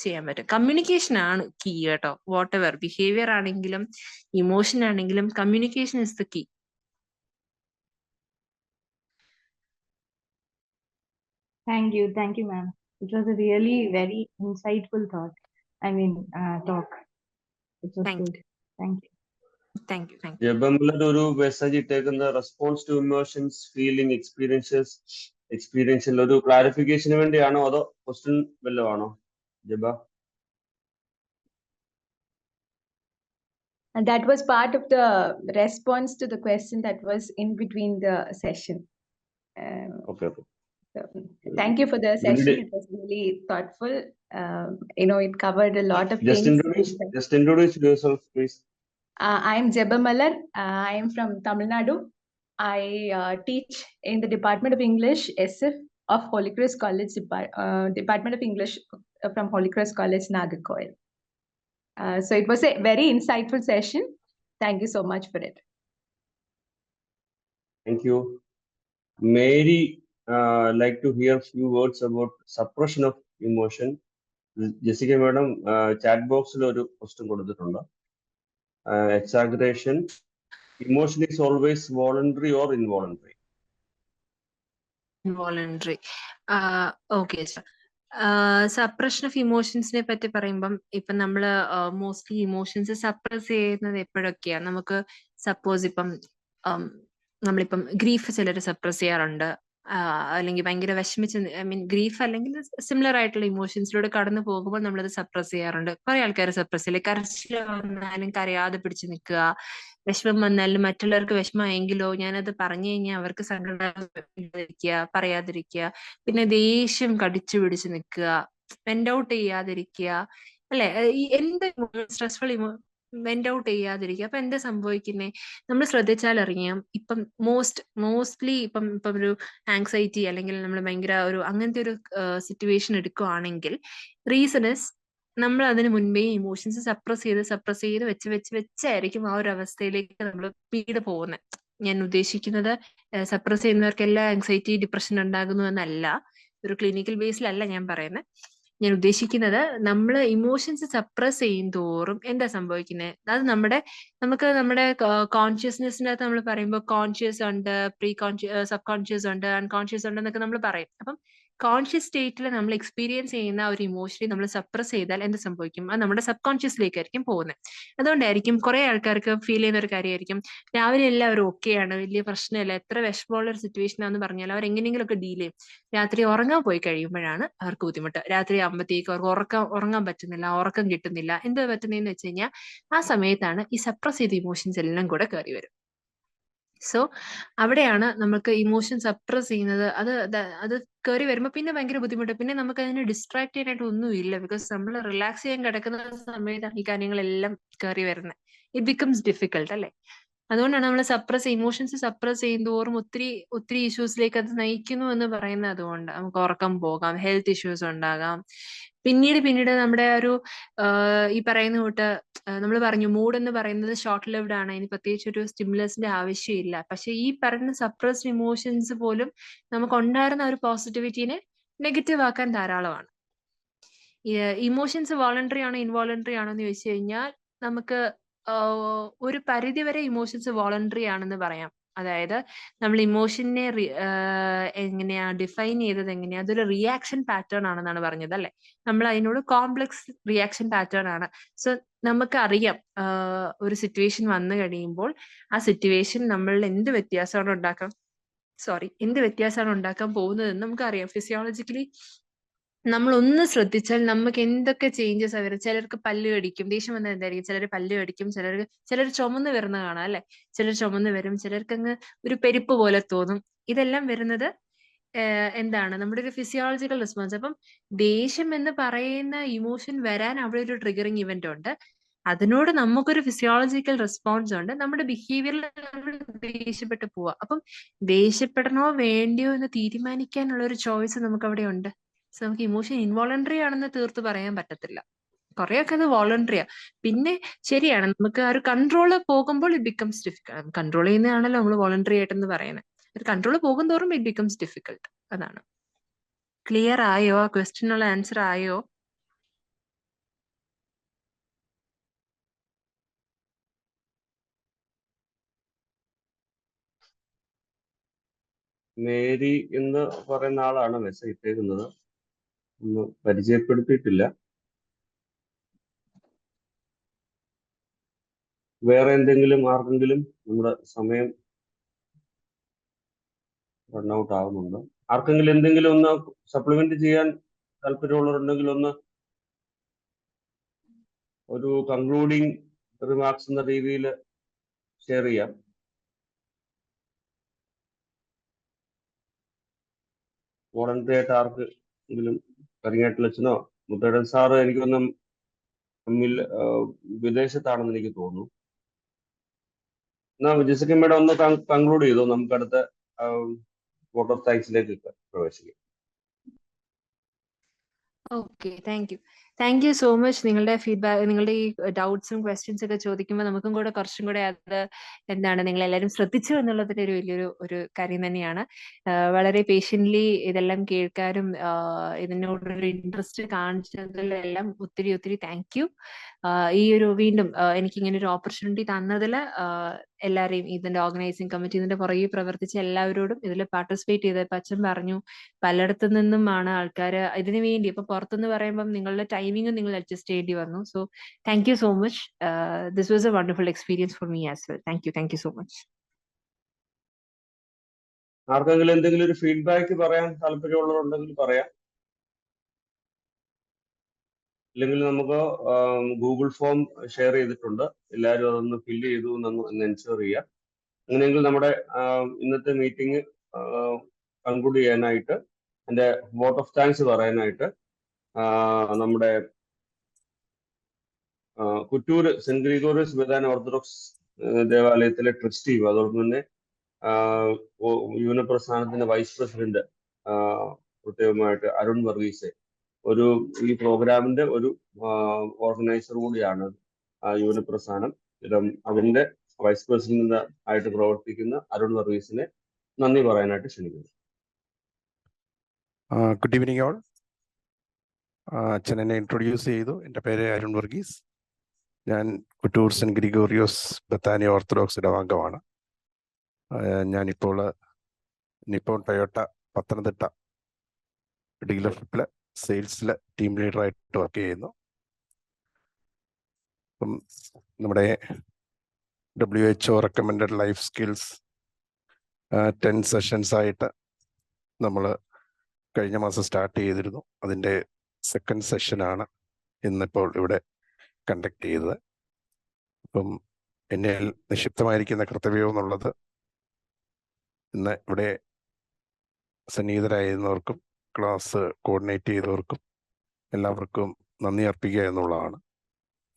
ചെയ്യാൻ പറ്റും. കമ്മ്യൂണിക്കേഷൻ ആണ് കീ കേട്ടോ. വാട്ട് എവർ ബിഹേവിയർ ആണെങ്കിലും ഇമോഷൻ ആണെങ്കിലും communication is the key. Thank you, ma'am. It was a really very insightful talk. It was Thank good. Thank you. Thank you. ജബമ്മലൊരു ഒരു മെസ്സേജ് ഇട്ടേക്കുന്ന റെസ്പോൺസ് ടു ഇമോഷൻസ്, ഫീലിംഗ്, എക്സ്പീരിയൻസിൽ ഒരു ക്ലാരിഫിക്കേഷന് വേണ്ടിയാണോ അതോ ക്വസ്റ്റ്യൻ വല്ലതും ആണോ ജബ? And that was part of the response to the question that was in between the session. Okay. So thank you for the session. It was really thoughtful. It covered a lot of things. Just introduce yourself, please. I'm Jeba Malar. I'm from Tamil Nadu. I teach in the Department of English, SF of Holy Cross College, Department of English from Holy Cross College, Nagarcoil. So it was a very insightful session. Thank you so much for it. Thank you. Mary, like to hear few words about suppression of emotion. Jessica madam, chat box lo oru question kodutittundu. Exaggeration. Emotion is always voluntary or involuntary? Involuntary. Okay. Suppression of ഇമോഷൻസിനെ പറ്റി പറയുമ്പം ഇപ്പം നമ്മള് mostly emotions suppress ചെയ്യുന്നത് എപ്പോഴൊക്കെയാ? നമുക്ക് suppose ഇപ്പം നമ്മളിപ്പം grief ചിലർ സപ്രസ് ചെയ്യാറുണ്ട്, അല്ലെങ്കിൽ ഭയങ്കര വിഷമിച്ച്, ഐ മീൻ ഗ്രീഫ് അല്ലെങ്കിൽ സിമിലർ ആയിട്ടുള്ള ഇമോഷൻസിലൂടെ കടന്നു പോകുമ്പോൾ നമ്മളത് സപ്രസ് ചെയ്യാറുണ്ട്. കുറെ ആൾക്കാർ സപ്രസ് ചെയ്യില്ലേ? കരച്ചിൽ വന്നാലും കരയാതെ പിടിച്ചു നിൽക്കുക, വിഷമം വന്നാലും മറ്റുള്ളവർക്ക് വിഷമമായെങ്കിലോ ഞാനത് പറഞ്ഞു കഴിഞ്ഞാൽ അവർക്ക് സങ്കടം പറയാതിരിക്കുക, പിന്നെ ദേഷ്യം കടിച്ചു പിടിച്ച് നിൽക്കുക, വെന്റ് ഔട്ട് ചെയ്യാതിരിക്കുക, അല്ലെ? ഈ എന്ത് സ്ട്രെസ്ഫുൾ വെന്റ് ഔട്ട് ചെയ്യാതിരിക്കുക. അപ്പൊ എന്താ സംഭവിക്കുന്നേ? നമ്മൾ ശ്രദ്ധിച്ചാൽ അറിയാം, ഇപ്പം മോസ്റ്റ്ലി ഇപ്പം ഒരു ആങ്സൈറ്റി അല്ലെങ്കിൽ നമ്മൾ ഭയങ്കര അങ്ങനത്തെ ഒരു സിറ്റുവേഷൻ എടുക്കുകയാണെങ്കിൽ റീസൺ ഇസ് നമ്മൾ അതിന് മുൻപേ ഇമോഷൻസ് സപ്രസ് ചെയ്ത് വെച്ചായിരിക്കും ആ ഒരു അവസ്ഥയിലേക്ക് നമ്മൾ പിന്നീട് പോകുന്നത്. ഞാൻ ഉദ്ദേശിക്കുന്നത് സപ്രസ് ചെയ്യുന്നവർക്കെല്ലാം ആങ്സൈറ്റി ഡിപ്രഷൻ ഉണ്ടാകുന്നു എന്നല്ല, ഒരു ക്ലിനിക്കൽ ബേസിലല്ല ഞാൻ പറയുന്നത്. ഞാൻ ഉദ്ദേശിക്കുന്നത് നമ്മൾ ഇമോഷൻസ് സപ്രസ് ചെയ്യും തോറും എന്താ സംഭവിക്കുന്നത്? അത് നമുക്ക് നമ്മുടെ കോൺഷ്യസ്നെസ്സിനകത്ത് നമ്മൾ പറയുമ്പോൾ കോൺഷ്യസ് ഉണ്ട്, സബ് കോൺഷ്യസ് ഉണ്ട്, അൺകോൺഷ്യസ് ഉണ്ട് എന്നൊക്കെ നമ്മൾ പറയും. അപ്പം കോൺഷ്യസ് സ്റ്റേറ്റിൽ നമ്മൾ എക്സ്പീരിയൻസ് ചെയ്യുന്ന ഒരു ഇമോഷനെ നമ്മൾ സപ്രസ് ചെയ്താൽ എന്ത് സംഭവിക്കും? അത് നമ്മുടെ സബ് കോൺഷ്യസിലേക്കായിരിക്കും പോകുന്നത്. അതുകൊണ്ടായിരിക്കും കുറെ ആൾക്കാർക്ക് ഫീൽ ചെയ്യുന്ന ഒരു കാര്യമായിരിക്കും, രാവിലെ എല്ലാവരും ഓക്കെയാണ്, വലിയ പ്രശ്നമില്ല, എത്ര വിഷമമുള്ള ഒരു സിറ്റുവേഷൻ ആണെന്ന് പറഞ്ഞാൽ അവർ എങ്ങനെയെങ്കിലുമൊക്കെ ഡീൽ ചെയ്യും. രാത്രി ഉറങ്ങാൻ പോയി കഴിയുമ്പോഴാണ് അവർക്ക് ബുദ്ധിമുട്ട്. രാത്രി ആകുമ്പോഴത്തേക്ക് അവർക്ക് ഉറങ്ങാൻ പറ്റുന്നില്ല, ഉറക്കം കിട്ടുന്നില്ല. എന്താ പറ്റുന്നതെന്ന് വെച്ച് കഴിഞ്ഞാൽ ആ സമയത്താണ് ഈ സപ്രസ് ചെയ്ത ഇമോഷൻസ് എല്ലാം കൂടെ കയറി വരും. സോ അവിടെയാണ് നമുക്ക് ഇമോഷൻ സപ്രസ് ചെയ്യുന്നത്. അത് കയറി വരുമ്പോൾ പിന്നെ ഭയങ്കര ബുദ്ധിമുട്ട്. പിന്നെ നമുക്ക് അതിനെ ഡിസ്ട്രാക്ട് ചെയ്യാനായിട്ട് ഒന്നുമില്ല, ബിക്കോസ് നമ്മൾ റിലാക്സ് ചെയ്യാൻ കിടക്കുന്ന സമയത്താണ് ഈ കാര്യങ്ങളെല്ലാം കയറി വരുന്നത്. ഇറ്റ് ബിക്കംസ് ഡിഫിക്കൾട്ട്, അല്ലെ? അതുകൊണ്ടാണ് നമ്മൾ ഇമോഷൻസ് സപ്രസ് ചെയ്യുന്തോറും ഒത്തിരി ഇഷ്യൂസിലേക്ക് അത് നയിക്കുന്നു എന്ന് പറയുന്നത്. അതുകൊണ്ട് നമുക്ക് ഉറക്കം പോകാം, ഹെൽത്ത് ഇഷ്യൂസ് ഉണ്ടാകാം. പിന്നീട് നമ്മുടെ ഈ പറയുന്ന കൂട്ട് നമ്മൾ പറഞ്ഞു മൂഡ് എന്ന് പറയുന്നത് ഷോർട്ട് ലിവ്ഡ് ആണ്, അതിന് പ്രത്യേകിച്ച് ഒരു സ്റ്റിമുലസിന്റെ ആവശ്യമില്ല. പക്ഷെ ഈ പറയുന്ന സപ്രസ്ഡ് ഇമോഷൻസ് പോലും നമുക്ക് ഉണ്ടായിരുന്ന ഒരു പോസിറ്റിവിറ്റിനെ നെഗറ്റീവ് ആക്കാൻ ധാരാളമാണ്. ഇമോഷൻസ് വോളണ്ടറി ആണോ ഇൻവോളണ്ടറി ആണോ എന്ന് ചോദിച്ചു കഴിഞ്ഞാൽ നമുക്ക് ഒരു പരിധി വരെ ഇമോഷൻസ് വോളണ്ടറി ആണെന്ന് പറയാം. അതായത് നമ്മൾ ഇമോഷനെ എങ്ങനെയാ ഡിഫൈൻ ചെയ്തത്? എങ്ങനെയാ? അതൊരു റിയാക്ഷൻ പാറ്റേൺ ആണെന്നാണ് പറഞ്ഞത്, അല്ലെ? നമ്മൾ അതിനോട് കോംപ്ലക്സ് റിയാക്ഷൻ പാറ്റേൺ ആണ്. സോ നമുക്ക് അറിയാം ഒരു സിറ്റുവേഷൻ വന്നു കഴിയുമ്പോൾ ആ സിറ്റുവേഷൻ നമ്മളിൽ എന്ത് വ്യത്യാസമാണ് ഉണ്ടാക്കാൻ പോകുന്നതെന്ന് നമുക്കറിയാം. ഫിസിയോളജിക്കലി നമ്മൾ ഒന്ന് ശ്രദ്ധിച്ചാൽ നമുക്ക് എന്തൊക്കെ ചേഞ്ചസ് വരും. ചിലർക്ക് പല്ല് കടിക്കും, ദേഷ്യം വന്നാൽ എന്തായിരിക്കും? ചിലർ പല്ല് കടിക്കും, ചിലർ ചുമന്ന് വരുന്ന കാണാം, അല്ലെ? ചിലർ ചുമന്ന് വരും, ചിലർക്ക് അങ്ങ് ഒരു പെരുപ്പ് പോലെ തോന്നും. ഇതെല്ലാം വരുന്നത് എന്താണ് നമ്മുടെ ഒരു ഫിസിയോളജിക്കൽ റെസ്പോൺസ്. അപ്പം ദേഷ്യം എന്ന് പറയുന്ന ഇമോഷൻ വരാൻ അവിടെ ഒരു ട്രിഗറിങ് ഇവന്റ് ഉണ്ട്. അതിനോട് നമുക്കൊരു ഫിസിയോളജിക്കൽ റെസ്പോൺസ് ഉണ്ട്. നമ്മുടെ ബിഹേവിയറിൽ നമ്മൾ ദേഷ്യപ്പെട്ട് പോവാ. അപ്പം ദേഷ്യപ്പെടണോ വേണ്ടിയോ എന്ന് തീരുമാനിക്കാനുള്ള ഒരു ചോയ്സ് നമുക്ക് അവിടെ ഉണ്ട്. സോ നമുക്ക് ഇമോഷൻ ഇൻവോളണ്ടറി ആണെന്ന് തീർത്ത് പറയാൻ പറ്റത്തില്ല. കുറെയൊക്കെ അത് വോളണ്ടറിയാ. പിന്നെ ശരിയാണ്, നമുക്ക് ആ ഒരു കൺട്രോള് പോകുമ്പോൾ ഇറ്റ് ബിക്കംസ് ഡിഫിക്കൽട്ട്. കൺട്രോൾ ചെയ്യുന്നതാണല്ലോ നമ്മൾ വോളണ്ടറി ആയിട്ടെന്ന് പറയുന്നത്. ഒരു കൺട്രോൾ പോകും തോറും ഇറ്റ് ബിക്കംസ് ഡിഫിക്കൽട്ട്. അതാണ്. ക്ലിയർ ആയോ? ആ ക്വസ്റ്റ്യനുള്ള ആൻസർ ആയോ? മേരി എന്ന് പറയുന്ന ആളാണ് മെസ്സേജ് ഇട്ടേക്കുന്നത്. ഒന്ന് പരിചയപ്പെടുത്തിയിട്ടില്ല. വേറെ എന്തെങ്കിലും ആർക്കെങ്കിലും? നമ്മുടെ സമയം റൺഔട്ട് ആവുന്നുണ്ട്. ആർക്കെങ്കിലും എന്തെങ്കിലും ഒന്ന് സപ്ലിമെന്റ് ചെയ്യാൻ താല്പര്യമുള്ളവരുണ്ടെങ്കിൽ ഒന്ന് ഒരു കൺക്ലൂഡിങ് റിമാർക്സ് എന്ന രീതിയിൽ ഷെയർ ചെയ്യാം. വോളണ്ടറി ആയിട്ട് ആർക്കെങ്കിലും കരിങ്ങാട്ടിലച്ചനോ മുത്തേടൻ സാറ് എനിക്കൊന്നും വിദേശത്താണെന്ന് എനിക്ക് തോന്നുന്നു. എന്നാ ജെസിക്ക മേഡം ഒന്ന് കൺക്ലൂഡ് ചെയ്തോ, നമുക്ക് അടുത്ത വോട്ട് ഓഫ് താങ്ക്സിലേക്ക് പ്രവേശിക്കാം. Okay, thank you so much. നിങ്ങളുടെ ഫീഡ്ബാക്ക്, നിങ്ങളുടെ ഈ ഡൗട്ട്സും ക്വസ്റ്റ്യൻസ് ഒക്കെ ചോദിക്കുമ്പോൾ നമുക്കും കൂടെ കുറച്ചും കൂടെ അത് എന്താണ് നിങ്ങൾ എല്ലാവരും ശ്രദ്ധിച്ചു എന്നുള്ളതിന്റെ ഒരു വലിയൊരു കാര്യം തന്നെയാണ്. വളരെ പേഷ്യൻ്റ്ലി ഇതെല്ലാം കേൾക്കാനും ഇതിനോടൊരു ഇൻട്രസ്റ്റ് കാണിച്ചതിലെല്ലാം ഒത്തിരി താങ്ക് യു. ഈ ഒരു വീണ്ടും എനിക്ക് ഇങ്ങനെ ഒരു ഓപ്പർച്യൂണിറ്റി തന്നതിൽ എല്ലാവരെയും, ഇതിന്റെ ഓർഗനൈസിംഗ് കമ്മിറ്റി, ഇതിന്റെ പുറകെ പ്രവർത്തിച്ച എല്ലാവരോടും, ഇതിൽ പാർട്ടിസിപ്പേറ്റ് ചെയ്ത അച്ഛൻ പറഞ്ഞു പലയിടത്തു നിന്നുമാണ് ആൾക്കാർ ഇതിനു വേണ്ടി. ഇപ്പൊ പുറത്തുനിന്ന് പറയുമ്പോൾ നിങ്ങളുടെ ടൈമിംഗും നിങ്ങൾ അഡ്ജസ്റ്റ് ചെയ്യേണ്ടി വന്നു. So thank you so much. This was A wonderful experience for me as well. Thank you so much. ആർക്കെങ്കിലും എന്തെങ്കിലും ഒരു ഫീഡ്ബാക്ക് പറയാൻ താല്പര്യമുള്ളവരുണ്ടെങ്കിൽ പറയാം. ഇല്ലെങ്കിൽ നമുക്ക് ഗൂഗിൾ ഫോം ഷെയർ ചെയ്തിട്ടുണ്ട്, എല്ലാവരും അതൊന്ന് ഫില്ല് ചെയ്തു എന്ന് എൻഷുർ ചെയ്യാം. അങ്ങനെയെങ്കിൽ നമ്മുടെ ഇന്നത്തെ മീറ്റിംഗ് കൺക്ലൂഡ് ചെയ്യാനായിട്ട്, എൻ്റെ വോട്ട് ഓഫ് താങ്ക്സ് പറയാനായിട്ട് നമ്മുടെ കുറ്റൂർ സെന്റ് ഗ്രിഗോറിയസ് ബഥാന ഓർത്തഡോക്സ് ദേവാലയത്തിലെ ട്രസ്റ്റിയും അതോടൊപ്പം തന്നെ യുവനപ്രസ്ഥാനത്തിന്റെ വൈസ് പ്രസിഡന്റ് പ്രത്യേകമായിട്ട് അരുൺ വർഗീസ്, ഈ പ്രോഗ്രാമിന്റെ ഒരു ഓർഗനൈസർ കൂടിയാണ് യുവനപ്രസ്ഥാനം. അതിന്റെ വൈസ് പ്രസിഡന്റ് ആയിട്ട് പ്രവർത്തിക്കുന്ന അരുൺ വർഗീസിനെ നന്ദി പറയാനായിട്ട് ക്ഷണിക്കുന്നു. Good evening all. അച്ഛൻ എന്നെ ഇൻട്രൊഡ്യൂസ് ചെയ്തു. എൻ്റെ പേര് അരുൺ വർഗീസ്. ഞാൻ Kuttoor saint Gregorios Bethany Orthodox ഇടവാംഗമാണ്. ഞാനിപ്പോൾ നിപ്പോൺ ടൊയോട്ട പത്തനംതിട്ട ഡീലർഷിപ്പിൽ സെയിൽസിൽ ടീം ലീഡറായിട്ട് വർക്ക് ചെയ്യുന്നു. അപ്പം നമ്മുടെ WHO recommended life skills 10 sessions ആയിട്ട് നമ്മൾ കഴിഞ്ഞ മാസം സ്റ്റാർട്ട് ചെയ്തിരുന്നു. അതിൻ്റെ സെക്കൻഡ് സെഷനാണ് ഇന്നിപ്പോൾ ഇവിടെ കണ്ടക്ട് ചെയ്തത്. അപ്പം എന്നെ നിക്ഷിപ്തമായിരിക്കുന്ന കർത്തവ്യം എന്നുള്ളത് ഇന്ന് ഇവിടെ സന്നിഹിതരായിരുന്നവർക്കും ക്ലാസ് കോർഡിനേറ്റ് ചെയ്തവർക്കും എല്ലാവർക്കും നന്ദി അർപ്പിക്കുക എന്നുള്ളതാണ്.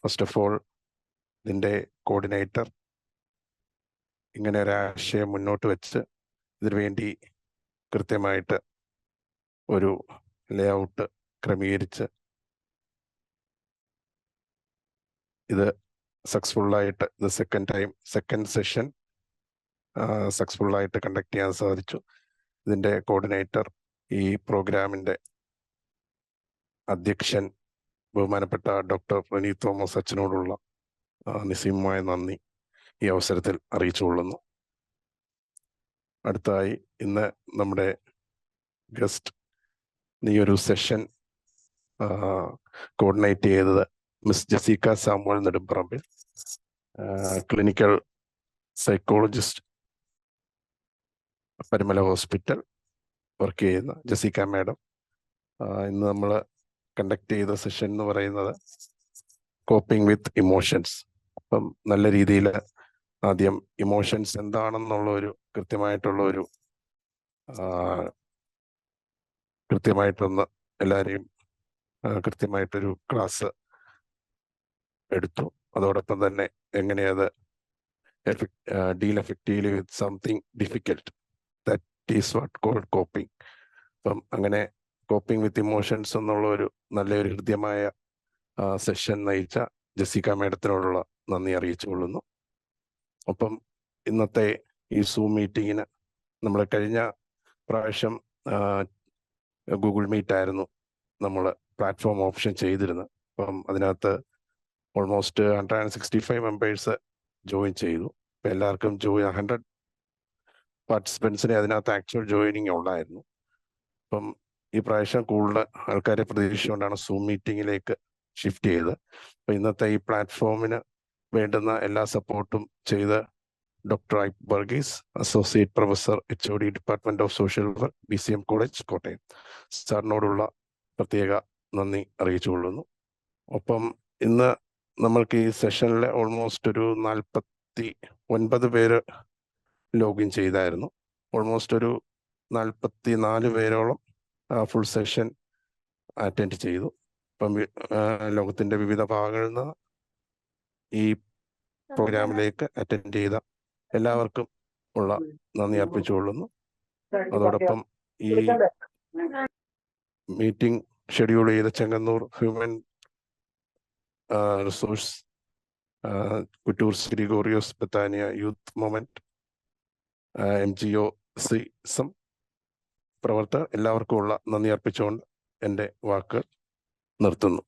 ഫസ്റ്റ് ഓഫ് ഓൾ, ഇതിൻ്റെ കോർഡിനേറ്റർ ഇങ്ങനെ ഒരു ആശയം മുന്നോട്ട് വെച്ച് ഇതിനു വേണ്ടി കൃത്യമായിട്ട് ഒരു ലേഔട്ട് ക്രമീകരിച്ച് ഇത് സക്സസ്ഫുള്ളായിട്ട് സെക്കൻഡ് സെഷൻ സക്സസ്ഫുള്ളായിട്ട് കണ്ടക്ട് ചെയ്യാൻ സാധിച്ചു. ഇതിൻ്റെ കോർഡിനേറ്റർ, ഈ പ്രോഗ്രാമിൻ്റെ അധ്യക്ഷൻ ബഹുമാനപ്പെട്ട ഡോക്ടർ പ്രണീത് തോമസ് അച്ഛനോടുള്ള നിസ്സീമമായ നന്ദി ഈ അവസരത്തിൽ അറിയിച്ചുകൊള്ളുന്നു. അടുത്തതായി ഇന്ന് നമ്മുടെ ഗസ്റ്റ് ഈ ഒരു സെഷൻ കോർഡിനേറ്റ് ചെയ്തത് miss Jessica Samuel Nedumparambil, clinical psychologist, Parumala hospital work ചെയ്യുന്ന ജെസിക്ക മാഡം. ഇന്ന് നമ്മൾ കണ്ടക്ട് ചെയ്ത സെഷൻ എന്ന് പറയുന്നത് കോപ്പിംഗ് വിത്ത് ഇമോഷൻസ്. അപ്പം നല്ല രീതിയിൽ ആദ്യം ഇമോഷൻസ് എന്താണെന്നുള്ള ഒരു കൃത്യമായിട്ടുള്ള ഒരു കൃത്യമായിട്ടൊന്ന് എല്ലാവരെയും കൃത്യമായിട്ടൊരു ക്ലാസ് എടുത്തു. അതോടൊപ്പം തന്നെ എങ്ങനെ അത് deal effectively with something difficult, that is what called coping. അപ്പം അങ്ങനെ കോപ്പിംഗ് വിത്ത് ഇമോഷൻസ് എന്നുള്ള ഒരു നല്ലൊരു ഹൃദ്യമായ സെഷൻ നയിച്ച ജെസിക്ക മാഡത്തിനോടുള്ള നന്ദി അറിയിച്ചുകൊള്ളുന്നു. ഒപ്പം ഇന്നത്തെ ഈ സൂം മീറ്റിങ്ങിന് നമ്മൾ കഴിഞ്ഞ പ്രാവശ്യം ഗൂഗിൾ മീറ്റ് ആയിരുന്നു നമ്മൾ പ്ലാറ്റ്ഫോം ഓപ്ഷൻ ചെയ്തിരുന്നത്. അപ്പം അതിനകത്ത് ഓൾമോസ്റ്റ് 165 മെമ്പേഴ്സ് ജോയിൻ ചെയ്തു. അപ്പം എല്ലാവർക്കും 100 പാർട്ടിസിപ്പൻസിനെ അതിനകത്ത് ആക്ച്വൽ ജോയിനിങ് ഉണ്ടായിരുന്നു. അപ്പം ഈ പ്രാവശ്യം കൂടുതൽ ആൾക്കാരെ പ്രതീക്ഷിച്ചുകൊണ്ടാണ് സൂം മീറ്റിങ്ങിലേക്ക് ഷിഫ്റ്റ് ചെയ്തത്. അപ്പം ഇന്നത്തെ ഈ പ്ലാറ്റ്ഫോമിന് വേണ്ടുന്ന എല്ലാ സപ്പോർട്ടും ചെയ്ത് doctor Aipe Varghese, associate professor HOD department of social work, BCM college Kottayam, സാറിനോടുള്ള പ്രത്യേക നന്ദി അറിയിച്ചുകൊള്ളുന്നു. ഒപ്പം ഇന്ന് നമ്മൾക്ക് ഈ സെഷനിൽ ഓൾമോസ്റ്റ് ഒരു 49 പേര് ലോഗിൻ ചെയ്തായിരുന്നു. ഓൾമോസ്റ്റ് ഒരു 44 പേരോളം ഫുൾ സെഷൻ അറ്റൻഡ് ചെയ്തു. അപ്പം ലോകത്തിൻ്റെ വിവിധ ഭാഗങ്ങളിൽ നിന്ന് ഈ പ്രോഗ്രാമിലേക്ക് അറ്റൻഡ് ചെയ്ത എല്ലാവർക്കും ഉള്ള നന്ദി അർപ്പിച്ചുകൊള്ളുന്നു. അതോടൊപ്പം ഈ മീറ്റിംഗ് ഷെഡ്യൂൾ ചെയ്ത ചെങ്ങന്നൂർ ഹ്യൂമൻ റിസോഴ്സ്, കുറ്റൂർസ് ഗ്രിഗോറിയോസ് ബത്താനിയ യൂത്ത് മൂവ്മെന്റ്, MGO പ്രവർത്തകർ എല്ലാവർക്കും ഉള്ള നന്ദി അർപ്പിച്ചുകൊണ്ട് എൻ്റെ വാക്കുകൾ നിർത്തുന്നു.